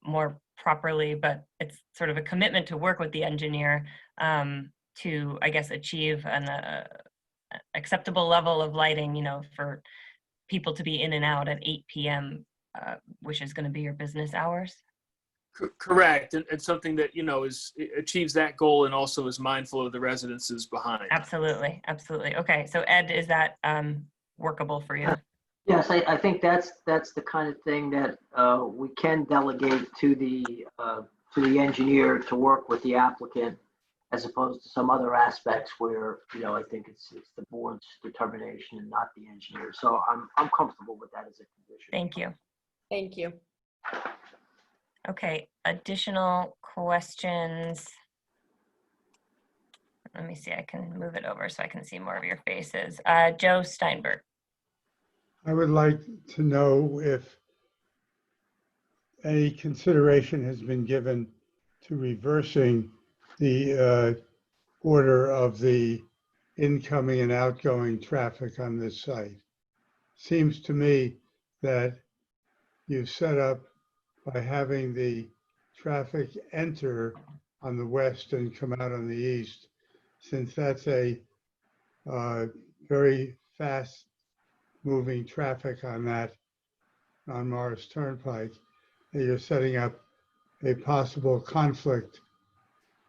[SPEAKER 12] more properly, but it's sort of a commitment to work with the engineer to, I guess, achieve an acceptable level of lighting, for people to be in and out at 8 p.m., which is going to be your business hours.
[SPEAKER 3] Correct, and something that achieves that goal and also is mindful of the residences behind.
[SPEAKER 12] Absolutely. Okay, so Ed, is that workable for you?
[SPEAKER 11] Yes, I think that's the kind of thing that we can delegate to the engineer to work with the applicant, as opposed to some other aspects where I think it's the board's determination and not the engineer. So I'm comfortable with that as a condition.
[SPEAKER 12] Thank you.
[SPEAKER 8] Thank you.
[SPEAKER 12] Okay, additional questions? Let me see, I can move it over so I can see more of your faces. Joe Steinberg.
[SPEAKER 1] I would like to know if any consideration has been given to reversing the order of the incoming and outgoing traffic on this site. Seems to me that you've set up by having the traffic enter on the west and come out on the east, since that's a very fast moving traffic on Morris Turnpike, that you're setting up a possible conflict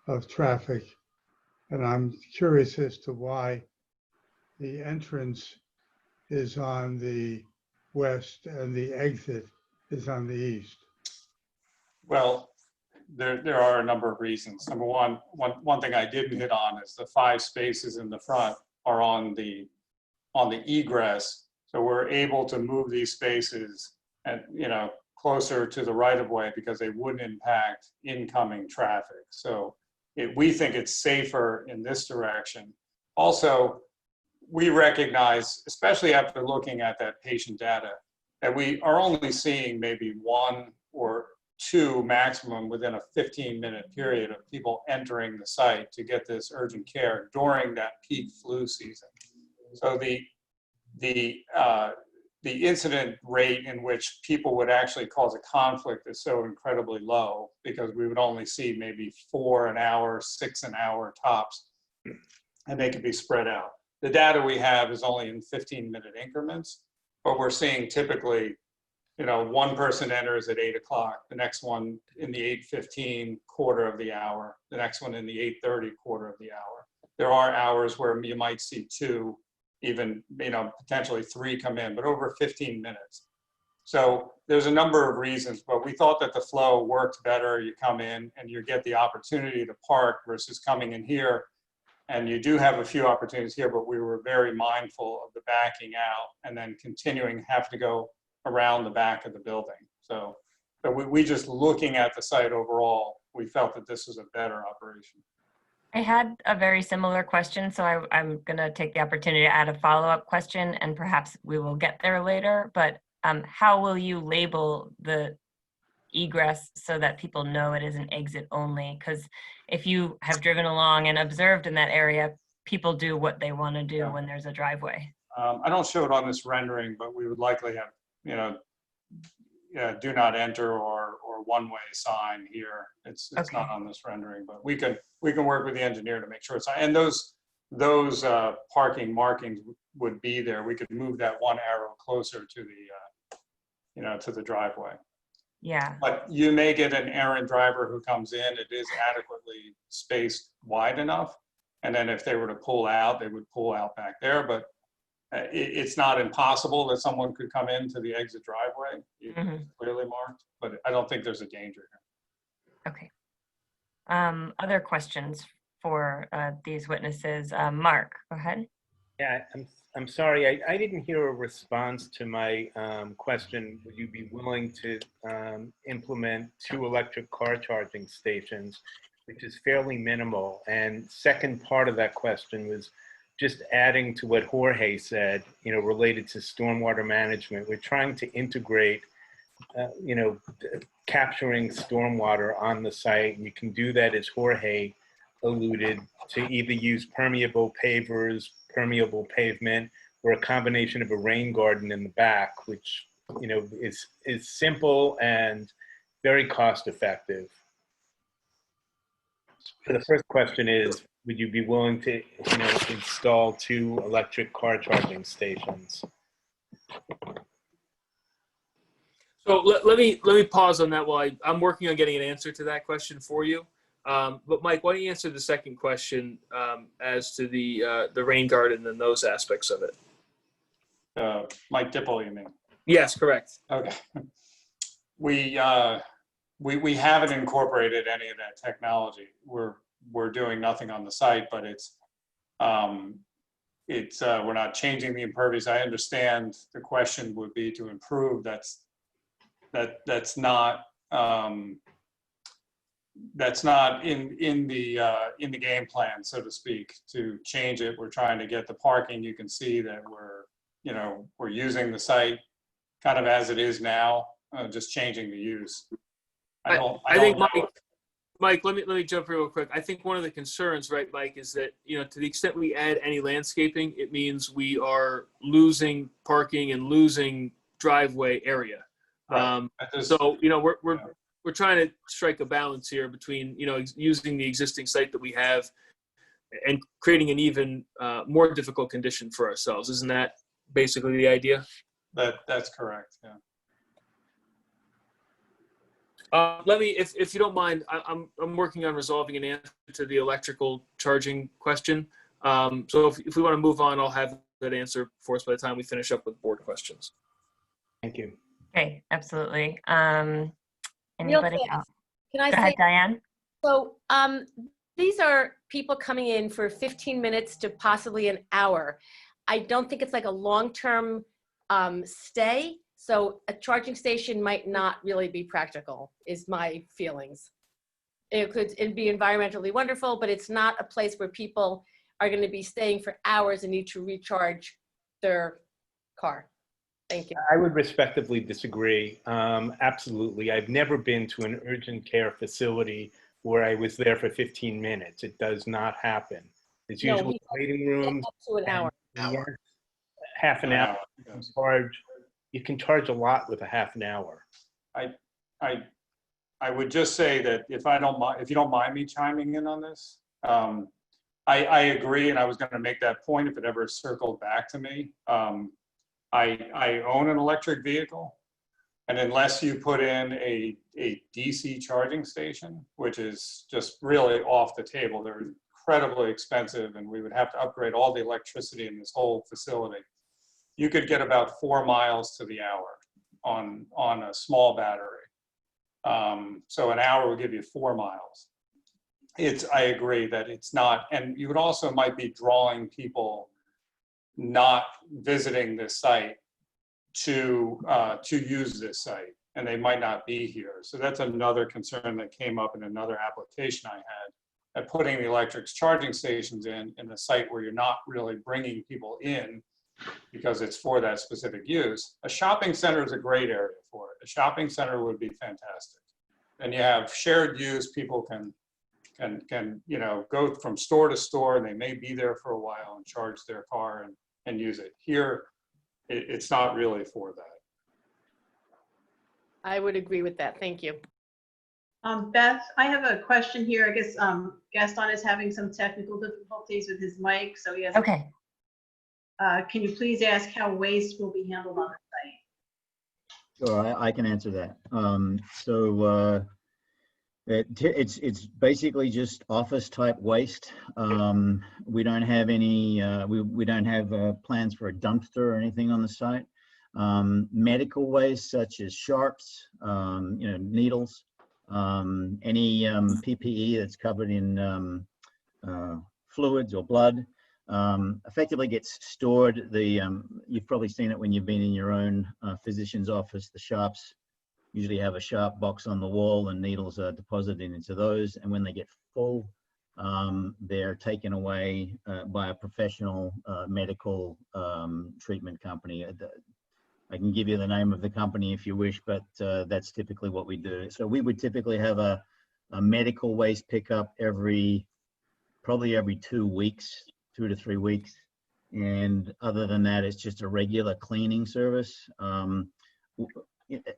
[SPEAKER 1] of traffic. And I'm curious as to why the entrance is on the west and the exit is on the east. Well,
[SPEAKER 13] there are a number of reasons. Number one thing I didn't hit on is the 5 spaces in the front are on the egress. So we're able to move these spaces and closer to the right of way because they wouldn't impact incoming traffic. So we think it's safer in this direction. Also, we recognize, especially after looking at that patient data, that we are only seeing maybe 1 or 2 maximum within a 15-minute period of people entering the site to get this urgent care during that peak flu season. So the incident rate in which people would actually cause a conflict is so incredibly low, because we would only see maybe 4 an hour, 6 an hour tops, and they could be spread out. The data we have is only in 15-minute increments, but we're seeing typically, you know, one person enters at 8 o'clock, the next one in the 8:15 quarter of the hour, the next one in the 8:30 quarter of the hour. There are hours where you might see 2, even, you know, potentially 3 come in, but over 15 minutes. So there's a number of reasons, but we thought that the flow worked better. You come in and you get the opportunity to park versus coming in here. And you do have a few opportunities here, but we were very mindful of the backing out and then continuing have to go around the back of the building. So we just looking at the site overall, we felt that this was a better operation.
[SPEAKER 12] I had a very similar question, so I'm going to take the opportunity to add a follow-up question, and perhaps we will get there later. But how will you label the egress so that people know it is an exit only? Because if you have driven along and observed in that area, people do what they want to do when there's a driveway.
[SPEAKER 13] I don't show it on this rendering, but we would likely have, you know, do not enter or one-way sign here. It's
[SPEAKER 12] Okay.
[SPEAKER 13] not on this rendering, but we can work with the engineer to make sure it's, and those parking markings would be there. We could move that one arrow closer to the, you know, to the driveway.
[SPEAKER 12] Yeah.
[SPEAKER 13] But you may get an errant driver who comes in, it is adequately spaced wide enough. And then if they were to pull out, they would pull out back there. But it's not impossible that someone could come into the exit driveway. It's clearly marked, but I don't think there's a danger here.
[SPEAKER 12] Okay. Other questions for these witnesses? Mark, go ahead.
[SPEAKER 4] Yeah, I'm sorry, I didn't hear a response to my question. Would you be willing to implement 2 electric car charging stations, which is fairly minimal? And second part of that question was just adding to what Jorge said, you know, related to stormwater management. We're trying to integrate, you know, capturing stormwater on the site. And you can do that, as Jorge alluded, to either use permeable pavers, permeable pavement, or a combination of a rain garden in the back, which, you know, is simple and very cost effective. So the first question is, would you be willing to, you know, install 2 electric car charging stations?
[SPEAKER 3] So let me pause on that while I'm working on getting an answer to that question for you. But Mike, why don't you answer the second question as to the rain garden and those aspects of it?
[SPEAKER 13] Mike Dipple, you mean?
[SPEAKER 3] Yes, correct.
[SPEAKER 13] Okay. We haven't incorporated any of that technology. We're doing nothing on the site, but we're not changing the impervious. I understand the question would be to improve. That's not in the game plan, so to speak, to change it. We're trying to get the parking. You can see that we're using the site kind of as it is now, just changing the use. I think
[SPEAKER 3] Mike, let me jump real quick. I think one of the concerns, right, Mike, is that, you know, to the extent we add any landscaping, it means we are losing parking and losing driveway area.
[SPEAKER 13] Right.
[SPEAKER 3] So, you know, we're trying to strike a balance here between, you know, using the existing site that we have and creating an even more difficult condition for ourselves. Isn't that basically the idea?
[SPEAKER 13] That's correct. Yeah.
[SPEAKER 3] Let me, if you don't mind, I'm working on resolving an answer to the electrical charging question. So if we want to move on, I'll have that answer for us by the time we finish up with board questions.
[SPEAKER 4] Thank you.
[SPEAKER 12] Okay, absolutely. Anybody else?
[SPEAKER 8] Can I
[SPEAKER 12] Go
[SPEAKER 8] say,
[SPEAKER 12] ahead, Diane?
[SPEAKER 8] So these are people coming in for 15 minutes to possibly an hour. I don't think it's like a long-term stay. So a charging station might not really be practical, is my feelings. It'd be environmentally wonderful, but it's not a place where people are going to be staying for hours and need to recharge their car? Thank you.
[SPEAKER 4] I would respectively disagree. Absolutely. I've never been to an urgent care facility where I was there for 15 minutes. It does not happen. It's
[SPEAKER 8] No,
[SPEAKER 4] usually waiting rooms.
[SPEAKER 8] Up to an hour.
[SPEAKER 4] and yes, half an hour. You can charge a lot with a half an hour.
[SPEAKER 13] I would just say that if you don't mind me chiming in on this, I agree, and I was going to make that point if it ever circled back to me. I own an electric vehicle, and unless you put in a DC charging station, which is just really off the table, they're incredibly expensive, and we would have to upgrade all the electricity in this whole facility. You could get about 4 miles to the hour on a small battery. So an hour would give you 4 miles. I agree that it's not, and you would also might be drawing people not visiting this site to use this site, and they might not be here. So that's another concern that came up in another application I had, at putting the electric charging stations in a site where you're not really bringing people in because it's for that specific use. A shopping center is a great area for it. A shopping center would be fantastic. And you have shared use, people can go from store to store, and they may be there for a while and charge their car and use it. Here, it's not really for that.
[SPEAKER 8] I would agree with that. Thank you.
[SPEAKER 2] Beth, I have a question here. I guess Gaston is having some technical difficulties with his mic, so he has.
[SPEAKER 12] Okay.
[SPEAKER 2] Can you please ask how waste will be handled on the site?
[SPEAKER 15] Sure, I can answer that. It's basically just office type waste. We don't have any, we don't have plans for a dumpster or anything on the site. Medical waste such as sharps, needles, any PPE that's covered in fluids or blood, effectively gets stored. You've probably seen it when you've been in your own physician's office. The sharps usually have a sharp box on the wall, and needles are deposited into those. And when they get full, they're taken away by a professional medical treatment company. I can give you the name of the company if you wish, but that's typically what we do. So we would typically have a medical waste pickup probably every 2 weeks, 2 to 3 weeks. And other than that, it's just a regular cleaning service.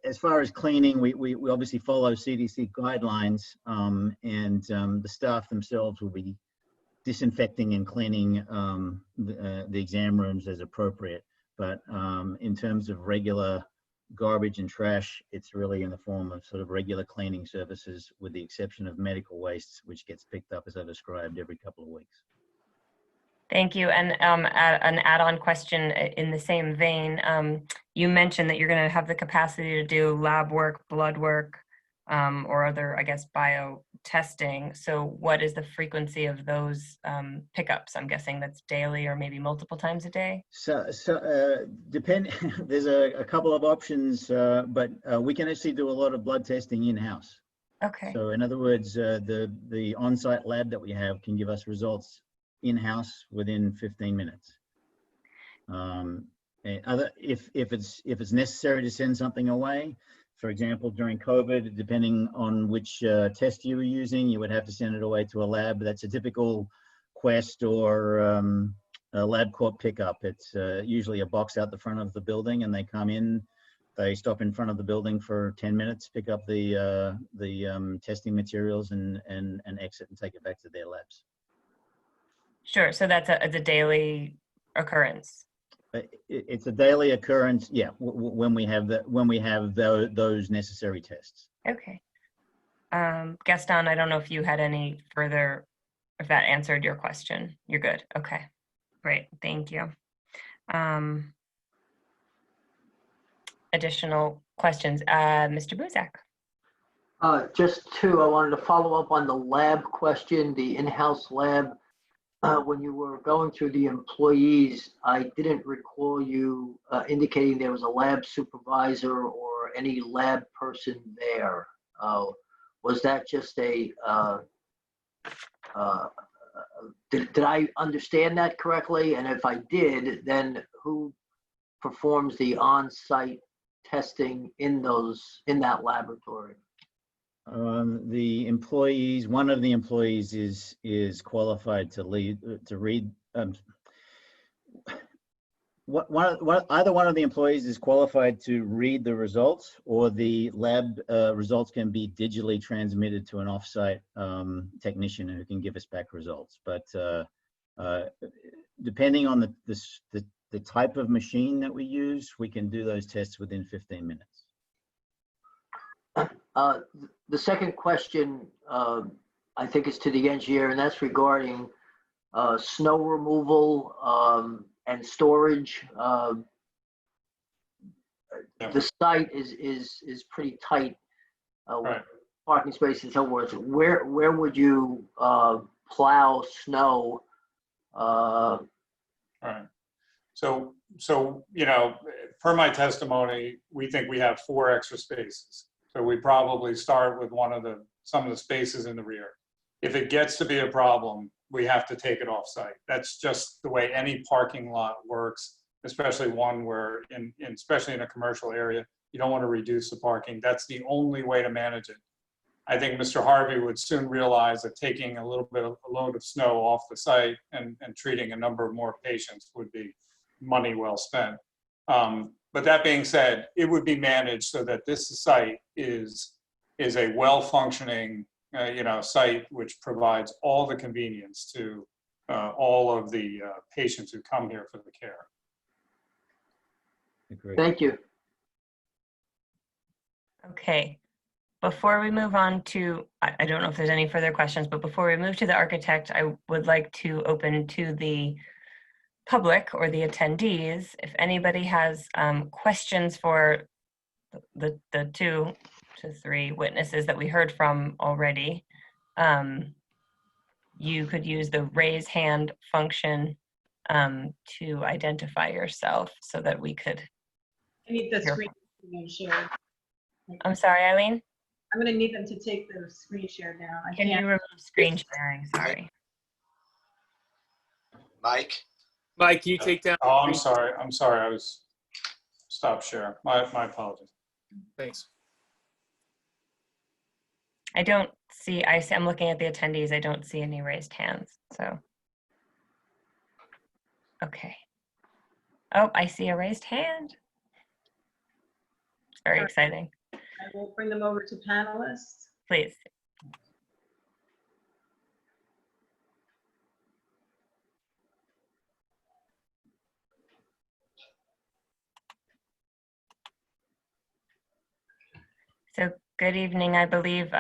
[SPEAKER 15] As far as cleaning, we obviously follow CDC guidelines, and the staff themselves will be disinfecting and cleaning the exam rooms as appropriate. But in terms of regular garbage and trash, it's really in the form of sort of regular cleaning services, with the exception of medical waste, which gets picked up, as I described, every couple of weeks.
[SPEAKER 12] Thank you. And an add-on question in the same vein, you mentioned that you're going to have the capacity to do lab work, blood work, or other, I guess, bio testing. So what is the frequency of those pickups? I'm guessing that's daily or maybe multiple times a day?
[SPEAKER 15] There's a couple of options, but we can actually do a lot of blood testing in-house.
[SPEAKER 12] Okay. So
[SPEAKER 15] in other words, the on-site lab that we have can give us results in-house within 15 minutes. If it's necessary to send something away, for example, during COVID, depending on which test you were using, you would have to send it away to a lab. That's a typical Quest or a LabCorp pickup. It's usually a box out the front of the building, and they come in, they stop in front of the building for 10 minutes, pick up the testing materials, and exit and take it back to their labs.
[SPEAKER 12] Sure. So that's a daily occurrence.
[SPEAKER 15] It's a daily occurrence, yeah. When we have those necessary tests.
[SPEAKER 12] Okay. Gaston, I don't know if you had any further, if that answered your question. You're good. Okay. Great. Thank you. Additional questions, Mr. Buzak.
[SPEAKER 11] Just two. I wanted to follow up on the lab question, the in-house lab. When you were going through the employees, I didn't recall you indicating there was a lab supervisor or any lab person there. Was that just a did I understand that correctly? And if I did, then who performs the on-site testing in that laboratory?
[SPEAKER 15] The employees, one of the employees is qualified to read. Either one of the employees is qualified to read the results, or the lab results can be digitally transmitted to an offsite technician who can give us back results. But depending on the type of machine that we use, we can do those tests within 15 minutes.
[SPEAKER 11] The second question, I think, is to the engineer, and that's regarding snow removal and storage. The site is pretty tight, with parking spaces and so forth. Where would you plow snow?
[SPEAKER 13] Right. So per my testimony, we think we have 4 extra spaces. So we probably start with some of the spaces in the rear. If it gets to be a problem, we have to take it off site. That's just the way any parking lot works, especially one where, especially in a commercial area, you don't want to reduce the parking. That's the only way to manage it. I think Mr. Harvey would soon realize that taking a little bit of a load of snow off the site and treating a number of more patients would be money well spent. But that being said, it would be managed so that this site is a well-functioning site which provides all the convenience to all of the patients who come here for the care.
[SPEAKER 15] Agreed.
[SPEAKER 11] Thank you.
[SPEAKER 12] Okay. Before we move on to, I don't know if there's any further questions, but before we move to the architect, I would like to open to the public or the attendees. If anybody has questions for the 2 to 3 witnesses that we heard from already, you could use the raise hand function to identify yourself so that we could.
[SPEAKER 2] I need the screen shared.
[SPEAKER 12] I'm sorry, Eileen?
[SPEAKER 2] I'm going to need them to take the screen share down.
[SPEAKER 12] Can you remove screen sharing? Sorry.
[SPEAKER 16] Mike?
[SPEAKER 3] Mike, can you take down?
[SPEAKER 13] Oh, I'm sorry. I was stop sharing. My apologies.
[SPEAKER 3] Thanks.
[SPEAKER 12] I don't see, I'm looking at the attendees. I don't see any raised hands. So, okay. Oh, I see a raised hand. It's very exciting.
[SPEAKER 2] I will bring them over to panelists.
[SPEAKER 12] Please. So good evening. I believe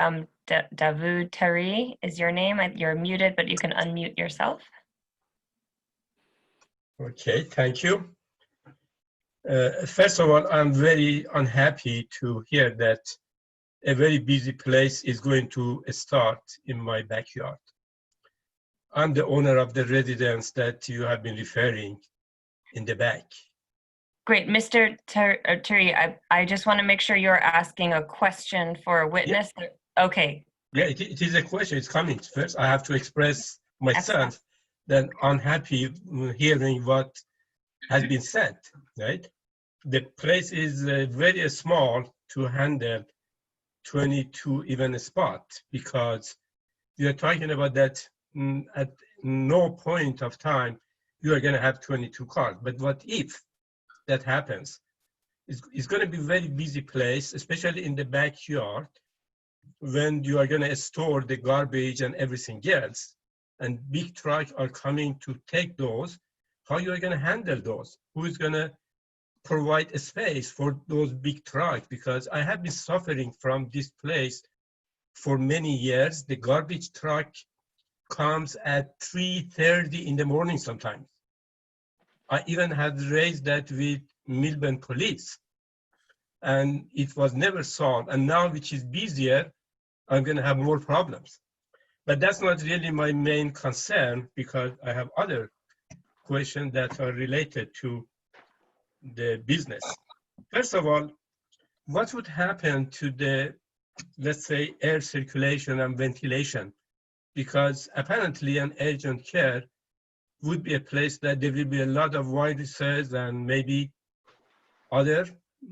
[SPEAKER 12] Davud Tari is your name. You're muted, but you can unmute yourself.
[SPEAKER 19] Okay, thank you. First of all, I'm very unhappy to hear that a very busy place is going to start in my backyard. I'm the owner of the residence that you have been referring in the back.
[SPEAKER 12] Great. Mr. Turi, I just want to make sure you're asking a question for a witness. Yeah. Okay.
[SPEAKER 19] Yeah, it is a question. It's coming. First, I have to express myself. Then unhappy hearing what has been said, right? The place is very small to handle 22 even spot, because we are talking about that at no point of time you are going to have 22 cars. But what if that happens? It's going to be a very busy place, especially in the backyard, when you are going to store the garbage and everything else, and big trucks are coming to take those. How you are going to handle those? Who is going to provide a space for those big trucks? Because I have been suffering from this place for many years. The garbage truck comes at 3:30 in the morning sometimes. I even had raised that with Millburn police, and it was never solved. And now, which is busier, I'm going to have more problems. But that's not really my main concern, because I have other questions that are related to the business. First of all, what would happen to the, let's say, air circulation and ventilation because apparently an urgent care would be a place that there will be a lot of viruses and maybe other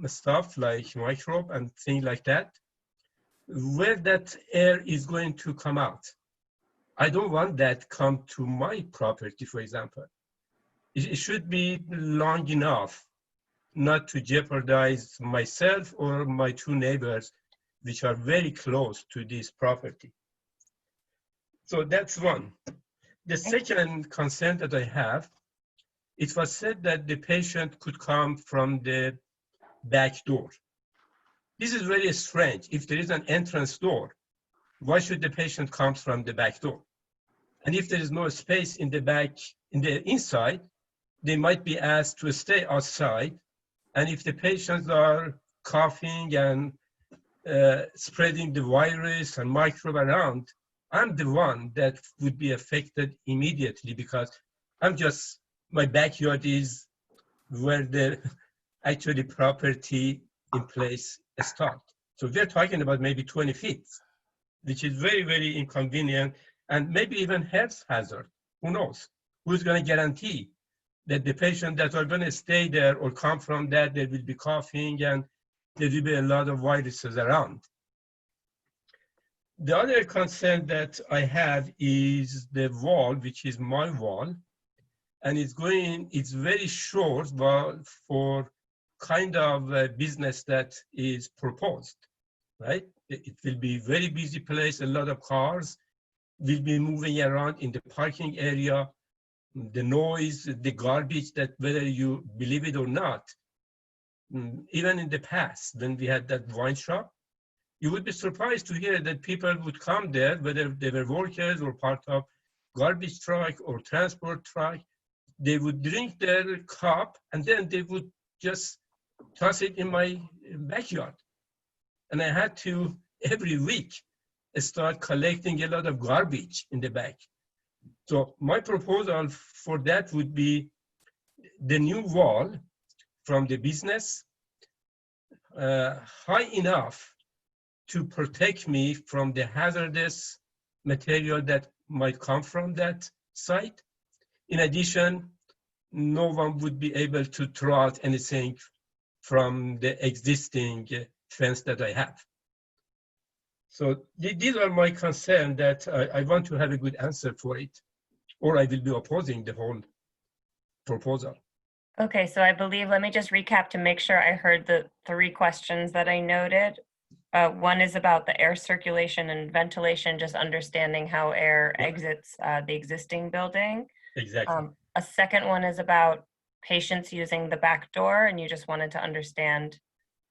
[SPEAKER 19] stuff like microbe and things like that, where that air is going to come out. I don't want that come to my property, for example. It should be long enough not to jeopardize myself or my two neighbors, which are very close to this property. So that's one. The second concern that I have, it was said that the patient could come from the back door. This is very strange. If there is an entrance door, why should the patient come from the back door? And if there is no space in the back, in the inside, they might be asked to stay outside. And if the patients are coughing and spreading the virus and microbe around, I'm the one that would be affected immediately because my backyard is where the actually property in place start. So we're talking about maybe 20 feet, which is very, very inconvenient and maybe even health hazard. Who knows? Who's going to guarantee that the patients that are going to stay there or come from that, they will be coughing and there will be a lot of viruses around. The other concern that I have is the wall, which is my wall, and it's very short for kind of business that is proposed, right? It will be very busy place, a lot of cars will be moving around in the parking area, the noise, the garbage, that whether you believe it or not, even in the past, when we had that wine shop, you would be surprised to hear that people would come there, whether they were workers or part of garbage truck or transport truck, they would drink their cup and then they would just toss it in my backyard. And I had to, every week, start collecting a lot of garbage in the back. So my proposal for that would be the new wall from the business, high enough to protect me from the hazardous material that might come from that site. In addition, no one would be able to throw out anything from the existing fence that I have. So these are my concerns that I want to have a good answer for it, or I will be opposing the whole proposal.
[SPEAKER 12] Okay, so I believe, let me just recap to make sure I heard the 3 questions that I noted. One is about the air circulation and ventilation, just understanding how air exits the existing building.
[SPEAKER 19] Exactly.
[SPEAKER 12] A second one is about patients using the back door, and you just wanted to understand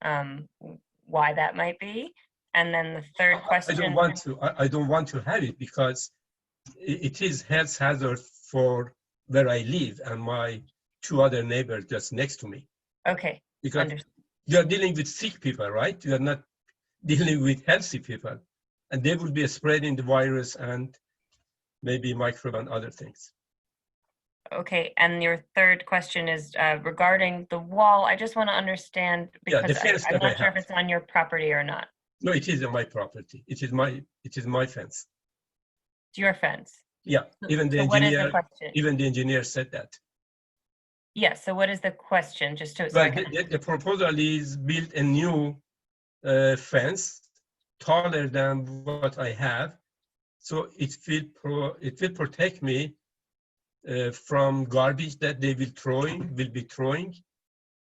[SPEAKER 12] why that might be. And then the third question.
[SPEAKER 19] I don't want to have it because it is health hazard for where I live and my 2 other neighbors just next to me.
[SPEAKER 12] Okay.
[SPEAKER 19] Because you are dealing with sick people, right? You are not dealing with healthy people, and they will be spreading the virus and maybe microbe and other things.
[SPEAKER 12] Okay, and your third question is regarding the wall. I just want to understand, because I'm not sure if it's on your property or not.
[SPEAKER 19] No, it is on my property. It is my fence.
[SPEAKER 12] It's your fence.
[SPEAKER 19] Yeah, even the
[SPEAKER 12] So what is the
[SPEAKER 19] engineer,
[SPEAKER 12] question?
[SPEAKER 19] even the engineer said that.
[SPEAKER 12] Yeah, so what is the question? Just to, so
[SPEAKER 19] Well,
[SPEAKER 12] I can-
[SPEAKER 19] the proposal is build a new fence taller than what I have, so it will protect me from garbage that they will be throwing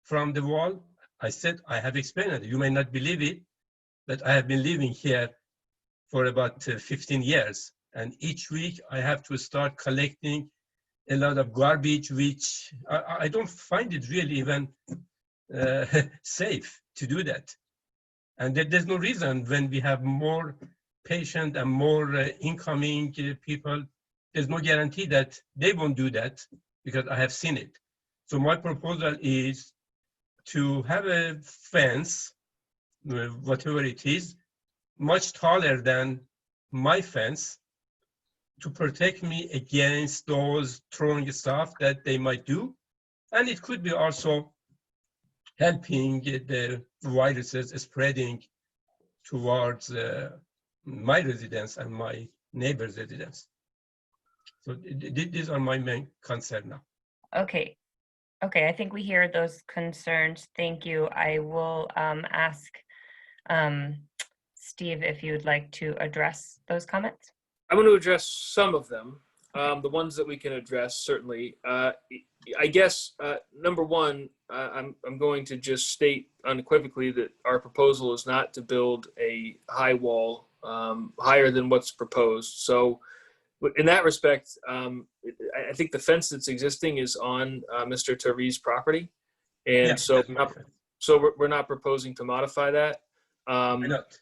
[SPEAKER 19] from the wall. I said I have explained it. You may not believe it, but I have been living here for about 15 years, and each week I have to start collecting a lot of garbage, which I don't find it really even safe to do that. And there's no reason when we have more patients and more incoming people, there's no guarantee that they won't do that because I have seen it. So my proposal is to have a fence, whatever it is, much taller than my fence to protect me against those throwing stuff that they might do. And it could be also helping the viruses spreading towards my residence and my neighbor's residence. So these are my main concern now.
[SPEAKER 12] Okay. Okay, I think we hear those concerns. Thank you. I will ask Steve if you'd like to address those comments.
[SPEAKER 3] I'm going to address some of them. The ones that we can address, certainly. I guess, number one, I'm going to just state unequivocally that our proposal is not to build a high wall higher than what's proposed. So in that respect, I think the fence that's existing is on Mr. Tari's property. And
[SPEAKER 19] Yeah,
[SPEAKER 3] so,
[SPEAKER 19] that's my fence.
[SPEAKER 3] so we're not proposing to modify that.
[SPEAKER 19] Why not?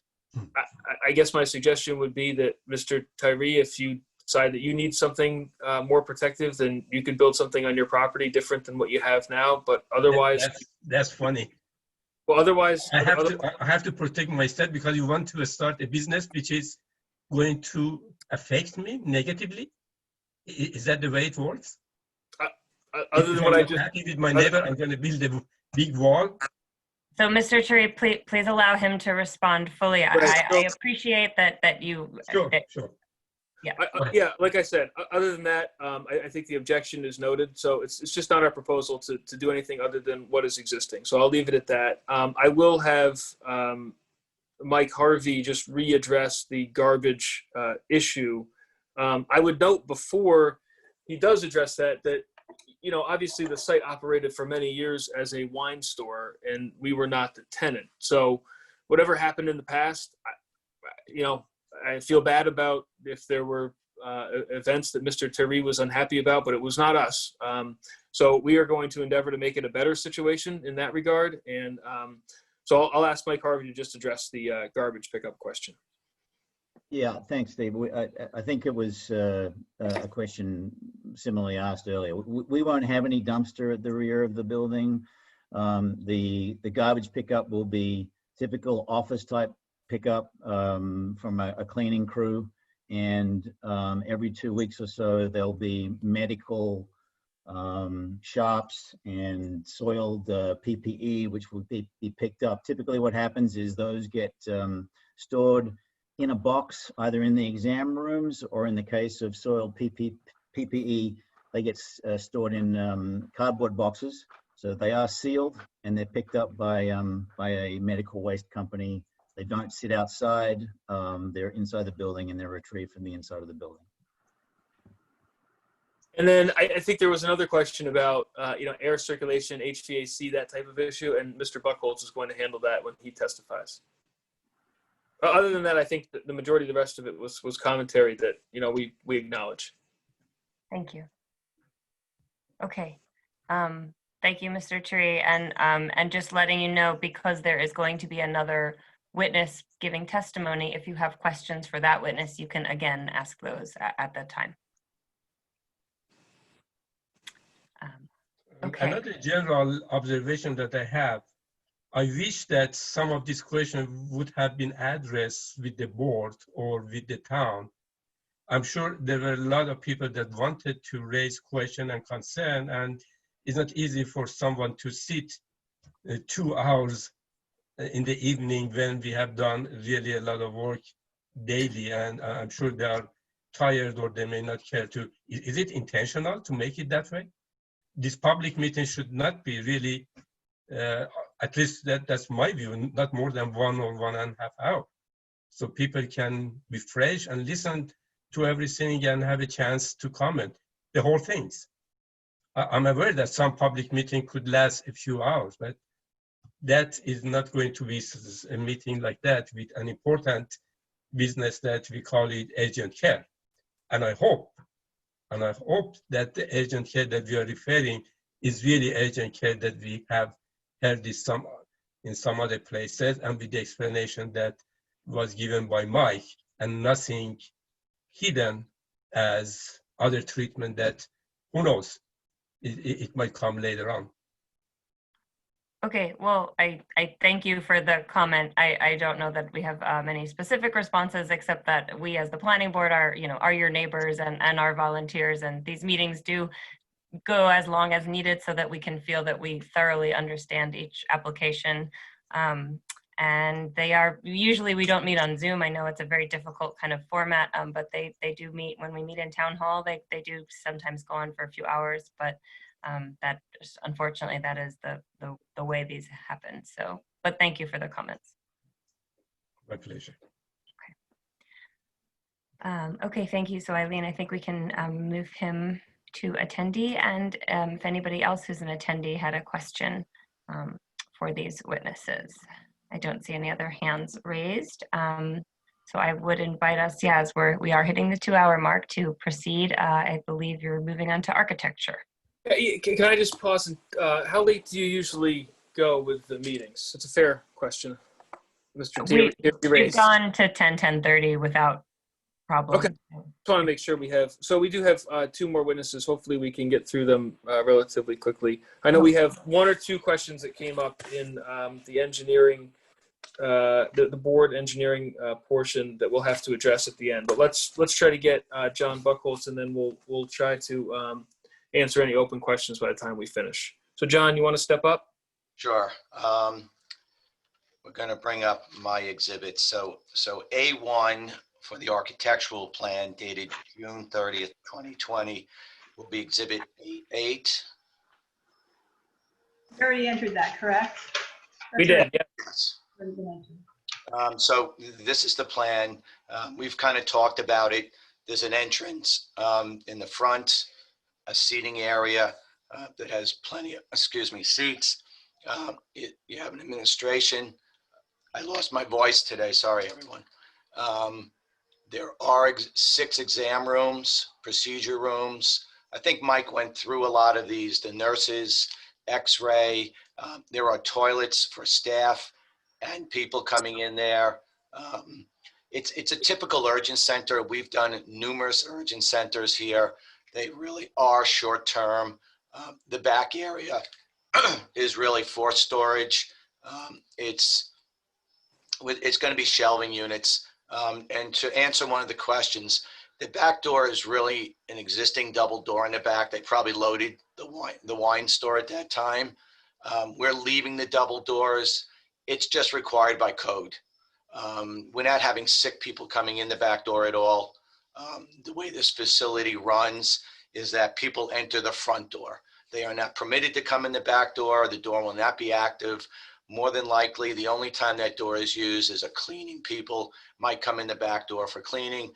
[SPEAKER 3] I guess my suggestion would be that Mr. Tyree, if you decide that you need something more protective, then you could build something on your property different than what you have now. But otherwise,
[SPEAKER 19] that's funny.
[SPEAKER 3] Well, otherwise,
[SPEAKER 19] I have to protect myself because you want to start a business which is going to affect me negatively. Is that the way it works?
[SPEAKER 3] Other than what I just
[SPEAKER 19] happy with my neighbor, I'm going to build a big wall.
[SPEAKER 12] So, Mr. Turi, please allow him to respond fully. I appreciate that you.
[SPEAKER 19] Sure, sure.
[SPEAKER 12] Yeah.
[SPEAKER 3] Yeah, like I said, other than that, I think the objection is noted. So it's just not our proposal to do anything other than what is existing. So I'll leave it at that. I will have Mike Harvey just readdress the garbage issue. I would note before he does address that, obviously the site operated for many years as a wine store and we were not the tenant. So whatever happened in the past, I feel bad about if there were events that Mr. Terry was unhappy about, but it was not us. So we are going to endeavor to make it a better situation in that regard. And so I'll ask Mike Harvey to just address the garbage pickup question.
[SPEAKER 15] Yeah, thanks, Steve. I think it was a question similarly asked earlier. We won't have any dumpster at the rear of the building. The garbage pickup will be typical office type pickup from a cleaning crew, and every 2 weeks or so there'll be medical shops and soiled PPE which will be picked up. Typically what happens is those get stored in a box either in the exam rooms, or in the case of soiled PPE they get stored in cardboard boxes. So they are sealed and they're picked up by a medical waste company. They don't sit outside. They're inside the building and they're retrieved from the inside of the building.
[SPEAKER 3] And then I think there was another question about, air circulation, HVAC, that type of issue. And Mr. Buchholz is going to handle that when he testifies. Other than that, I think that the majority of the rest of it was commentary that, we acknowledge.
[SPEAKER 12] Thank you. Okay. Thank you, Mr. Tree. And just letting you know, because there is going to be another witness giving testimony, if you have questions for that witness, you can again ask those at that time. Okay.
[SPEAKER 19] Another general observation that I have, I wish that some of these questions would have been addressed with the board or with the town. I'm sure there were a lot of people that wanted to raise question and concern, and it's not easy for someone to sit 2 hours in the evening when we have done really a lot of work daily, and I'm sure they are tired or they may not care to. Is it intentional to make it that way? This public meeting should not be really, at least that's my view, not more than 1 or 1.5 hours. So people can be fresh and listen to everything and have a chance to comment, the whole things. I'm aware that some public meeting could last a few hours, but that is not going to be a meeting like that with an important business that we call it urgent care. And I hope that the urgent care that we are referring is really urgent care that we have heard this in some other places, and with the explanation that was given by Mike, and nothing hidden as other treatment that, who knows, it might come later on.
[SPEAKER 12] Okay, well, I thank you for the comment. I don't know that we have many specific responses, except that we as the planning board are your neighbors and our volunteers, and these meetings do go as long as needed so that we can feel that we thoroughly understand each application. And they are, usually we don't meet on Zoom. I know it's a very difficult kind of format, but they do meet when we meet in town hall. They do sometimes go on for a few hours, but that unfortunately that is the way these happen. So, but thank you for the comments.
[SPEAKER 19] My pleasure.
[SPEAKER 12] Okay, thank you. So Eileen, I think we can move him to attendee, and if anybody else who's an attendee had a question for these witnesses. I don't see any other hands raised. So I would invite us, yeah, as we are hitting the 2-hour mark, to proceed. I believe you're moving on to architecture.
[SPEAKER 3] Can I just pause? And, how late do you usually go with the meetings? It's a fair question, Mr. T.
[SPEAKER 12] We've gone to 10:30 without problem.
[SPEAKER 3] Okay. Just want to make sure we have. So we do have 2 more witnesses. Hopefully we can get through them relatively quickly. I know we have 1 or 2 questions that came up in the engineering, the board engineering portion that we'll have to address at the end. But let's try to get John Buchholz, and then we'll try to answer any open questions by the time we finish. So John, you want to step up?
[SPEAKER 16] Sure. We're going to bring up my exhibit. So A1 for the architectural plan dated June 30th, 2020 will be exhibit 8.
[SPEAKER 2] You already entered that, correct?
[SPEAKER 3] We did, yeah.
[SPEAKER 2] Already been entered.
[SPEAKER 16] So this is the plan. We've kind of talked about it. There's an entrance in the front, a seating area that has plenty of, seats. You have an administration. I lost my voice today. Sorry, everyone. There are 6 exam rooms, procedure rooms. I think Mike went through a lot of these, the nurses, x-ray. There are toilets for staff and people coming in there. It's a typical urgent center. We've done numerous urgent centers here. They really are short-term. The back area is really for storage. It's going to be shelving units. And to answer one of the questions, the back door is really an existing double door in the back. They probably loaded the wine store at that time. We're leaving the double doors. It's just required by code. We're not having sick people coming in the back door at all. The way this facility runs is that people enter the front door. They are not permitted to come in the back door. The door will not be active. More than likely, the only time that door is used is a cleaning people might come in the back door for cleaning.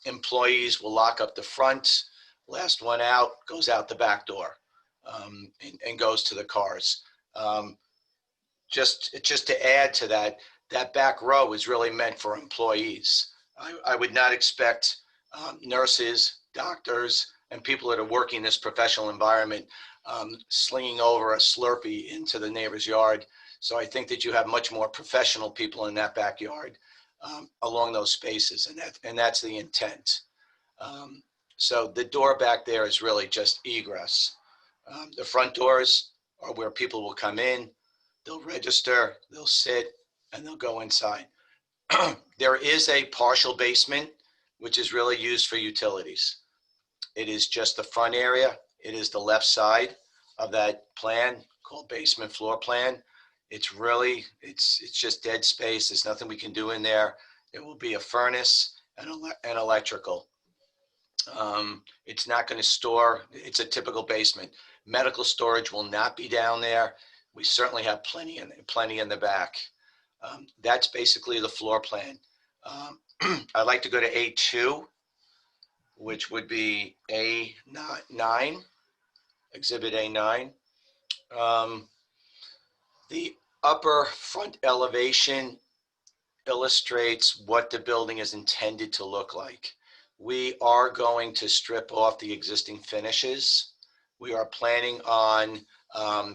[SPEAKER 16] Employees will lock up the front. Last one out goes out the back door and goes to the cars. Just to add to that, that back row is really meant for employees. I would not expect nurses, doctors, and people that are working in this professional environment slinging over a Slurpee into the neighbor's yard. So I think that you have much more professional people in that backyard along those spaces, and that's the intent. So the door back there is really just egress. The front doors are where people will come in, they'll register, they'll sit, and they'll go inside. There is a partial basement, which is really used for utilities. It is just the front area. It is the left side of that plan called basement floor plan. It's really, it's just dead space. There's nothing we can do in there. It will be a furnace and electrical. It's not going to store, it's a typical basement. Medical storage will not be down there. We certainly have plenty in the back. That's basically the floor plan. I'd like to go to A2, which would be A9, exhibit A9. The upper front elevation illustrates what the building is intended to look like. We are going to strip off the existing finishes. We are planning on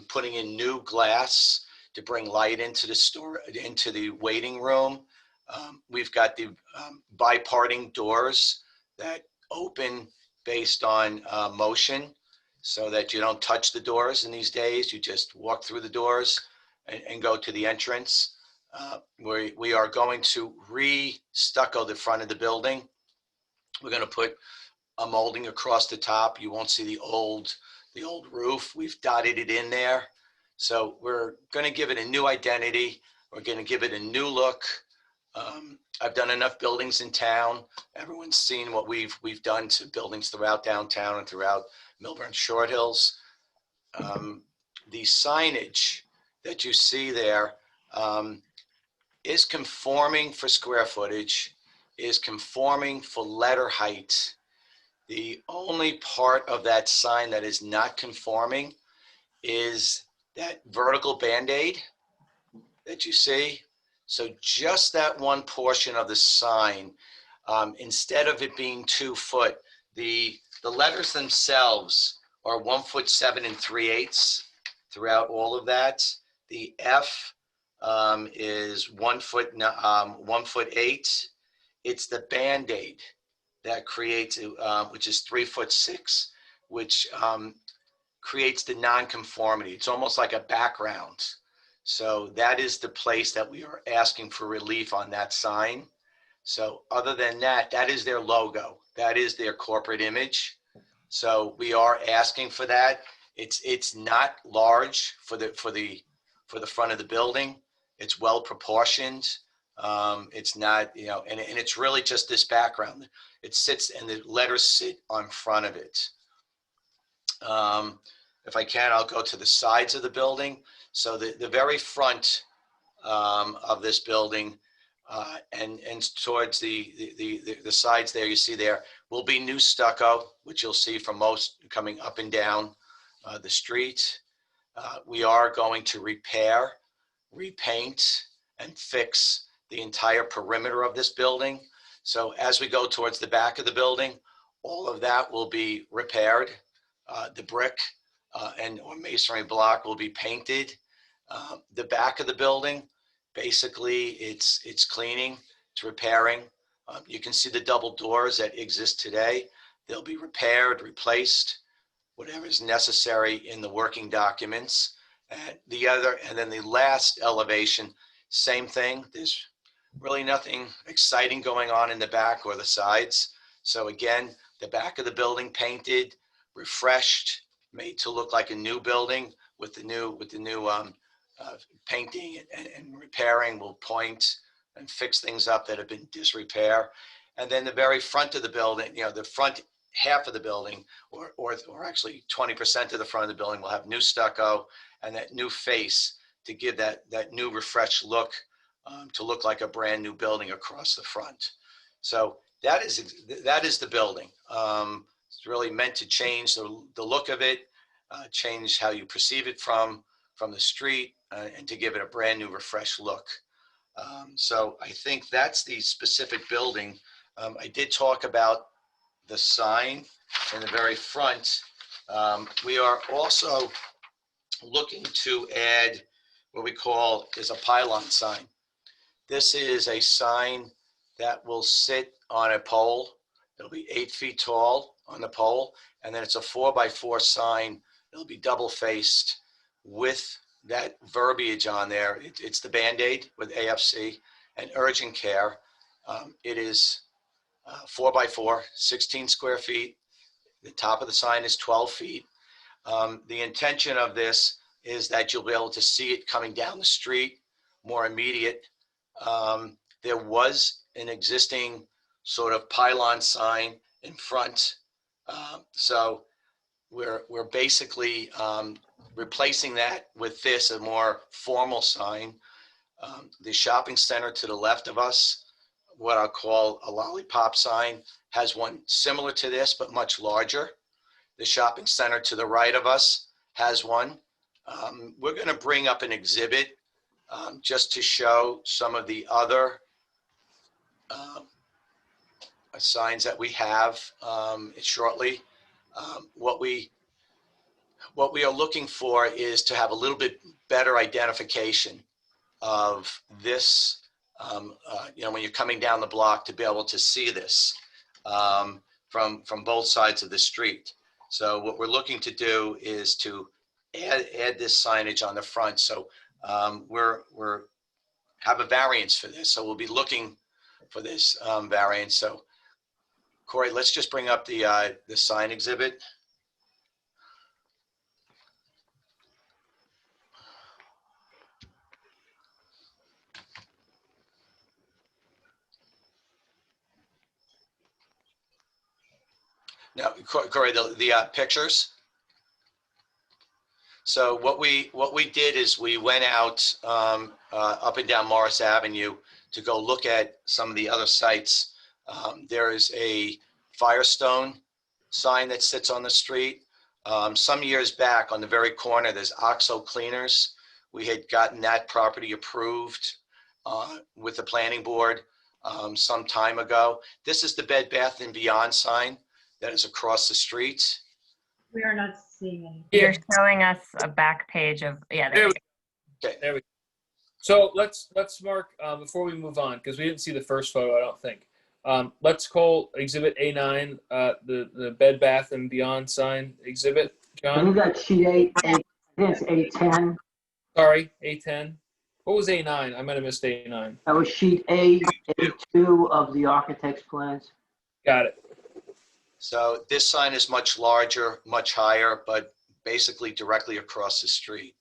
[SPEAKER 16] putting in new glass to bring light into the waiting room. We've got the biparting doors that open based on motion, so that you don't touch the doors in these days. You just walk through the doors and go to the entrance. We are going to re-stucco the front of the building. We're going to put a molding across the top. You won't see the old roof. We've dotted it in there. So we're going to give it a new identity. We're going to give it a new look. I've done enough buildings in town. Everyone's seen what we've done to buildings throughout downtown and throughout Millburn Short Hills. The signage that you see there is conforming for square footage, is conforming for letter height. The only part of that sign that is not conforming is that vertical Band-Aid that you see. So just that one portion of the sign, instead of it being 2 foot, the letters themselves are 1'7" 3/8 throughout all of that. The F is 1'8". It's the Band-Aid that creates, which is 3'6", which creates the non-conformity. It's almost like a background. So that is the place that we are asking for relief on that sign. So other than that, that is their logo. That is their corporate image. So we are asking for that. It's not large for the front of the building. It's well proportioned. It's not, and it's really just this background. It sits and the letters sit on front of it. If I can, I'll go to the sides of the building. So the very front of this building and towards the sides there, you see there will be new stucco, which you'll see from most coming up and down the street. We are going to repair, repaint, and fix the entire perimeter of this building. So as we go towards the back of the building, all of that will be repaired. The brick or masonry block will be painted. The back of the building, basically it's cleaning, it's repairing. You can see the double doors that exist today. They'll be repaired, replaced, whatever is necessary in the working documents. And then the last elevation, same thing. There's really nothing exciting going on in the back or the sides. So again, the back of the building painted, refreshed, made to look like a new building with the new painting and repairing. Will point and fix things up that have been disrepair. And then the very front of the building, the front half of the building, or actually 20% of the front of the building will have new stucco and that new face to give that new refreshed look, to look like a brand new building across the front. So that is the building. It's really meant to change the look of it, change how you perceive it from the street, and to give it a brand new refreshed look. So I think that's the specific building. I did talk about the sign in the very front. We are also looking to add what we call is a pylon sign. This is a sign that will sit on a pole. It'll be 8 feet tall on the pole, and then it's a 4x4 sign. It'll be double faced with that verbiage on there. It's the Band-Aid with AFC and urgent care. It is 4x4, 16 square feet. The top of the sign is 12 feet. The intention of this is that you'll be able to see it coming down the street, more immediate. There was an existing sort of pylon sign in front. So we're basically replacing that with this, a more formal sign. The shopping center to the left of us, what I'll call a lollipop sign, has one similar to this, but much larger. The shopping center to the right of us has one. We're going to bring up an exhibit just to show some of the other signs that we have shortly. What we are looking for is to have a little bit better identification of this, when you're coming down the block, to be able to see this from both sides of the street. So what we're looking to do is to add this signage on the front. So we're have a variance for this. So we'll be looking for this variance. So Corey, let's just bring up the sign exhibit. No, Corey, the pictures. So what we did is we went out up and down Morris Avenue to go look at some of the other sites. There is a Firestone sign that sits on the street. Some years back on the very corner, there's OXO Cleaners. We had gotten that property approved with the planning board some time ago. This is the Bed Bath & Beyond sign that is across the street.
[SPEAKER 2] We are not seeing any.
[SPEAKER 12] You're showing us a back page of, yeah, there we go.
[SPEAKER 16] Okay.
[SPEAKER 3] There we go. So let's mark, before we move on, because we didn't see the first photo, I don't think. Let's call exhibit A9, the Bed Bath & Beyond sign exhibit.
[SPEAKER 11] I think
[SPEAKER 3] John?
[SPEAKER 11] that's sheet I think it's A10.
[SPEAKER 3] Sorry, A10. What was A9? I might have missed A9.
[SPEAKER 11] That was sheet A2 of the architect's plans.
[SPEAKER 3] Got it.
[SPEAKER 16] So this sign is much larger, much higher, but basically directly across the street.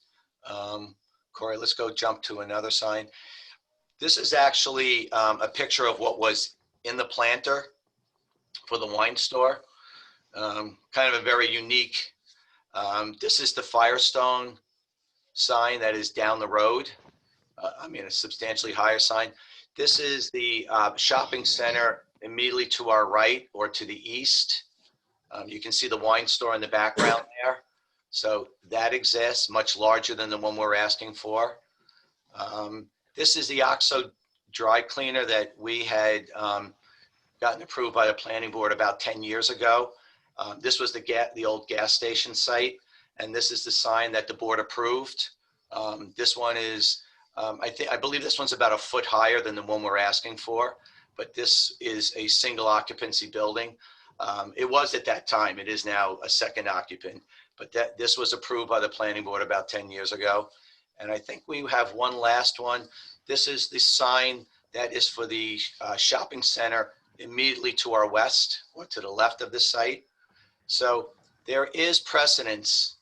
[SPEAKER 16] Corey, let's go jump to another sign. This is actually a picture of what was in the planter for the wine store. Kind of a very unique, this is the Firestone sign that is down the road. I mean, a substantially higher sign. This is the shopping center immediately to our right or to the east. You can see the wine store in the background there. So that exists, much larger than the one we're asking for. This is the OXO dry cleaner that we had gotten approved by the planning board about 10 years ago. This was the old gas station site, and this is the sign that the board approved. This one is, I believe this one's about a foot higher than the one we're asking for, but this is a single occupancy building. It was at that time. It is now a second occupant, but this was approved by the planning board about 10 years ago. And I think we have one last one. This is the sign that is for the shopping center immediately to our west or to the left of the site. So there is precedence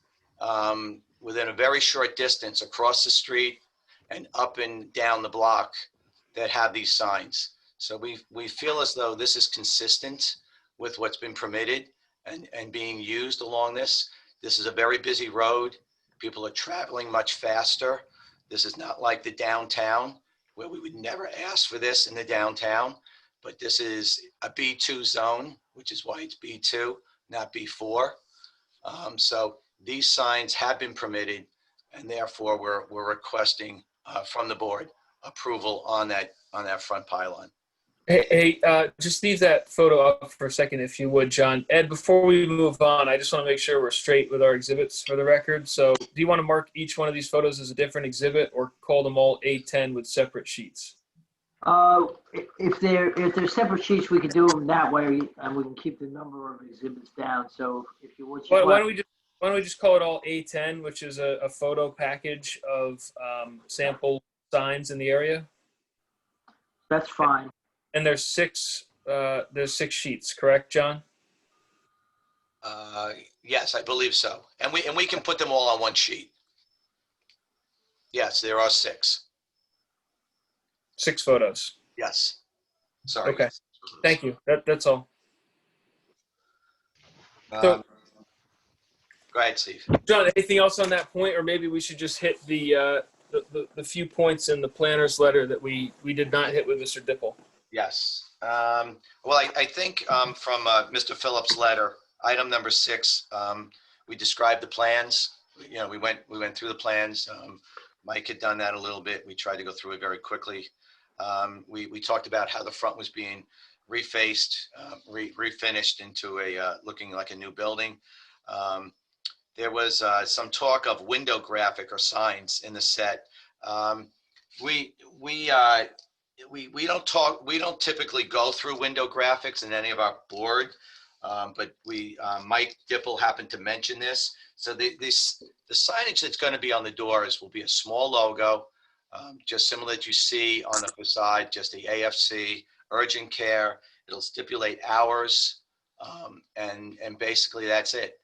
[SPEAKER 16] within a very short distance across the street and up and down the block that have these signs. So we feel as though this is consistent with what's been permitted and being used along this. This is a very busy road. People are traveling much faster. This is not like the downtown where we would never ask for this in the downtown, but this is a B2 zone, which is why it's B2, not B4. So these signs have been permitted, and therefore we're requesting from the board approval on that front pylon.
[SPEAKER 3] Hey, just leave that photo up for a second, if you would, John. Ed, before we move on, I just want to make sure we're straight with our exhibits for the record. So do you want to mark each one of these photos as a different exhibit or call them all A10 with separate sheets?
[SPEAKER 11] If they're separate sheets, we could do them that way, and we can keep the number of exhibits down. So if you would,
[SPEAKER 3] Why don't we just call it all A10, which is a photo package of sample signs in the area?
[SPEAKER 11] That's fine.
[SPEAKER 3] And there's six sheets, correct, John?
[SPEAKER 16] Yes, I believe so. And we can put them all on one sheet. Yes, there are 6.
[SPEAKER 3] 6 photos.
[SPEAKER 16] Yes. Sorry.
[SPEAKER 3] Okay. Thank you. That's all.
[SPEAKER 16] Go ahead, Steve.
[SPEAKER 3] John, anything else on that point, or maybe we should just hit the few points in the planner's letter that we did not hit with Mr. Dipple?
[SPEAKER 16] Yes. Well, I think from Mr. Phillips' letter, item number 6, we described the plans. You know, we went through the plans. Mike had done that a little bit. We tried to go through it very quickly. We talked about how the front was being refaced, refinished into a looking like a new building. There was some talk of window graphic or signs in the set. We don't typically go through window graphics in any of our board, but Mike Dipple happened to mention this. So the signage that's going to be on the doors will be a small logo, just similar that you see on the facade, just the AFC, urgent care. It'll stipulate hours, and basically that's it.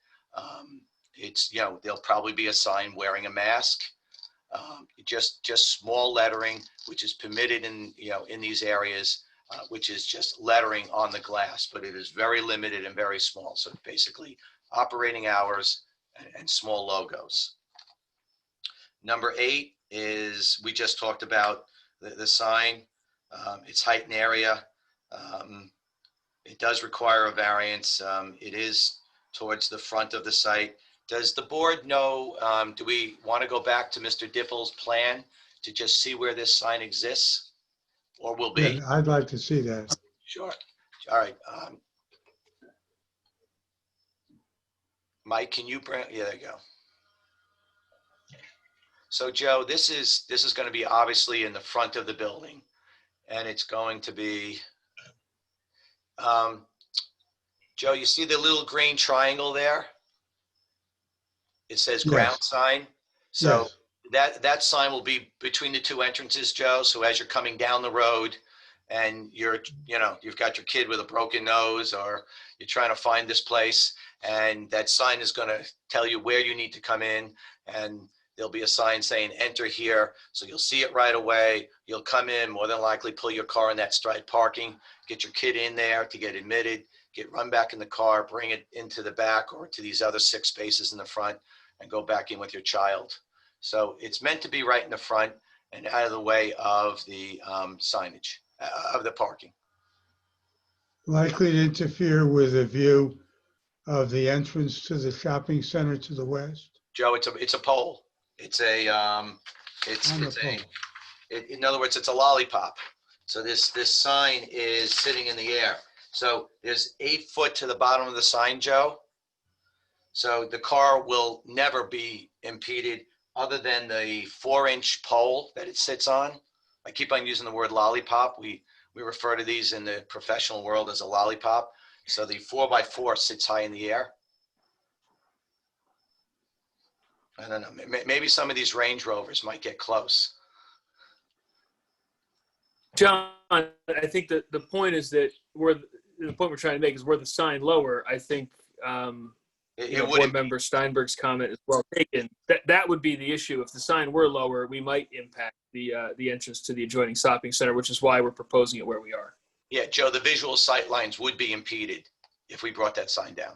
[SPEAKER 16] It's, you know, there'll probably be a sign wearing a mask. Just small lettering, which is permitted in these areas. which is just lettering on the glass, but it is very limited and very small. So basically operating hours and small logos. Number 8 is, we just talked about the sign, its height and area. It does require a variance. It is towards the front of the site. Does the board know, do we want to go back to Mr. Dipple's plan to just see where this sign exists or will be?
[SPEAKER 1] Yeah, I'd like to see that.
[SPEAKER 16] Sure. All right. Mike, can you bring, yeah, there you go. So Joe, this is going to be obviously in the front of the building, and it's going to be, Joe, you see the little green triangle there? It says ground
[SPEAKER 1] Yes.
[SPEAKER 16] sign. So
[SPEAKER 1] Yes.
[SPEAKER 16] that sign will be between the 2 entrances, Joe. So as you're coming down the road and you've got your kid with a broken nose, or you're trying to find this place, and that sign is going to tell you where you need to come in, and there'll be a sign saying enter here. So you'll see it right away. You'll come in, more than likely pull your car in that striped parking, get your kid in there to get admitted, run back in the car, bring it into the back or to these other 6 spaces in the front, and go back in with your child. So it's meant to be right in the front and out of the way of the signage, of the parking.
[SPEAKER 1] Likely to interfere with the view of the entrance to the shopping center to the west?
[SPEAKER 16] Joe, it's a pole. It's a,
[SPEAKER 1] On the pole.
[SPEAKER 16] in other words, it's a lollipop. So this sign is sitting in the air. So there's 8 foot to the bottom of the sign, Joe. So the car will never be impeded other than the 4-inch pole that it sits on. I keep on using the word lollipop. We refer to these in the professional world as a lollipop. So the 4x4 sits high in the air. I don't know, maybe some of these Range Rovers might get close.
[SPEAKER 3] John, I think that the point is that the point we're trying to make is where the sign lower. I think board member Steinberg's comment is well taken. That would be the issue. If the sign were lower, we might impact the entrance to the adjoining shopping center, which is why we're proposing it where we are.
[SPEAKER 16] Yeah, Joe, the visual sight lines would be impeded if we brought that sign down.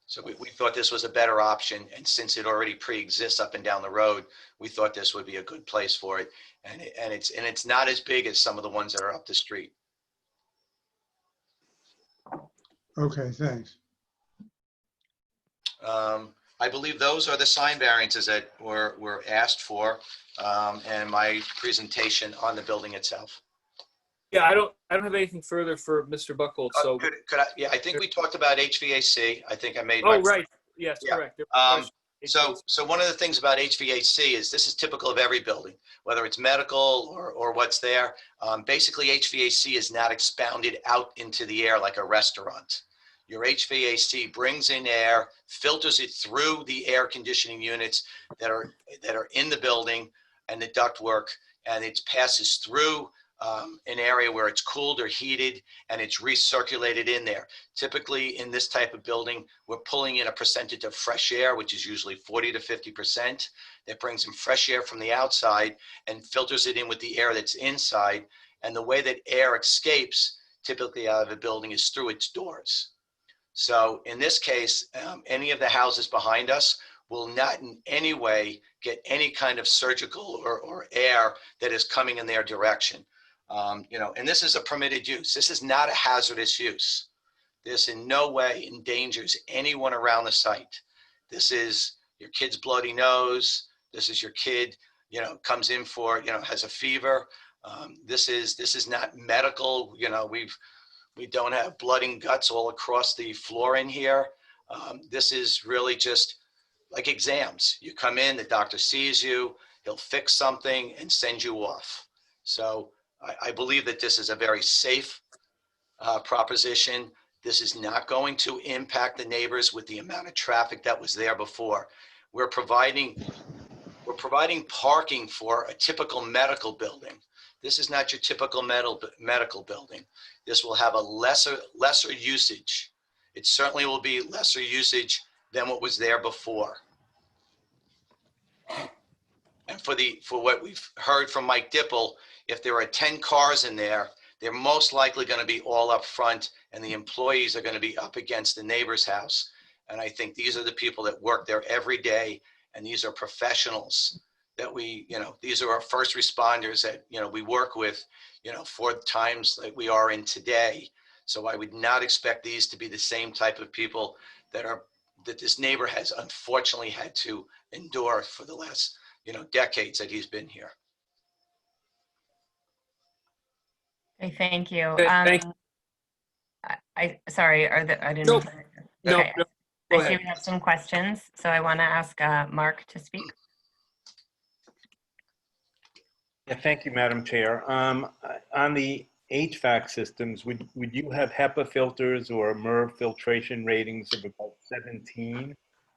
[SPEAKER 16] So we thought this was a better option, and since it already pre-exists up and down the road, we thought this would be a good place for it. And it's not as big as some of the ones that are up the street.
[SPEAKER 1] Okay, thanks.
[SPEAKER 16] I believe those are the sign variances that were asked for, and my presentation on the building itself.
[SPEAKER 3] Yeah, I don't have anything further for Mr. Buckhold. So
[SPEAKER 16] Could I, yeah, I think we talked about HVAC. I think I made.
[SPEAKER 3] Oh, right. Yes,
[SPEAKER 16] yeah.
[SPEAKER 3] correct.
[SPEAKER 16] So one of the things about HVAC is this is typical of every building, whether it's medical or what's there. Basically, HVAC is not expounded out into the air like a restaurant. Your HVAC brings in air, filters it through the air conditioning units that are in the building and the ductwork, and it passes through an area where it's cooled or heated, and it's recirculated in there. Typically in this type of building, we're pulling in a percentage of fresh air, which is usually 40 to 50%. That brings in fresh air from the outside and filters it in with the air that's inside. And the way that air escapes typically out of a building is through its doors. So in this case, any of the houses behind us will not in any way get any kind of surgical or air that is coming in their direction. And this is a permitted use. This is not a hazardous use. This in no way endangers anyone around the site. This is your kid's bloody nose. This is your kid, comes in for, has a fever. This is not medical. We don't have blood and guts all across the floor in here. This is really just like exams. You come in, the doctor sees you, he'll fix something and send you off. So I believe that this is a very safe proposition. This is not going to impact the neighbors with the amount of traffic that was there before. We're providing parking for a typical medical building. This is not your typical medical building. This will have a lesser usage. It certainly will be lesser usage than what was there before. And for what we've heard from Mike Dipple, if there are 10 cars in there, they're most likely going to be all up front, and the employees are going to be up against the neighbor's house. And I think these are the people that work there every day, and these are professionals that we, these are our first responders that, we work with, for the times that we are in today. So I would not expect these to be the same type of people that this neighbor has unfortunately had to endure for the last, decades that he's been here.
[SPEAKER 12] Okay, thank you.
[SPEAKER 3] Okay, thank you.
[SPEAKER 12] Sorry, I didn't.
[SPEAKER 3] Nope.
[SPEAKER 12] Okay.
[SPEAKER 3] No, go
[SPEAKER 12] I see
[SPEAKER 3] ahead.
[SPEAKER 12] we have some questions, so I want to ask Mark to speak.
[SPEAKER 4] Yeah, thank you, Madam Chair. On the HVAC systems, would you have HEPA filters or MERV filtration ratings of about 17,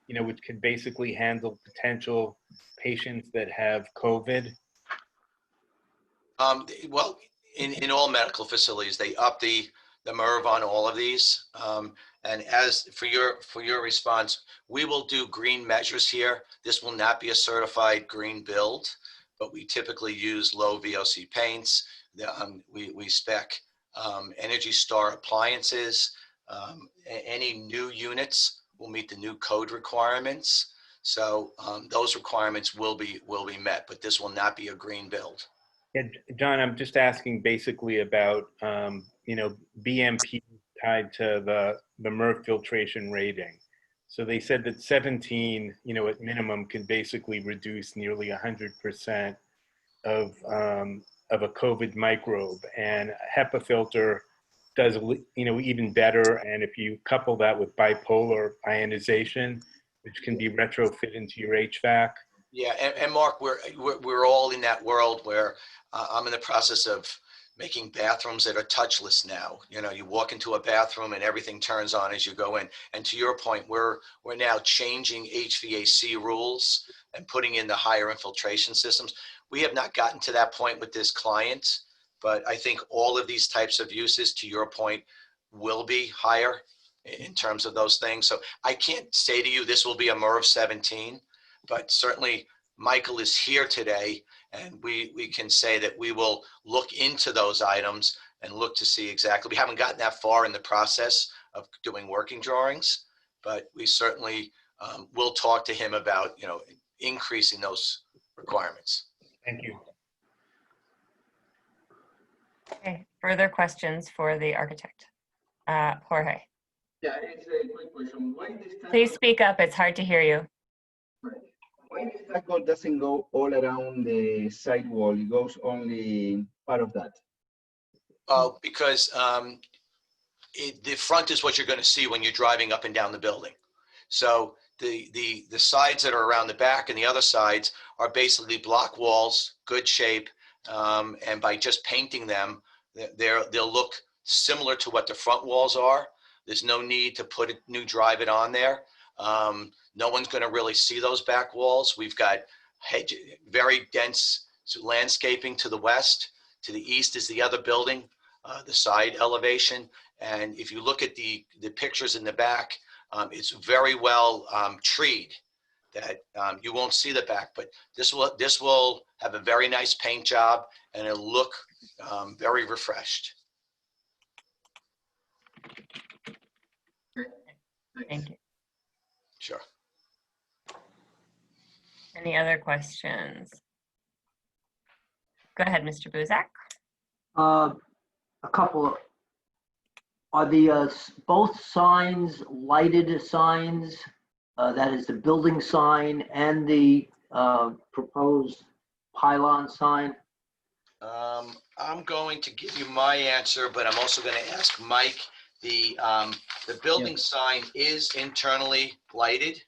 [SPEAKER 4] which could basically handle potential patients that have COVID?
[SPEAKER 16] Well, in all medical facilities, they up the MERV on all of these. And as for your response, we will do green measures here. This will not be a certified green build, but we typically use low VOC paints. We spec Energy Star appliances. Any new units will meet the new code requirements. So those requirements will be met, but this will not be a green build.
[SPEAKER 4] Yeah, John, I'm just asking basically about, BMP tied to the MERV filtration rating. So they said that 17, at minimum can basically reduce nearly 100% of a COVID microbe, and HEPA filter does, even better. And if you couple that with bipolar ionization, which can be retrofit into your HVAC.
[SPEAKER 16] Yeah, and Mark, we're all in that world where I'm in the process of making bathrooms that are touchless now. You walk into a bathroom and everything turns on as you go in. And to your point, we're now changing HVAC rules and putting in the higher infiltration systems. We have not gotten to that point with this client, but I think all of these types of uses, to your point, will be higher in terms of those things. So I can't say to you this will be a MERV 17, but certainly Michael is here today, and we can say that we will look into those items and look to see exactly. We haven't gotten that far in the process of doing working drawings, but we certainly will talk to him about, increasing those requirements.
[SPEAKER 4] Thank you.
[SPEAKER 12] Okay, further questions for the architect? Jorge.
[SPEAKER 18] Yeah, it's a quick question. Why this time?
[SPEAKER 12] Please speak up, it's hard to hear you.
[SPEAKER 18] Why the stucco doesn't go all around the side wall? It goes only part of that.
[SPEAKER 16] Because the front is what you're going to see when you're driving up and down the building. So the sides that are around the back and the other sides are basically block walls, good shape, and by just painting them, they'll look similar to what the front walls are. There's no need to put a new drive it on there. No one's going to really see those back walls. We've got very dense landscaping to the west. To the east is the other building, the side elevation. And if you look at the pictures in the back, it's very well treed that you won't see the back, but this will have a very nice paint job and it'll look very refreshed.
[SPEAKER 12] Thank you.
[SPEAKER 16] Sure.
[SPEAKER 12] Any other questions? Go ahead, Mr. Buzak.
[SPEAKER 11] A couple. Are the both signs lighted signs? That is the building sign and the proposed pylon sign?
[SPEAKER 16] I'm going to give you my answer, but I'm also going to ask Mike. The building sign is internally lighted.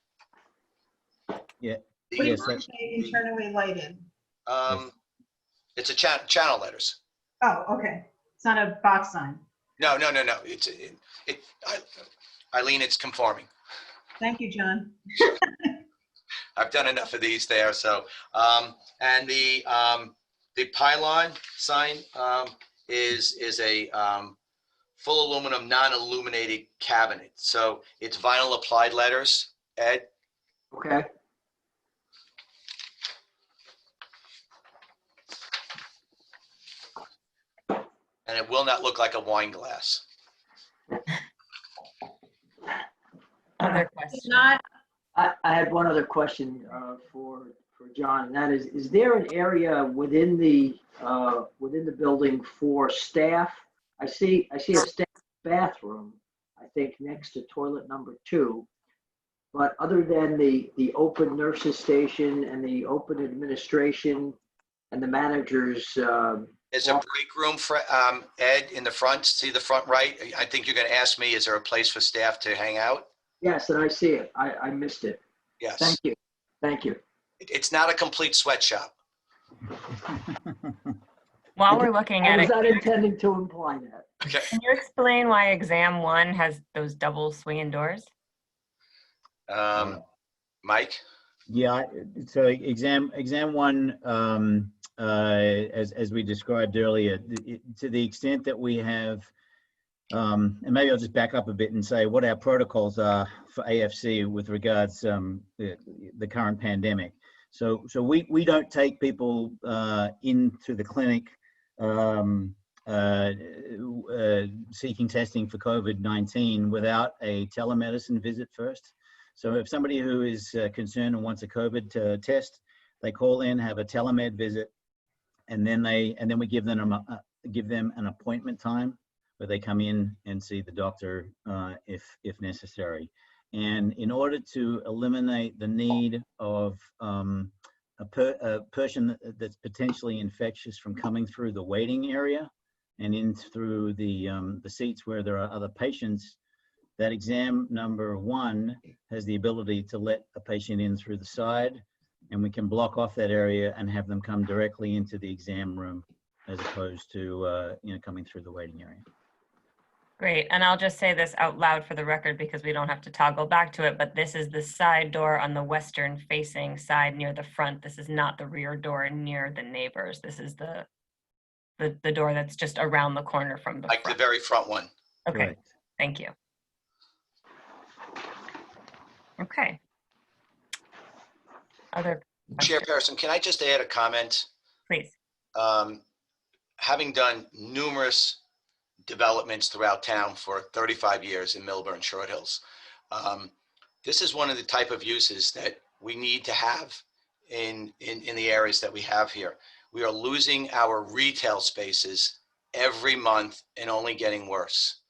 [SPEAKER 15] Yeah.
[SPEAKER 2] What do you mean internally lighted?
[SPEAKER 16] It's a channel letters.
[SPEAKER 2] Oh, okay. It's not a box sign.
[SPEAKER 16] No. Eileen, it's conforming.
[SPEAKER 2] Thank you, John.
[SPEAKER 16] I've done enough of these there. So, and the pylon sign is a full aluminum, non-illuminated cabinet. So it's vinyl applied letters, Ed.
[SPEAKER 11] Okay.
[SPEAKER 16] And it will not look like a wine glass.
[SPEAKER 12] Other questions?
[SPEAKER 2] Not,
[SPEAKER 11] I had one other question for John, and that is there an area within the building for staff? I see a staff bathroom, I think next to toilet number 2. But other than the open nurses station and the open administration and the managers.
[SPEAKER 16] There's a break room for Ed in the front. See the front right? I think you're going to ask me, is there a place for staff to hang out?
[SPEAKER 11] Yes, and I see it. I missed it.
[SPEAKER 16] Yes.
[SPEAKER 11] Thank you. Thank you.
[SPEAKER 16] It's not a complete sweatshop.
[SPEAKER 12] While we're looking
[SPEAKER 11] I
[SPEAKER 12] at
[SPEAKER 11] was
[SPEAKER 12] it,
[SPEAKER 11] not intending to imply that.
[SPEAKER 16] Okay.
[SPEAKER 12] can you explain why exam 1 has those double swinging doors?
[SPEAKER 16] Mike?
[SPEAKER 15] Yeah, so exam 1, as we described earlier, to the extent that we have, and maybe I'll just back up a bit and say what our protocols are for AFC with regards the current pandemic. So we don't take people into the clinic seeking testing for COVID-19 without a telemedicine visit first. So if somebody who is concerned and wants a COVID test, they call in, have a telemed visit, and then we give them an appointment time where they come in and see the doctor if necessary. And in order to eliminate the need of a person that's potentially infectious from coming through the waiting area and in through the seats where there are other patients, that exam number 1 has the ability to let a patient in through the side, and we can block off that area and have them come directly into the exam room as opposed to coming through the waiting area.
[SPEAKER 12] Great, and I'll just say this out loud for the record because we don't have to toggle back to it, but this is the side door on the western facing side near the front. This is not the rear door near the neighbors. This is the door that's just around the corner from the
[SPEAKER 16] Like
[SPEAKER 12] front.
[SPEAKER 16] the very front one.
[SPEAKER 12] Okay,
[SPEAKER 15] Correct.
[SPEAKER 12] thank you. Okay. Other questions?
[SPEAKER 16] Chairperson, can I just add a comment?
[SPEAKER 12] Please.
[SPEAKER 16] Having done numerous developments throughout town for 35 years in Millburn Short Hills, this is one of the type of uses that we need to have in the areas that we have here. We are losing our retail spaces every month and only getting worse.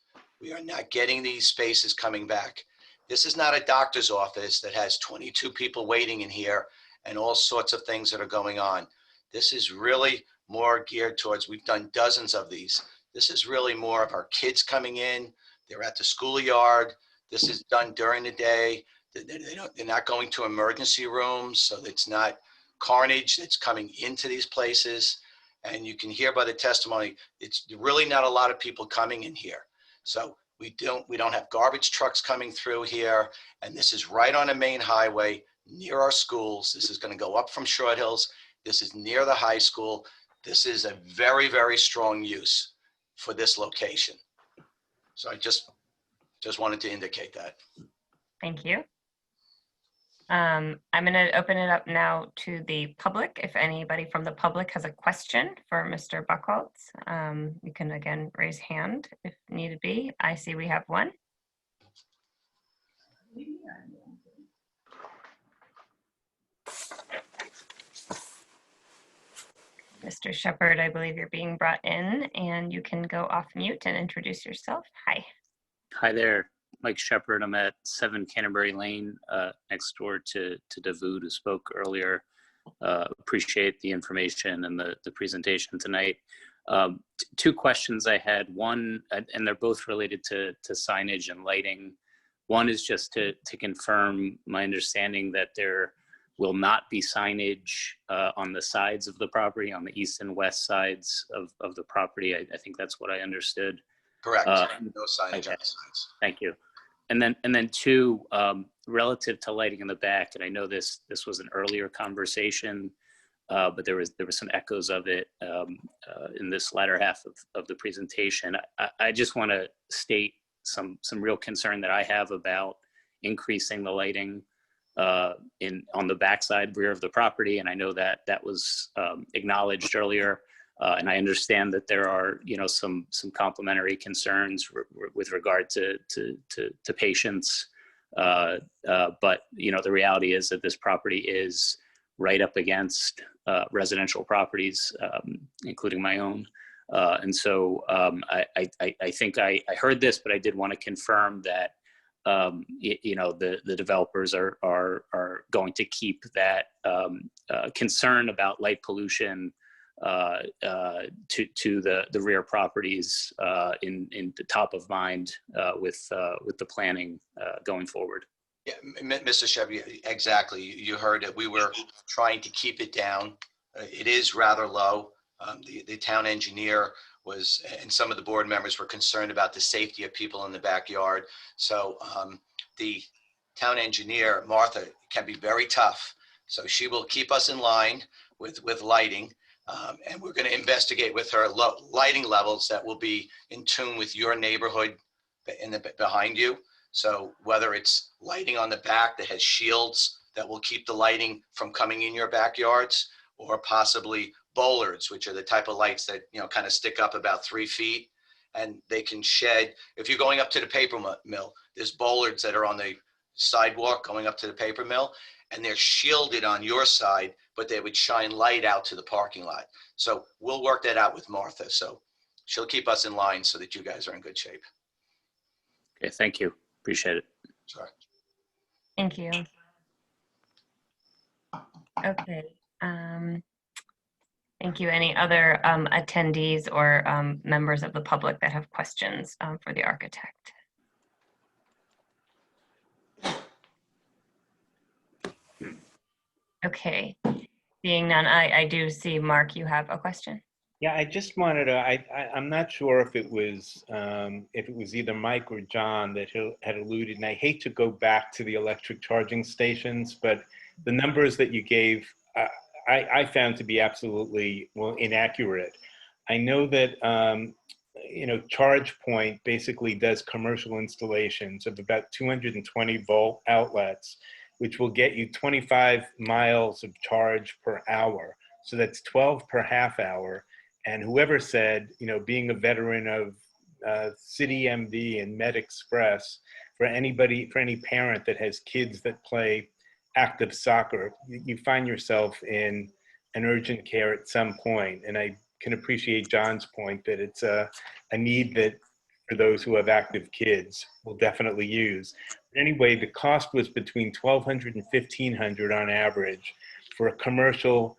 [SPEAKER 16] We are not getting these spaces coming back. This is not a doctor's office that has 22 people waiting in here and all sorts of things that are going on. This is really more geared towards, we've done dozens of these. This is really more of our kids coming in. They're at the schoolyard. This is done during the day. They're not going to emergency rooms, so it's not carnage that's coming into these places. And you can hear by the testimony, it's really not a lot of people coming in here. So we don't have garbage trucks coming through here. And this is right on a main highway near our schools. This is going to go up from Short Hills. This is near the high school. This is a very, very strong use for this location. So I just wanted to indicate that.
[SPEAKER 12] Thank you. I'm going to open it up now to the public. If anybody from the public has a question for Mr. Buchholz, you can again raise hand if need be. I see we have one. Mr. Shepherd, I believe you're being brought in and you can go off mute and introduce yourself. Hi.
[SPEAKER 20] Hi there, Mike Shepherd. I'm at 7 Canterbury Lane, next door to Davoud, who spoke earlier. Appreciate the information and the presentation tonight. 2 questions I had. One, and they're both related to signage and lighting. One is just to confirm my understanding that there will not be signage on the sides of the property, on the east and west sides of the property. I think that's what I understood.
[SPEAKER 16] Correct. No signage
[SPEAKER 20] Okay.
[SPEAKER 16] on the sides.
[SPEAKER 20] Thank you. And then 2, relative to lighting in the back, and I know this was an earlier conversation, but there was some echoes of it in this latter half of the presentation. I just want to state some real concern that I have about increasing the lighting on the backside rear of the property, and I know that was acknowledged earlier. And I understand that there are, some complementary concerns with regard to patients. But, the reality is that this property is right up against residential properties, including my own. And so I think I heard this, but I did want to confirm that, the developers are going to keep that concern about light pollution to the rear properties in the top of mind with the planning going forward.
[SPEAKER 16] Yeah, Mr. Chevy, exactly. You heard it. We were trying to keep it down. It is rather low. The town engineer was, and some of the board members were concerned about the safety of people in the backyard. So the town engineer, Martha, can be very tough. So she will keep us in line with lighting. And we're going to investigate with her lighting levels that will be in tune with your neighborhood behind you. So whether it's lighting on the back that has shields that will keep the lighting from coming in your backyards, or possibly bollards, which are the type of lights that, kind of stick up about 3 feet, and they can shed. If you're going up to the paper mill, there's bollards that are on the sidewalk going up to the paper mill, and they're shielded on your side, but they would shine light out to the parking lot. So we'll work that out with Martha. So she'll keep us in line so that you guys are in good shape.
[SPEAKER 20] Okay, thank you. Appreciate it.
[SPEAKER 16] Sorry.
[SPEAKER 12] Thank you. Okay. Thank you. Any other attendees or members of the public that have questions for the architect? Okay. Seeing none, I do see, Mark, you have a question.
[SPEAKER 4] Yeah, I just wanted to, I'm not sure if it was either Mike or John that had alluded, and I hate to go back to the electric charging stations, but the numbers that you gave, I found to be absolutely, inaccurate. I know that, ChargePoint basically does commercial installations of about 220 volt outlets, which will get you 25 miles of charge per hour. So that's 12 per half hour. And whoever said, being a veteran of City MD and Med Express, for any parent that has kids that play active soccer, you find yourself in an urgent care at some point. And I can appreciate John's point that it's a need that for those who have active kids will definitely use. But anyway, the cost was between $1,200 and $1,500 on average for a commercial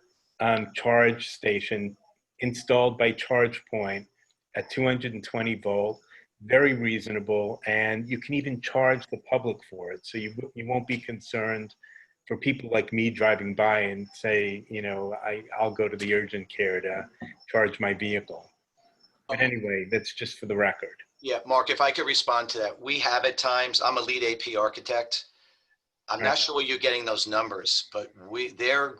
[SPEAKER 4] charge station installed by ChargePoint at 220 volt, very reasonable, and you can even charge the public for it. So you won't be concerned for people like me driving by and say, I'll go to the urgent care to charge my vehicle. But anyway, that's just for the record.
[SPEAKER 16] Yeah, Mark, if I could respond to that. We have at times, I'm a lead AP architect. I'm not sure where you're getting those numbers, but they're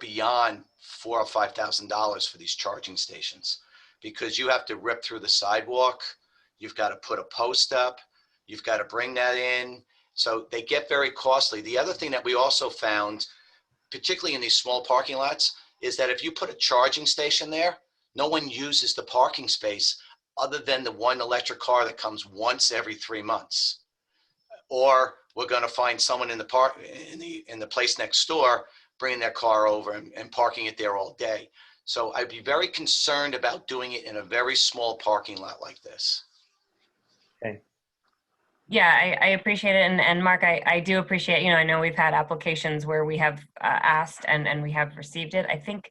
[SPEAKER 16] beyond $4,000 or $5,000 for these charging stations, because you have to rip through the sidewalk. You've got to put a post up. You've got to bring that in. So they get very costly. The other thing that we also found, particularly in these small parking lots, is that if you put a charging station there, no one uses the parking space other than the one electric car that comes once every 3 months. Or we're going to find someone in the place next door bringing their car over and parking it there all day. So I'd be very concerned about doing it in a very small parking lot like this.
[SPEAKER 4] Okay.
[SPEAKER 12] Yeah, I appreciate it. And Mark, I do appreciate, I know we've had applications where we have asked and we have received it. I think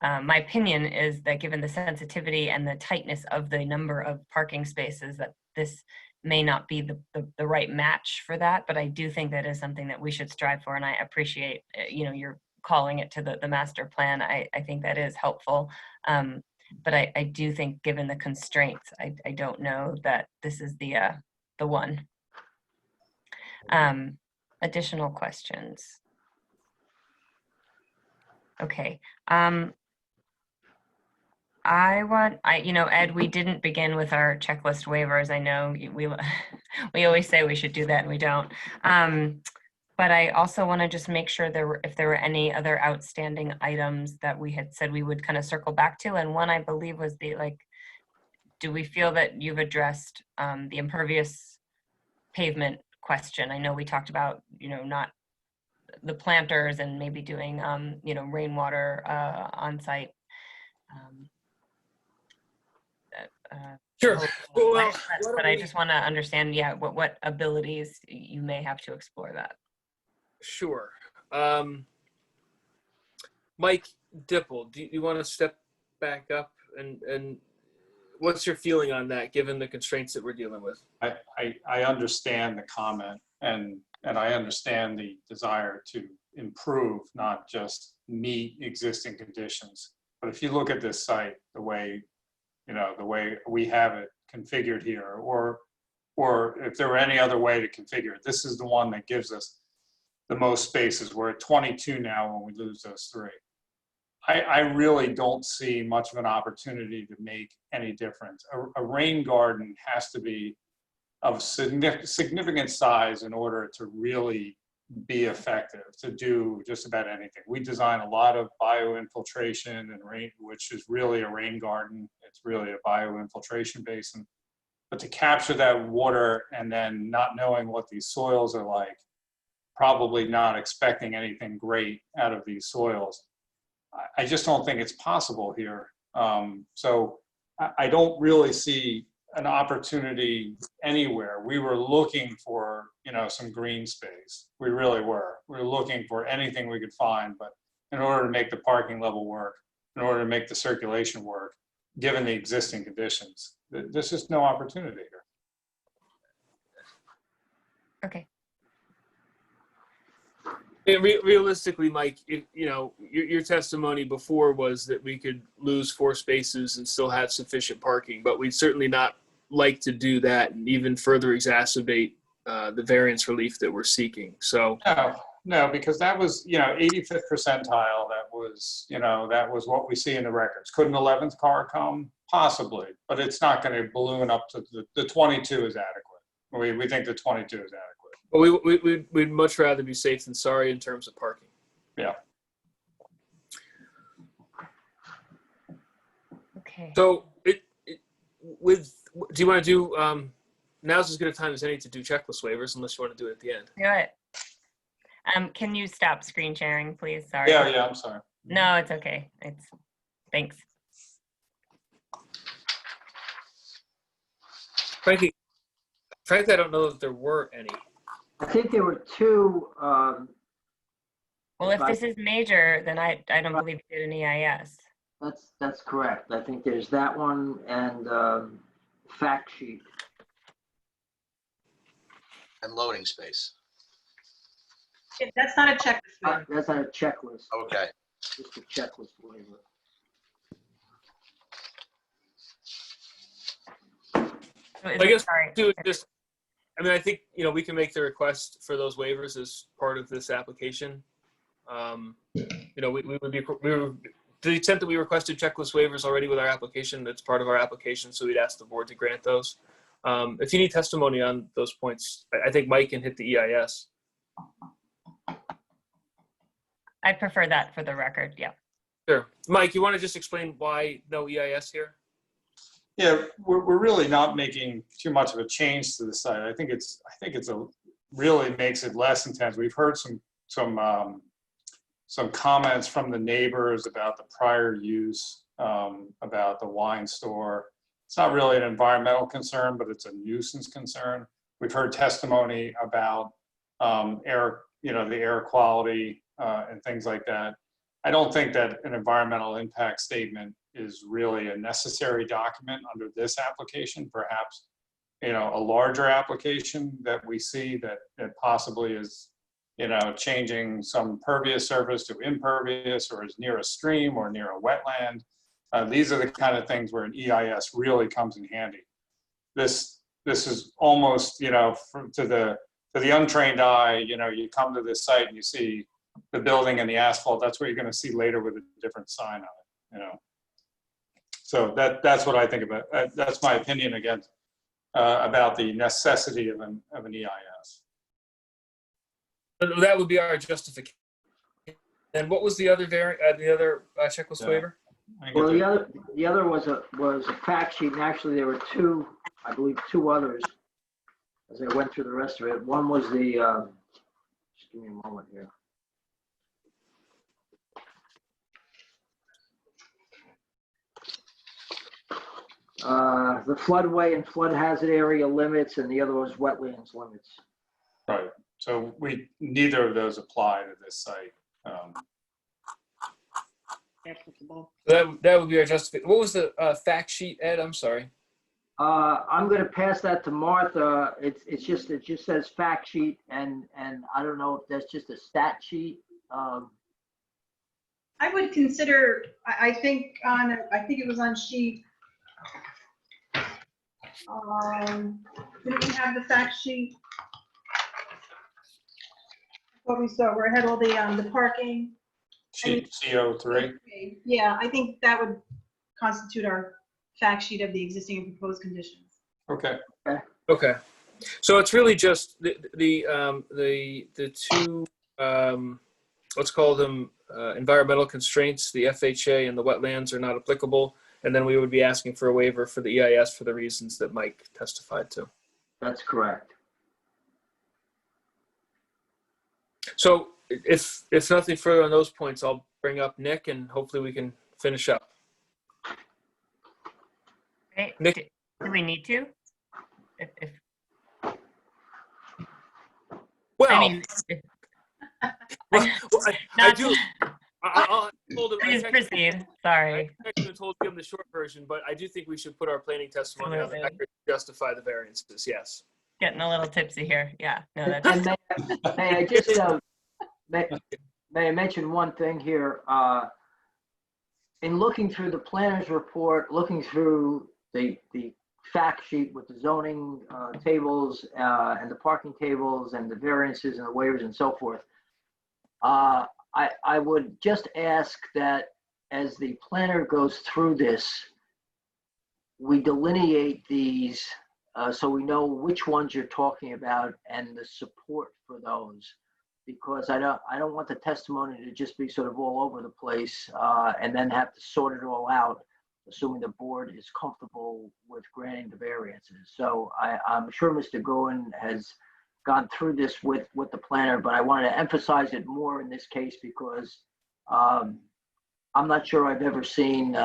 [SPEAKER 12] my opinion is that given the sensitivity and the tightness of the number of parking spaces, that this may not be the right match for that. But I do think that is something that we should strive for. And I appreciate, you're calling it to the master plan. I think that is helpful. But I do think given the constraints, I don't know that this is the one. Additional questions? Okay. Ed, we didn't begin with our checklist waivers. I know we always say we should do that and we don't. But I also want to just make sure if there were any other outstanding items that we had said we would kind of circle back to. And one I believe was do we feel that you've addressed the impervious pavement question? I know we talked about, not the planters and maybe doing, rainwater on site.
[SPEAKER 3] Sure. Well,
[SPEAKER 12] but I just want to understand, what abilities you may have to explore that.
[SPEAKER 3] Sure. Mike Dipple, do you want to step back up and what's your feeling on that, given the constraints that we're dealing with?
[SPEAKER 13] I understand the comment and I understand the desire to improve, not just meet existing conditions. But if you look at this site, the way we have it configured here, or if there were any other way to configure it, this is the one that gives us the most spaces. We're at 22 now when we lose those 3. I really don't see much of an opportunity to make any difference. A rain garden has to be of significant size in order to really be effective, to do just about anything. We design a lot of bioinfiltration and rain, which is really a rain garden. It's really a bioinfiltration basin. But to capture that water and then not knowing what these soils are like, probably not expecting anything great out of these soils, I just don't think it's possible here. So I don't really see an opportunity anywhere. We were looking for, some green space. We really were. We were looking for anything we could find, but in order to make the parking level work, in order to make the circulation work, given the existing conditions, there's just no opportunity here.
[SPEAKER 12] Okay.
[SPEAKER 3] Realistically, Mike, your testimony before was that we could lose 4 spaces and still have sufficient parking, but we'd certainly not like to do that and even further exacerbate the variance relief that we're seeking. So
[SPEAKER 13] no, because that was 85th percentile. That was what we see in the records. Could an 11th car come? Possibly, but it's not going to balloon up to the 22 is adequate. We think the 22 is adequate.
[SPEAKER 3] But we'd much rather be safe than sorry in terms of parking.
[SPEAKER 13] Yeah.
[SPEAKER 12] Okay.
[SPEAKER 3] So do you want to do, now's as good a time as any to do checklist waivers, unless you want to do it at the end.
[SPEAKER 12] Do it. Can you stop screen sharing, please? Sorry.
[SPEAKER 13] Yeah, I'm sorry.
[SPEAKER 12] No, it's okay. Thanks.
[SPEAKER 3] Frankly, I don't know that there were any.
[SPEAKER 11] I think there were 2.
[SPEAKER 12] Well, if this is major, then I don't believe you did an EIS.
[SPEAKER 11] That's correct. I think there's that one and fact sheet.
[SPEAKER 16] And loading space.
[SPEAKER 2] That's not a checklist.
[SPEAKER 11] That's not a checklist.
[SPEAKER 16] Okay.
[SPEAKER 11] Just a checklist waiver.
[SPEAKER 3] I guess I think we can make the request for those waivers as part of this application. We would be to the extent that we requested checklist waivers already with our application. That's part of our application, so we'd ask the board to grant those. If you need testimony on those points, I think Mike can hit the EIS.
[SPEAKER 12] I'd prefer that for the record. Yeah.
[SPEAKER 3] Sure, Mike. You want to just explain why no EIS here?
[SPEAKER 13] Yeah, we're really not making too much of a change to the site. I think it's really makes it less intense. We've heard some comments from the neighbors about the prior use, about the wine store. It's not really an environmental concern, but it's a nuisance concern. We've heard testimony about air, the air quality and things like that. I don't think that an environmental impact statement is really a necessary document under this application. Perhaps, a larger application that we see that possibly is, changing some pervious surface to impervious, or is near a stream or near a wetland. These are the kind of things where an EIS really comes in handy. This is almost, to the untrained eye, you come to this site and you see the building and the asphalt. That's what you're going to see later with a different sign on it, So that's what I think about. That's my opinion again about the necessity of an EIS.
[SPEAKER 3] That would be our justification. And what was the other checklist waiver?
[SPEAKER 11] Well, the other was a fact sheet, and actually there were two, I believe, two others as I went through the rest of it. One was the, just give me a moment here. The floodway and flood hazard area limits, and the other was wetlands limits.
[SPEAKER 13] Right. So neither of those apply to this site.
[SPEAKER 3] That would be our justification. What was the fact sheet, Ed? I'm sorry.
[SPEAKER 11] I'm going to pass that to Martha. It just says fact sheet, and I don't know if that's just a stat sheet.
[SPEAKER 2] I would consider, I think it was on sheet. Didn't we have the fact sheet? What we saw, where it had all the parking.
[SPEAKER 13] Sheet CO3.
[SPEAKER 2] Yeah, I think that would constitute our fact sheet of the existing and proposed conditions.
[SPEAKER 13] Okay.
[SPEAKER 3] Okay. So it's really just the two, let's call them environmental constraints. The FHA and the wetlands are not applicable. And then we would be asking for a waiver for the EIS for the reasons that Mike testified to.
[SPEAKER 11] That's correct.
[SPEAKER 3] So if nothing further on those points, I'll bring up Nick and hopefully we can finish up.
[SPEAKER 12] Right.
[SPEAKER 3] Nick,
[SPEAKER 12] do we need to? If
[SPEAKER 3] well,
[SPEAKER 12] I mean,
[SPEAKER 3] I do. I told him.
[SPEAKER 12] Please proceed. Sorry.
[SPEAKER 3] I told him the short version, but I do think we should put our planning testimony on the record to justify the variances. Yes.
[SPEAKER 12] Getting a little tipsy here. Yeah. No, that's.
[SPEAKER 11] And may I just may I mention one thing here? In looking through the planner's report, looking through the fact sheet with the zoning tables and the parking tables and the variances and the waivers and so forth, I would just ask that as the planner goes through this, we delineate these so we know which ones you're talking about and the support for those, because I don't want the testimony to just be sort of all over the place and then have to sort it all out, assuming the board is comfortable with granting the variances. So I'm sure Mr. Goen has gone through this with the planner, but I wanted to emphasize it more in this case because I'm not sure I've ever seen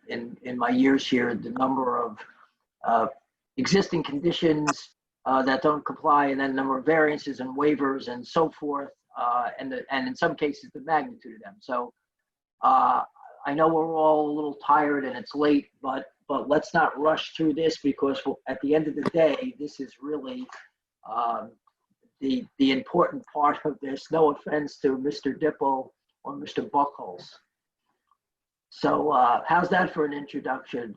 [SPEAKER 11] in my years here the number of existing conditions that don't comply, and then the number of variances and waivers and so forth, and in some cases the magnitude of them. So I know we're all a little tired and it's late, but let's not rush through this because at the end of the day, this is really the important part of this. No offense to Mr. Dipple or Mr. Buckles. So how's that for an introduction?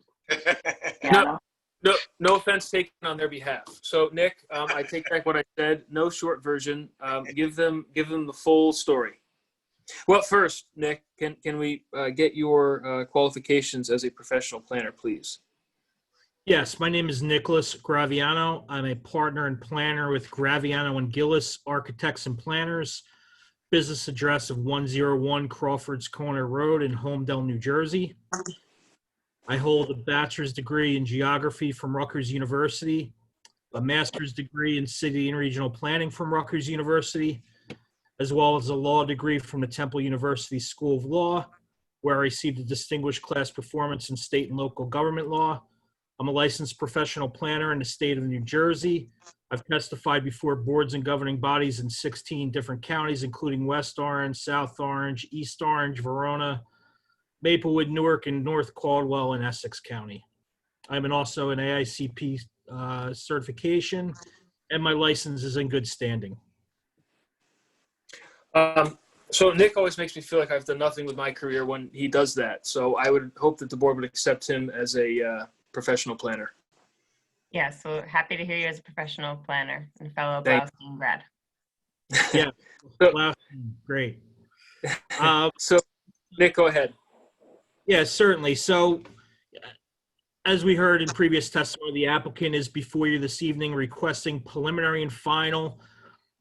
[SPEAKER 3] No offense taken on their behalf. So Nick, I take back what I said. No short version. Give them the full story. Well, first, Nick, can we get your qualifications as a professional planner, please?
[SPEAKER 17] Yes, my name is Nicholas Graviano. I'm a partner and planner with Graviano and Gillis Architects and Planners. Business address of 101 Crawford's Corner Road in Holmdel, New Jersey. I hold a bachelor's degree in geography from Rutgers University, a master's degree in city and regional planning from Rutgers University, as well as a law degree from the Temple University School of Law, where I received a distinguished class performance in state and local government law. I'm a licensed professional planner in the state of New Jersey. I've testified before boards and governing bodies in 16 different counties, including West Orange, South Orange, East Orange, Verona, Maplewood, Newark, and North Caldwell in Essex County. I'm also an AICP certification, and my license is in good standing.
[SPEAKER 3] So Nick always makes me feel like I've done nothing with my career when he does that. So I would hope that the board would accept him as a professional planner.
[SPEAKER 12] Yeah, so happy to hear you as a professional planner and fellow
[SPEAKER 3] Thank
[SPEAKER 12] Blaustein grad.
[SPEAKER 17] Yeah, great.
[SPEAKER 3] So Nick, go ahead.
[SPEAKER 17] Yeah, certainly. So as we heard in previous testimony, the applicant is before you this evening requesting preliminary and final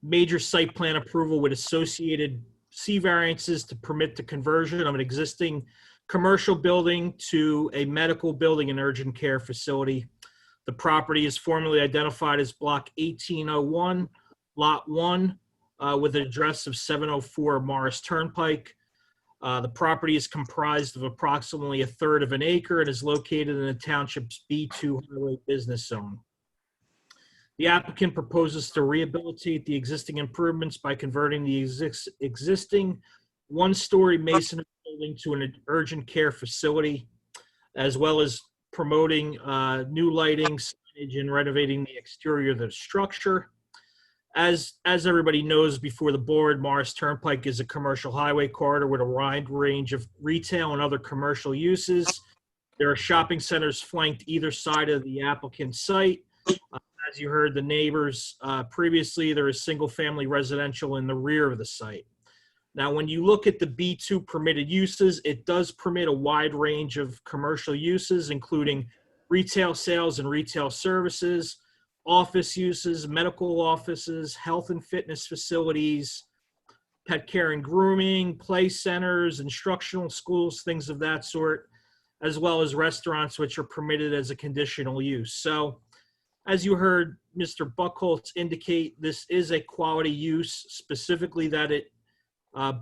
[SPEAKER 17] major site plan approval with associated C variances to permit the conversion of an existing commercial building to a medical building and urgent care facility. The property is formally identified as Block 1801, Lot 1, with an address of 704 Morris Turnpike. The property is comprised of approximately a third of an acre and is located in the township's B2 highway business zone. The applicant proposes to rehabilitate the existing improvements by converting the existing one-story masonry building to an urgent care facility, as well as promoting new lighting, signage, and renovating the exterior of the structure. As everybody knows before the board, Morris Turnpike is a commercial highway corridor with a wide range of retail and other commercial uses. There are shopping centers flanked either side of the applicant's site. As you heard the neighbors previously, there is single-family residential in the rear of the site. Now, when you look at the B2 permitted uses, it does permit a wide range of commercial uses, including retail sales and retail services, office uses, medical offices, health and fitness facilities, pet care and grooming, play centers, instructional schools, things of that sort, as well as restaurants, which are permitted as a conditional use. So, as you heard Mr. Buchholz indicate, this is a quality use, specifically that it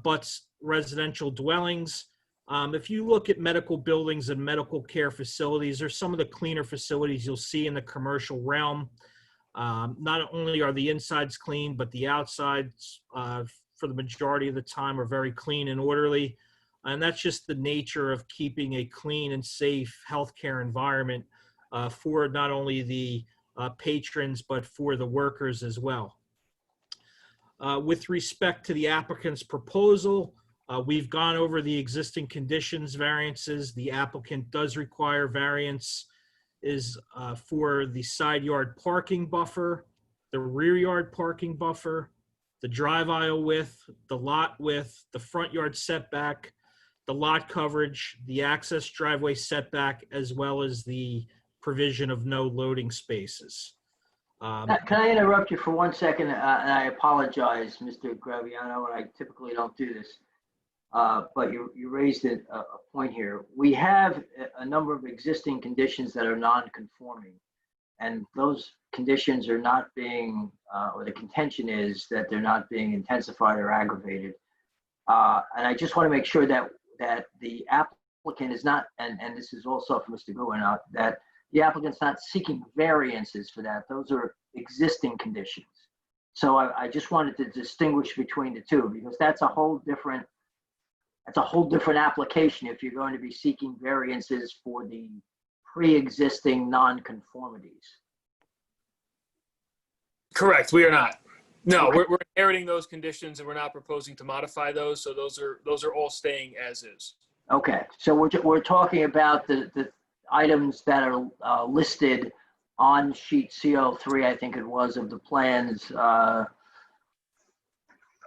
[SPEAKER 17] butts residential dwellings. If you look at medical buildings and medical care facilities, they're some of the cleaner facilities you'll see in the commercial realm. Not only are the insides clean, but the outsides, for the majority of the time, are very clean and orderly. And that's just the nature of keeping a clean and safe healthcare environment for not only the patrons, but for the workers as well. With respect to the applicant's proposal, we've gone over the existing conditions variances. The applicant does require variance is for the side yard parking buffer, the rear yard parking buffer, the drive aisle width, the lot width, the front yard setback, the lot coverage, the access driveway setback, as well as the provision of no loading spaces.
[SPEAKER 11] Can I interrupt you for 1 second? And I apologize, Mr. Graviano, and I typically don't do this. But you raised a point here. We have a number of existing conditions that are non-conforming, and those conditions are not being, or the contention is that they're not being intensified or aggravated. And I just want to make sure that the applicant is not, and this is also for Mr. Goodwin, that the applicant's not seeking variances for that. Those are existing conditions. So I just wanted to distinguish between the two, because that's a whole different application if you're going to be seeking variances for the pre-existing non-conformities.
[SPEAKER 3] Correct. We are not. No, we're inheriting those conditions and we're not proposing to modify those. So those are all staying as is.
[SPEAKER 11] Okay, so we're talking about the items that are listed on sheet CO3, I think it was, of the plans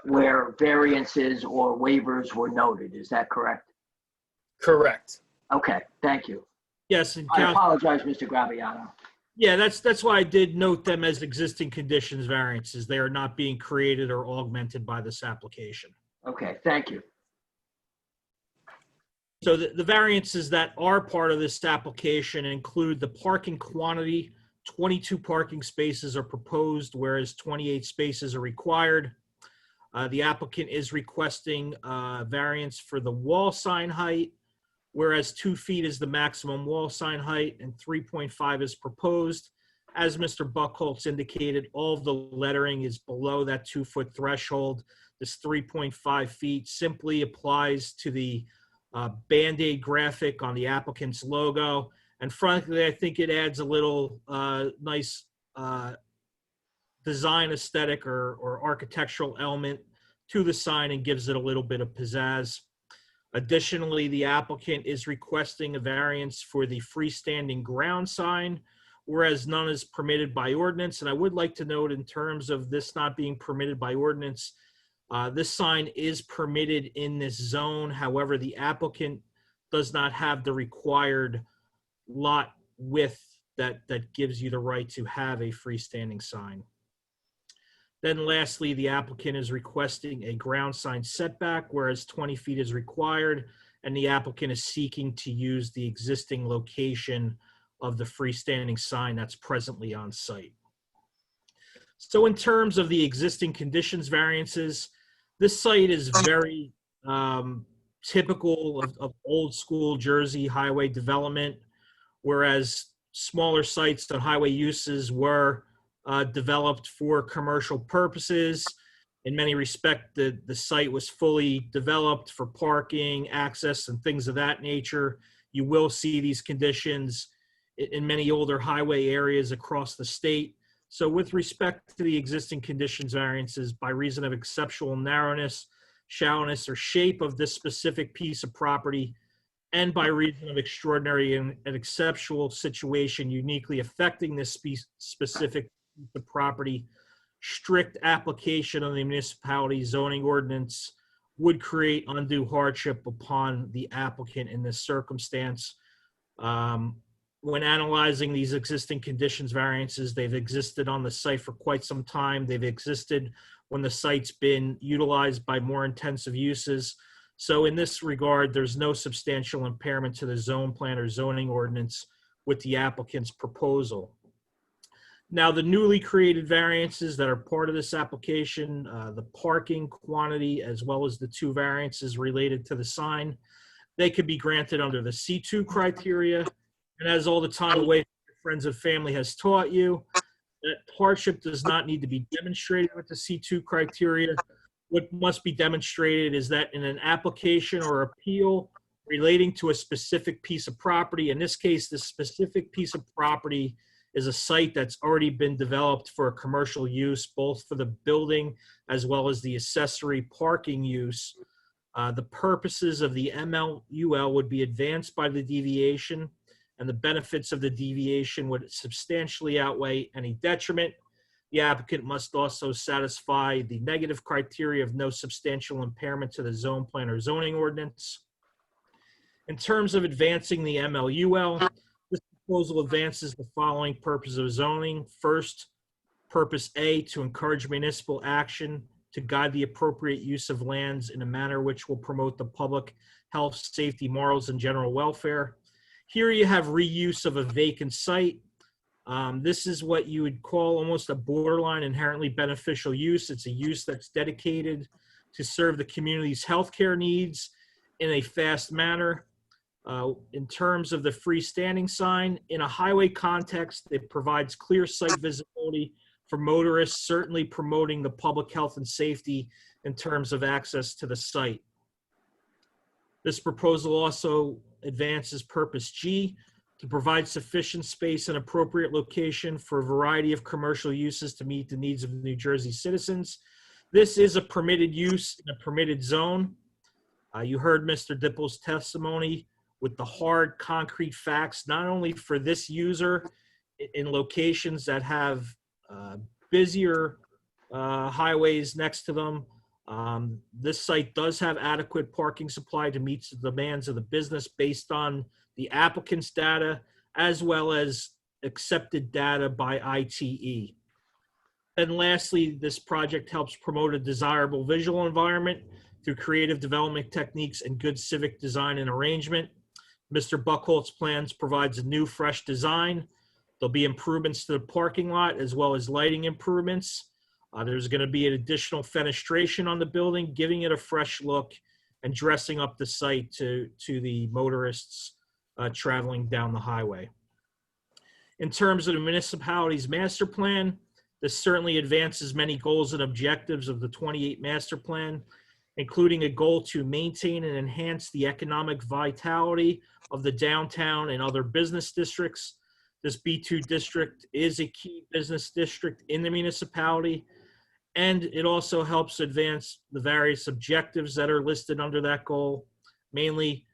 [SPEAKER 11] where variances or waivers were noted. Is that correct?
[SPEAKER 3] Correct.
[SPEAKER 11] Okay, thank you.
[SPEAKER 17] Yes, and
[SPEAKER 11] I apologize, Mr. Graviano.
[SPEAKER 17] Yeah, that's why I did note them as existing conditions variances. They are not being created or augmented by this application.
[SPEAKER 11] Okay, thank you.
[SPEAKER 17] So the variances that are part of this application include the parking quantity. 22 parking spaces are proposed, whereas 28 spaces are required. The applicant is requesting variance for the wall sign height, whereas 2 feet is the maximum wall sign height and 3.5 is proposed. As Mr. Buchholz indicated, all of the lettering is below that 2-foot threshold. This 3.5 feet simply applies to the Band-Aid graphic on the applicant's logo. And frankly, I think it adds a little nice design aesthetic or architectural element to the sign and gives it a little bit of pizzazz. Additionally, the applicant is requesting a variance for the freestanding ground sign, whereas none is permitted by ordinance. And I would like to note, in terms of this not being permitted by ordinance, this sign is permitted in this zone. However, the applicant does not have the required lot width that gives you the right to have a freestanding sign. Then lastly, the applicant is requesting a ground sign setback, whereas 20 feet is required, and the applicant is seeking to use the existing location of the freestanding sign that's presently on site. So in terms of the existing conditions variances, this site is very typical of old school Jersey highway development, whereas smaller sites on highway uses were developed for commercial purposes. In many respects, the site was fully developed for parking, access, and things of that nature. You will see these conditions in many older highway areas across the state. So with respect to the existing conditions variances, by reason of exceptional narrowness, shallowness, or shape of this specific piece of property, and by reason of extraordinary and exceptional situation uniquely affecting this specific piece of property, strict application of the municipality zoning ordinance would create undue hardship upon the applicant in this circumstance. When analyzing these existing conditions variances, they've existed on the site for quite some time. They've existed when the site's been utilized by more intensive uses. So in this regard, there's no substantial impairment to the zone plan or zoning ordinance with the applicant's proposal. Now, the newly created variances that are part of this application, the parking quantity, as well as the two variances related to the sign, they could be granted under the C2 criteria. And as all the time away from your friends and family has taught you, that hardship does not need to be demonstrated with the C2 criteria. What must be demonstrated is that in an application or appeal relating to a specific piece of property, in this case, the specific piece of property is a site that's already been developed for a commercial use, both for the building as well as the accessory parking use. The purposes of the MLUL would be advanced by the deviation, and the benefits of the deviation would substantially outweigh any detriment. The applicant must also satisfy the negative criteria of no substantial impairment to the zone plan or zoning ordinance. In terms of advancing the MLUL, this proposal advances the following purposes of zoning. First, purpose A, to encourage municipal action to guide the appropriate use of lands in a manner which will promote the public health, safety, morals, and general welfare. Here you have reuse of a vacant site. This is what you would call almost a borderline inherently beneficial use. It's a use that's dedicated to serve the community's healthcare needs in a fast manner. In terms of the freestanding sign, in a highway context, it provides clear sight visibility for motorists, certainly promoting the public health and safety in terms of access to the site. This proposal also advances purpose G, to provide sufficient space and appropriate location for a variety of commercial uses to meet the needs of New Jersey citizens. This is a permitted use in a permitted zone. You heard Mr. Dipple's testimony with the hard concrete facts, not only for this user in locations that have busier highways next to them. This site does have adequate parking supply to meet the demands of the business based on the applicant's data, as well as accepted data by ITE. And lastly, this project helps promote a desirable visual environment through creative development techniques and good civic design and arrangement. Mr. Buchholz's plans provides a new, fresh design. There'll be improvements to the parking lot as well as lighting improvements. There's going to be an additional fenestration on the building, giving it a fresh look and dressing up the site to the motorists traveling down the highway. In terms of the municipality's master plan, this certainly advances many goals and objectives of the 28 master plan, including a goal to maintain and enhance the economic vitality of the downtown and other business districts. This B2 district is a key business district in the municipality, and it also helps advance the various objectives that are listed under that goal, mainly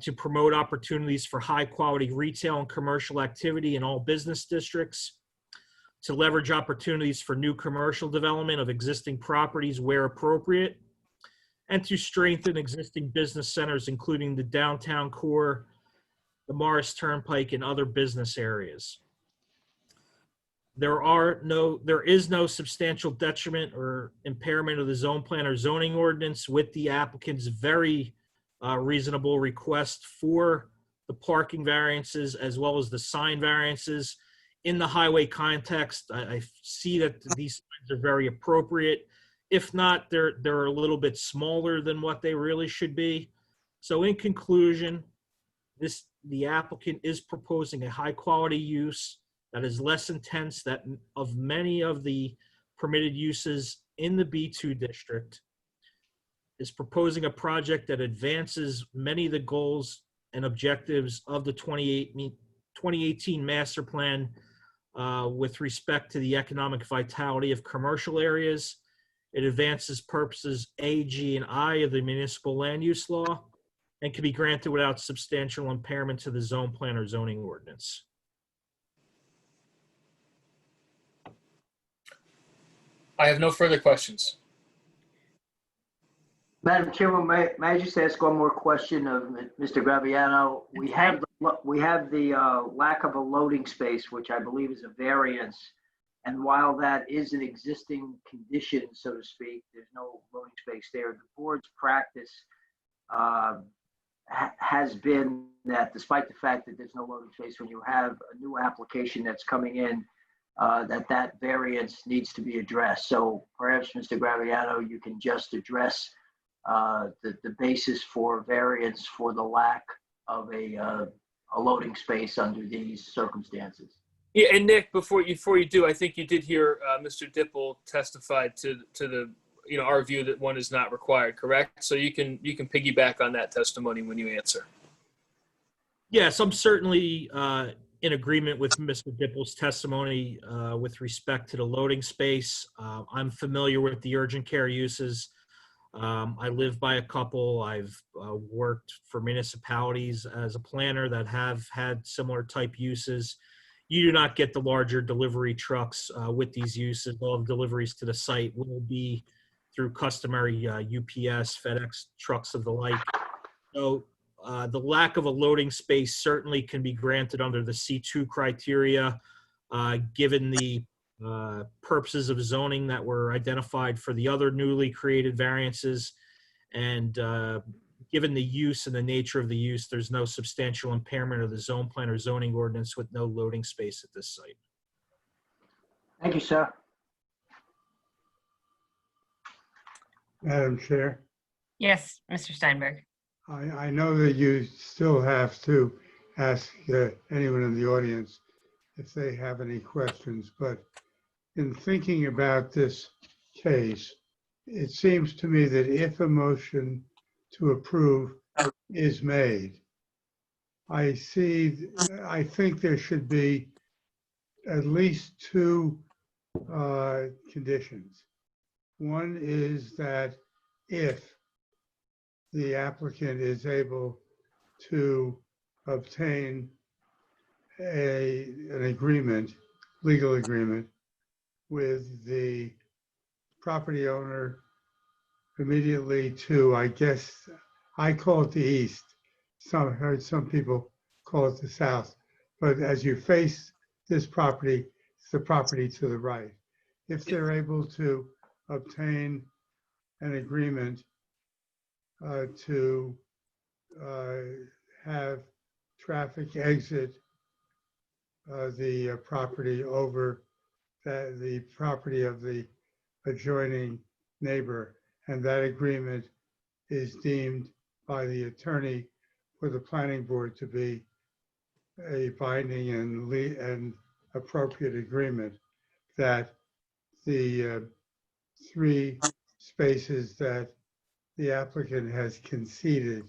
[SPEAKER 17] to promote opportunities for high quality retail and commercial activity in all business districts, to leverage opportunities for new commercial development of existing properties where appropriate, and to strengthen existing business centers, including the downtown core, the Morris Turnpike, and other business areas. there is no substantial detriment or impairment of the zone plan or zoning ordinance with the applicant's very reasonable request for the parking variances as well as the sign variances. In the highway context, I see that these signs are very appropriate. If not, they're a little bit smaller than what they really should be. So in conclusion, the applicant is proposing a high quality use that is less intense than of many of the permitted uses in the B2 district, is proposing a project that advances many of the goals and objectives of the 2018 master plan with respect to the economic vitality of commercial areas. It advances purposes A, G, and I of the municipal land use law and can be granted without substantial impairment to the zone plan or zoning ordinance.
[SPEAKER 3] I have no further questions.
[SPEAKER 11] Madam Chairman, may I just ask one more question of Mr. Graviano? We have the lack of a loading space, which I believe is a variance. And while that is an existing condition, so to speak, there's no loading space there. The board's practice has been that despite the fact that there's no loading space, when you have a new application that's coming in, that variance needs to be addressed. So perhaps, Mr. Graviano, you can just address the basis for variance for the lack of a loading space under these circumstances.
[SPEAKER 3] Yeah, and Nick, before you do, I think you did hear Mr. Dipple testify to the our view that one is not required, correct? So you can piggyback on that testimony when you answer.
[SPEAKER 17] Yes, I'm certainly in agreement with Mr. Dipple's testimony with respect to the loading space. I'm familiar with the urgent care uses. I live by a couple. I've worked for municipalities as a planner that have had similar type uses. You do not get the larger delivery trucks with these uses. All the deliveries to the site will be through customary UPS, FedEx trucks of the like. So the lack of a loading space certainly can be granted under the C2 criteria, given the purposes of zoning that were identified for the other newly created variances. And given the use and the nature of the use, there's no substantial impairment of the zone plan or zoning ordinance with no loading space at this site.
[SPEAKER 11] Thank you, sir.
[SPEAKER 1] Madam Chair,
[SPEAKER 12] Yes, Mr. Steinberg.
[SPEAKER 1] I know that you still have to ask anyone in the audience if they have any questions, but in thinking about this case, it seems to me that if a motion to approve is made, I think there should be at least two conditions. One is that if the applicant is able to obtain an agreement, legal agreement, with the property owner immediately to, I guess, I call it the east. Heard some people call it the south. But as you face this property, it's the property to the right. If they're able to obtain an agreement to have traffic exit the property over the property of the adjoining neighbor, and that agreement is deemed by the attorney for the planning board to be a binding and appropriate agreement, that the 3 spaces that the applicant has conceded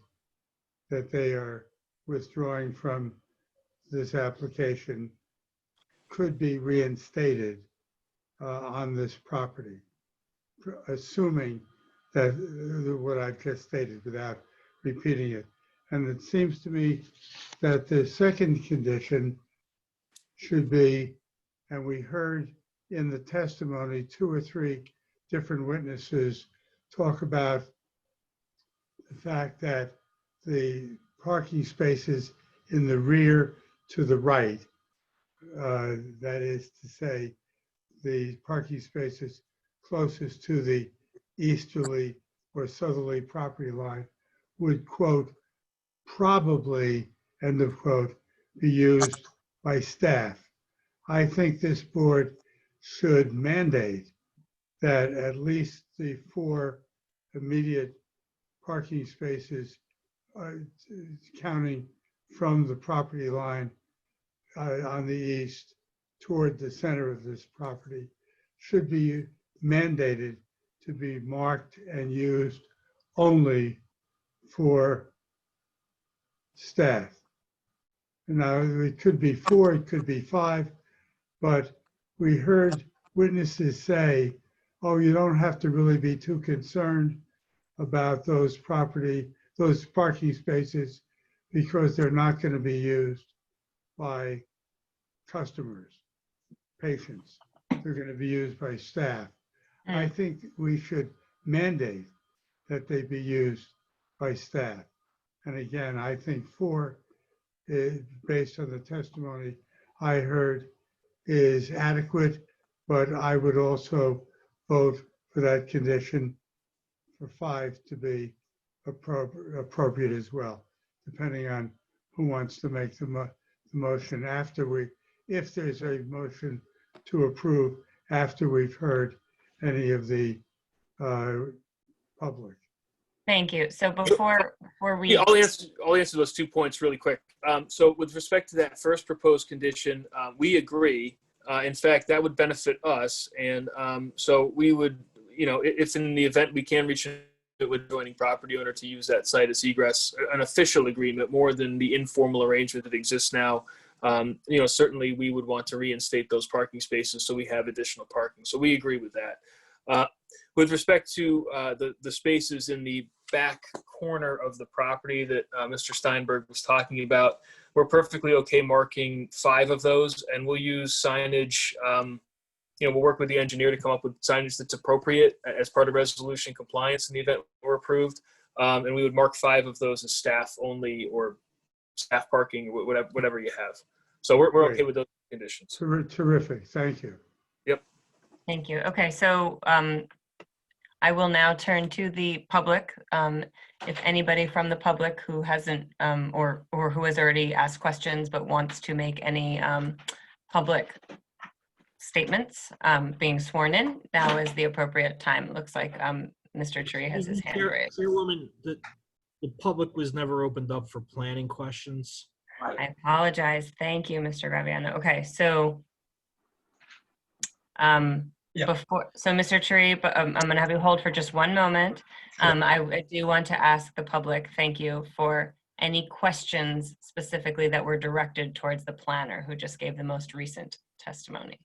[SPEAKER 1] that they are withdrawing from this application could be reinstated on this property, assuming that what I've just stated without repeating it. And it seems to me that the second condition should be, and we heard in the testimony 2 or 3 different witnesses talk about the fact that the parking spaces in the rear to the right that is to say, the parking spaces closest to the easterly or southerly property line would, quote, probably, end of quote, be used by staff. I think this board should mandate that at least the 4 immediate parking spaces, counting from the property line on the east toward the center of this property, should be mandated to be marked and used only for staff. Now, it could be 4, it could be 5, but we heard witnesses say, oh, you don't have to really be too concerned about those parking spaces because they're not going to be used by customers, patients. They're going to be used by staff. I think we should mandate that they be used by staff. And again, I think 4, based on the testimony I heard, is adequate, but I would also vote for that condition for 5 to be appropriate as well, depending on who wants to make the motion after if there's a motion to approve after we've heard any of the public.
[SPEAKER 12] Thank you. So before we...
[SPEAKER 3] Yeah, I'll answer those 2 points really quick. So with respect to that first proposed condition, we agree. In fact, that would benefit us. And so we would, if in the event we can reach it with joining property owner to use that site as egress, an official agreement more than the informal arrangement that exists now. Certainly we would want to reinstate those parking spaces so we have additional parking. So we agree with that. With respect to the spaces in the back corner of the property that Mr. Steinberg was talking about, we're perfectly okay marking 5 of those, and we'll use signage. We'll work with the engineer to come up with signage that's appropriate as part of resolution compliance in the event we're approved. And we would mark 5 of those as staff only or staff parking, whatever you have. So we're okay with those conditions.
[SPEAKER 1] Terrific. Thank you.
[SPEAKER 3] Yep.
[SPEAKER 12] Thank you. Okay, so I will now turn to the public. If anybody from the public who hasn't or who has already asked questions but wants to make any public statements being sworn in, now is the appropriate time. Looks like Mr. Tree has his hand raised.
[SPEAKER 17] Chairwoman, the public was never opened up for planning questions.
[SPEAKER 12] I apologize. Thank you, Mr. Graviano. Okay, so Mr. Tree, I'm going to have you hold for just one moment. I do want to ask the public, thank you, for any questions specifically that were directed towards the planner who just gave the most recent testimony.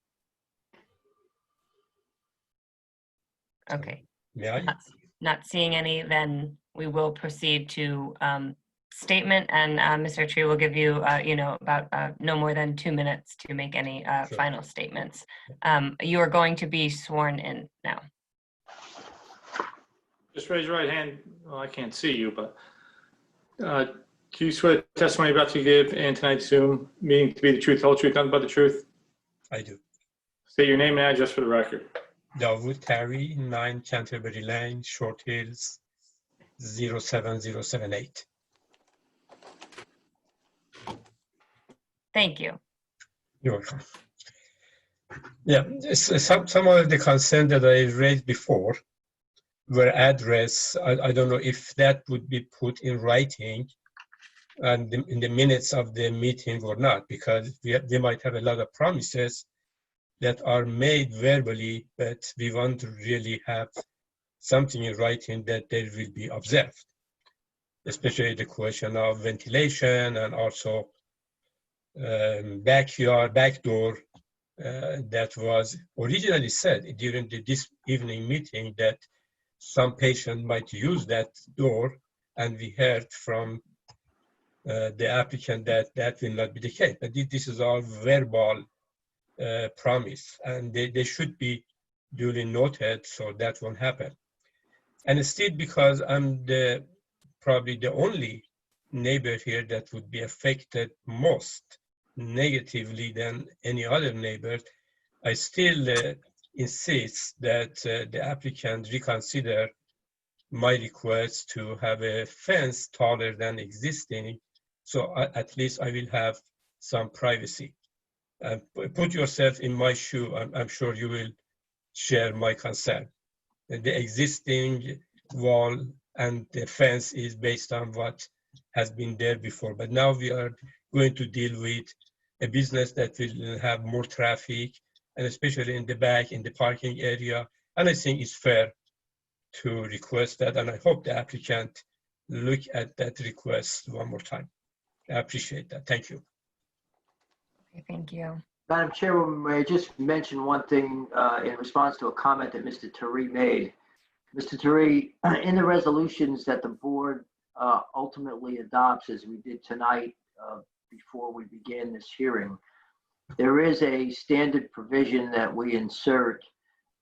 [SPEAKER 12] Okay.
[SPEAKER 19] Yeah.
[SPEAKER 12] Not seeing any, then we will proceed to statement, and Mr. Tree will give you, about no more than 2 minutes to make any final statements. You are going to be sworn in now.
[SPEAKER 14] Just raise your right hand. Well, I can't see you, but do you swear the testimony you're about to give in tonight's Zoom meeting to be the truth, the whole truth, nothing but the truth?
[SPEAKER 19] I do.
[SPEAKER 14] State your name and address for the record.
[SPEAKER 19] Dawood Terry, 9 Canterbury Lane, Short Hills, 07078.
[SPEAKER 12] Thank you.
[SPEAKER 19] You're welcome. Yeah, some of the concerns that I raised before were addressed. I don't know if that would be put in writing and in the minutes of the meeting or not, because they might have a lot of promises that are made verbally, but we want to really have something in writing that they will be observed, especially the question of ventilation and also backyard, back door. That was originally said during this evening meeting that some patient might use that door, and we heard from the applicant that that will not be the case. But this is all verbal promise, and they should be duly noted so that won't happen. And still, because I'm probably the only neighbor here that would be affected most negatively than any other neighbor, I still insist that the applicant reconsider my request to have a fence taller than existing, so at least I will have some privacy. Put yourself in my shoe, I'm sure you will share my concern. The existing wall and the fence is based on what has been there before, but now we are going to deal with a business that will have more traffic, and especially in the back, in the parking area, and I think it's fair to request that, and I hope the applicant look at that request one more time. I appreciate that. Thank you.
[SPEAKER 12] Okay, thank you.
[SPEAKER 11] Madam Chairwoman, may I just mention one thing in response to a comment that Mr. Turi made. Mr. Turi, in the resolutions that the board ultimately adopts, as we did tonight before we began this hearing, there is a standard provision that we insert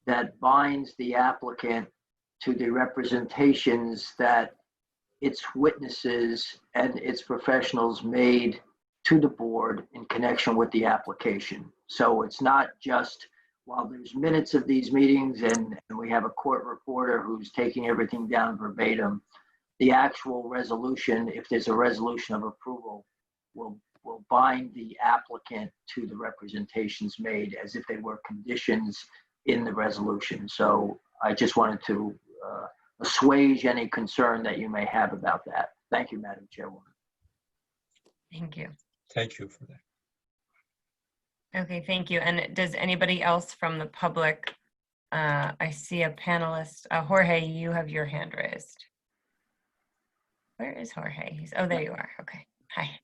[SPEAKER 11] that binds the applicant to the representations that its witnesses and its professionals made to the board in connection with the application. So it's not just, while there's minutes of these meetings and we have a court reporter who's taking everything down verbatim, the actual resolution, if there's a resolution of approval, will bind the applicant to the representations made as if they were conditions in the resolution. So I just wanted to assuage any concern that you may have about that. Thank you, Madam Chairwoman.
[SPEAKER 12] Thank you.
[SPEAKER 19] Thank you for that.
[SPEAKER 12] Okay, thank you. And does anybody else from the public, I see a panelist, Jorge, you have your hand raised. Where is Jorge? Oh, there you are. Okay. Hi.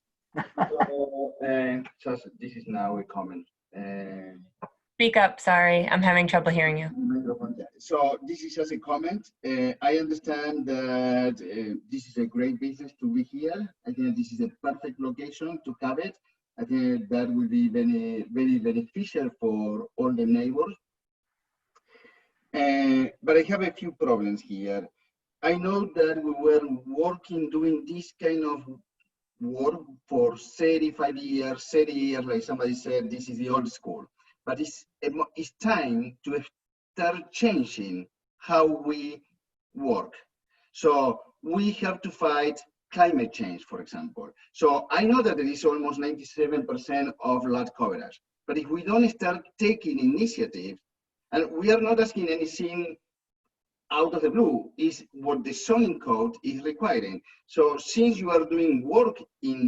[SPEAKER 18] So, just this is now a comment.
[SPEAKER 12] Speak up. Sorry, I'm having trouble hearing you.
[SPEAKER 18] So this is just a comment. I understand that this is a great business to be here. I think this is a perfect location to have it. I think that will be very, very beneficial for all the neighbors. But I have a few problems here. I know that we were working, doing this kind of work for 35 years, 30 years, like somebody said, this is the old school. But it's time to start changing how we work. So we have to fight climate change, for example. So I know that there is almost 97% of lot coverage, but if we don't start taking initiative, and we are not asking anything out of the blue, is what the zoning code is requiring. So since you are doing work in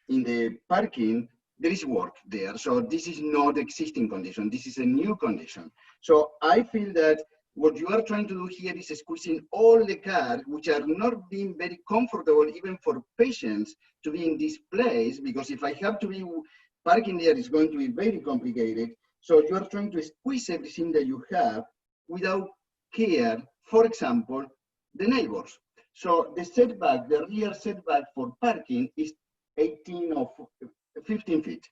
[SPEAKER 18] the parking, there is work there. So this is not existing condition. This is a new condition. So I feel that what you are trying to do here is squeezing all the cars, which are not being very comfortable even for patients to be in this place, because if I have to be parking there, it's going to be very complicated. So you are trying to squeeze everything that you have without care, for example, the neighbors. So the setback, the rear setback for parking is 18 or 15 feet.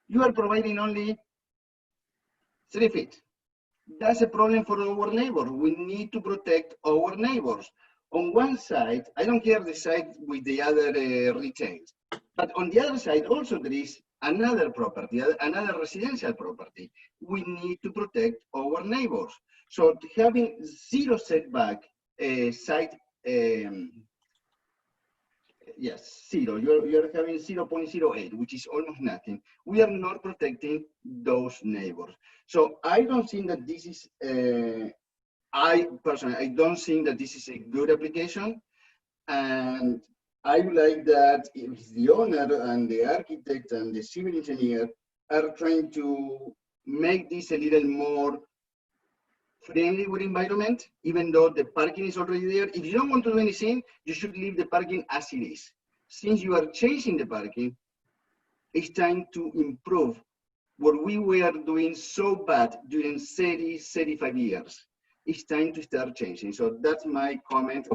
[SPEAKER 18] You are providing only 3 feet. That's a problem for our neighbors. We need to protect our neighbors. On one side, I don't care the side with the other retails, but on the other side also there is another property, another residential property. We need to protect our neighbors. So having zero setback site, yes, zero. You're having 0.08, which is almost nothing. We are not protecting those neighbors. So I don't think that this is, I personally, I don't think that this is a good application. And I would like that if the owner and the architect and the civil engineer are trying to make this a little more friendly with environment, even though the parking is already there. If you don't want to do anything, you should leave the parking as it is. Since you are changing the parking, it's time to improve what we were doing so bad during 30, 35 years. It's time to start changing. So that's my comment.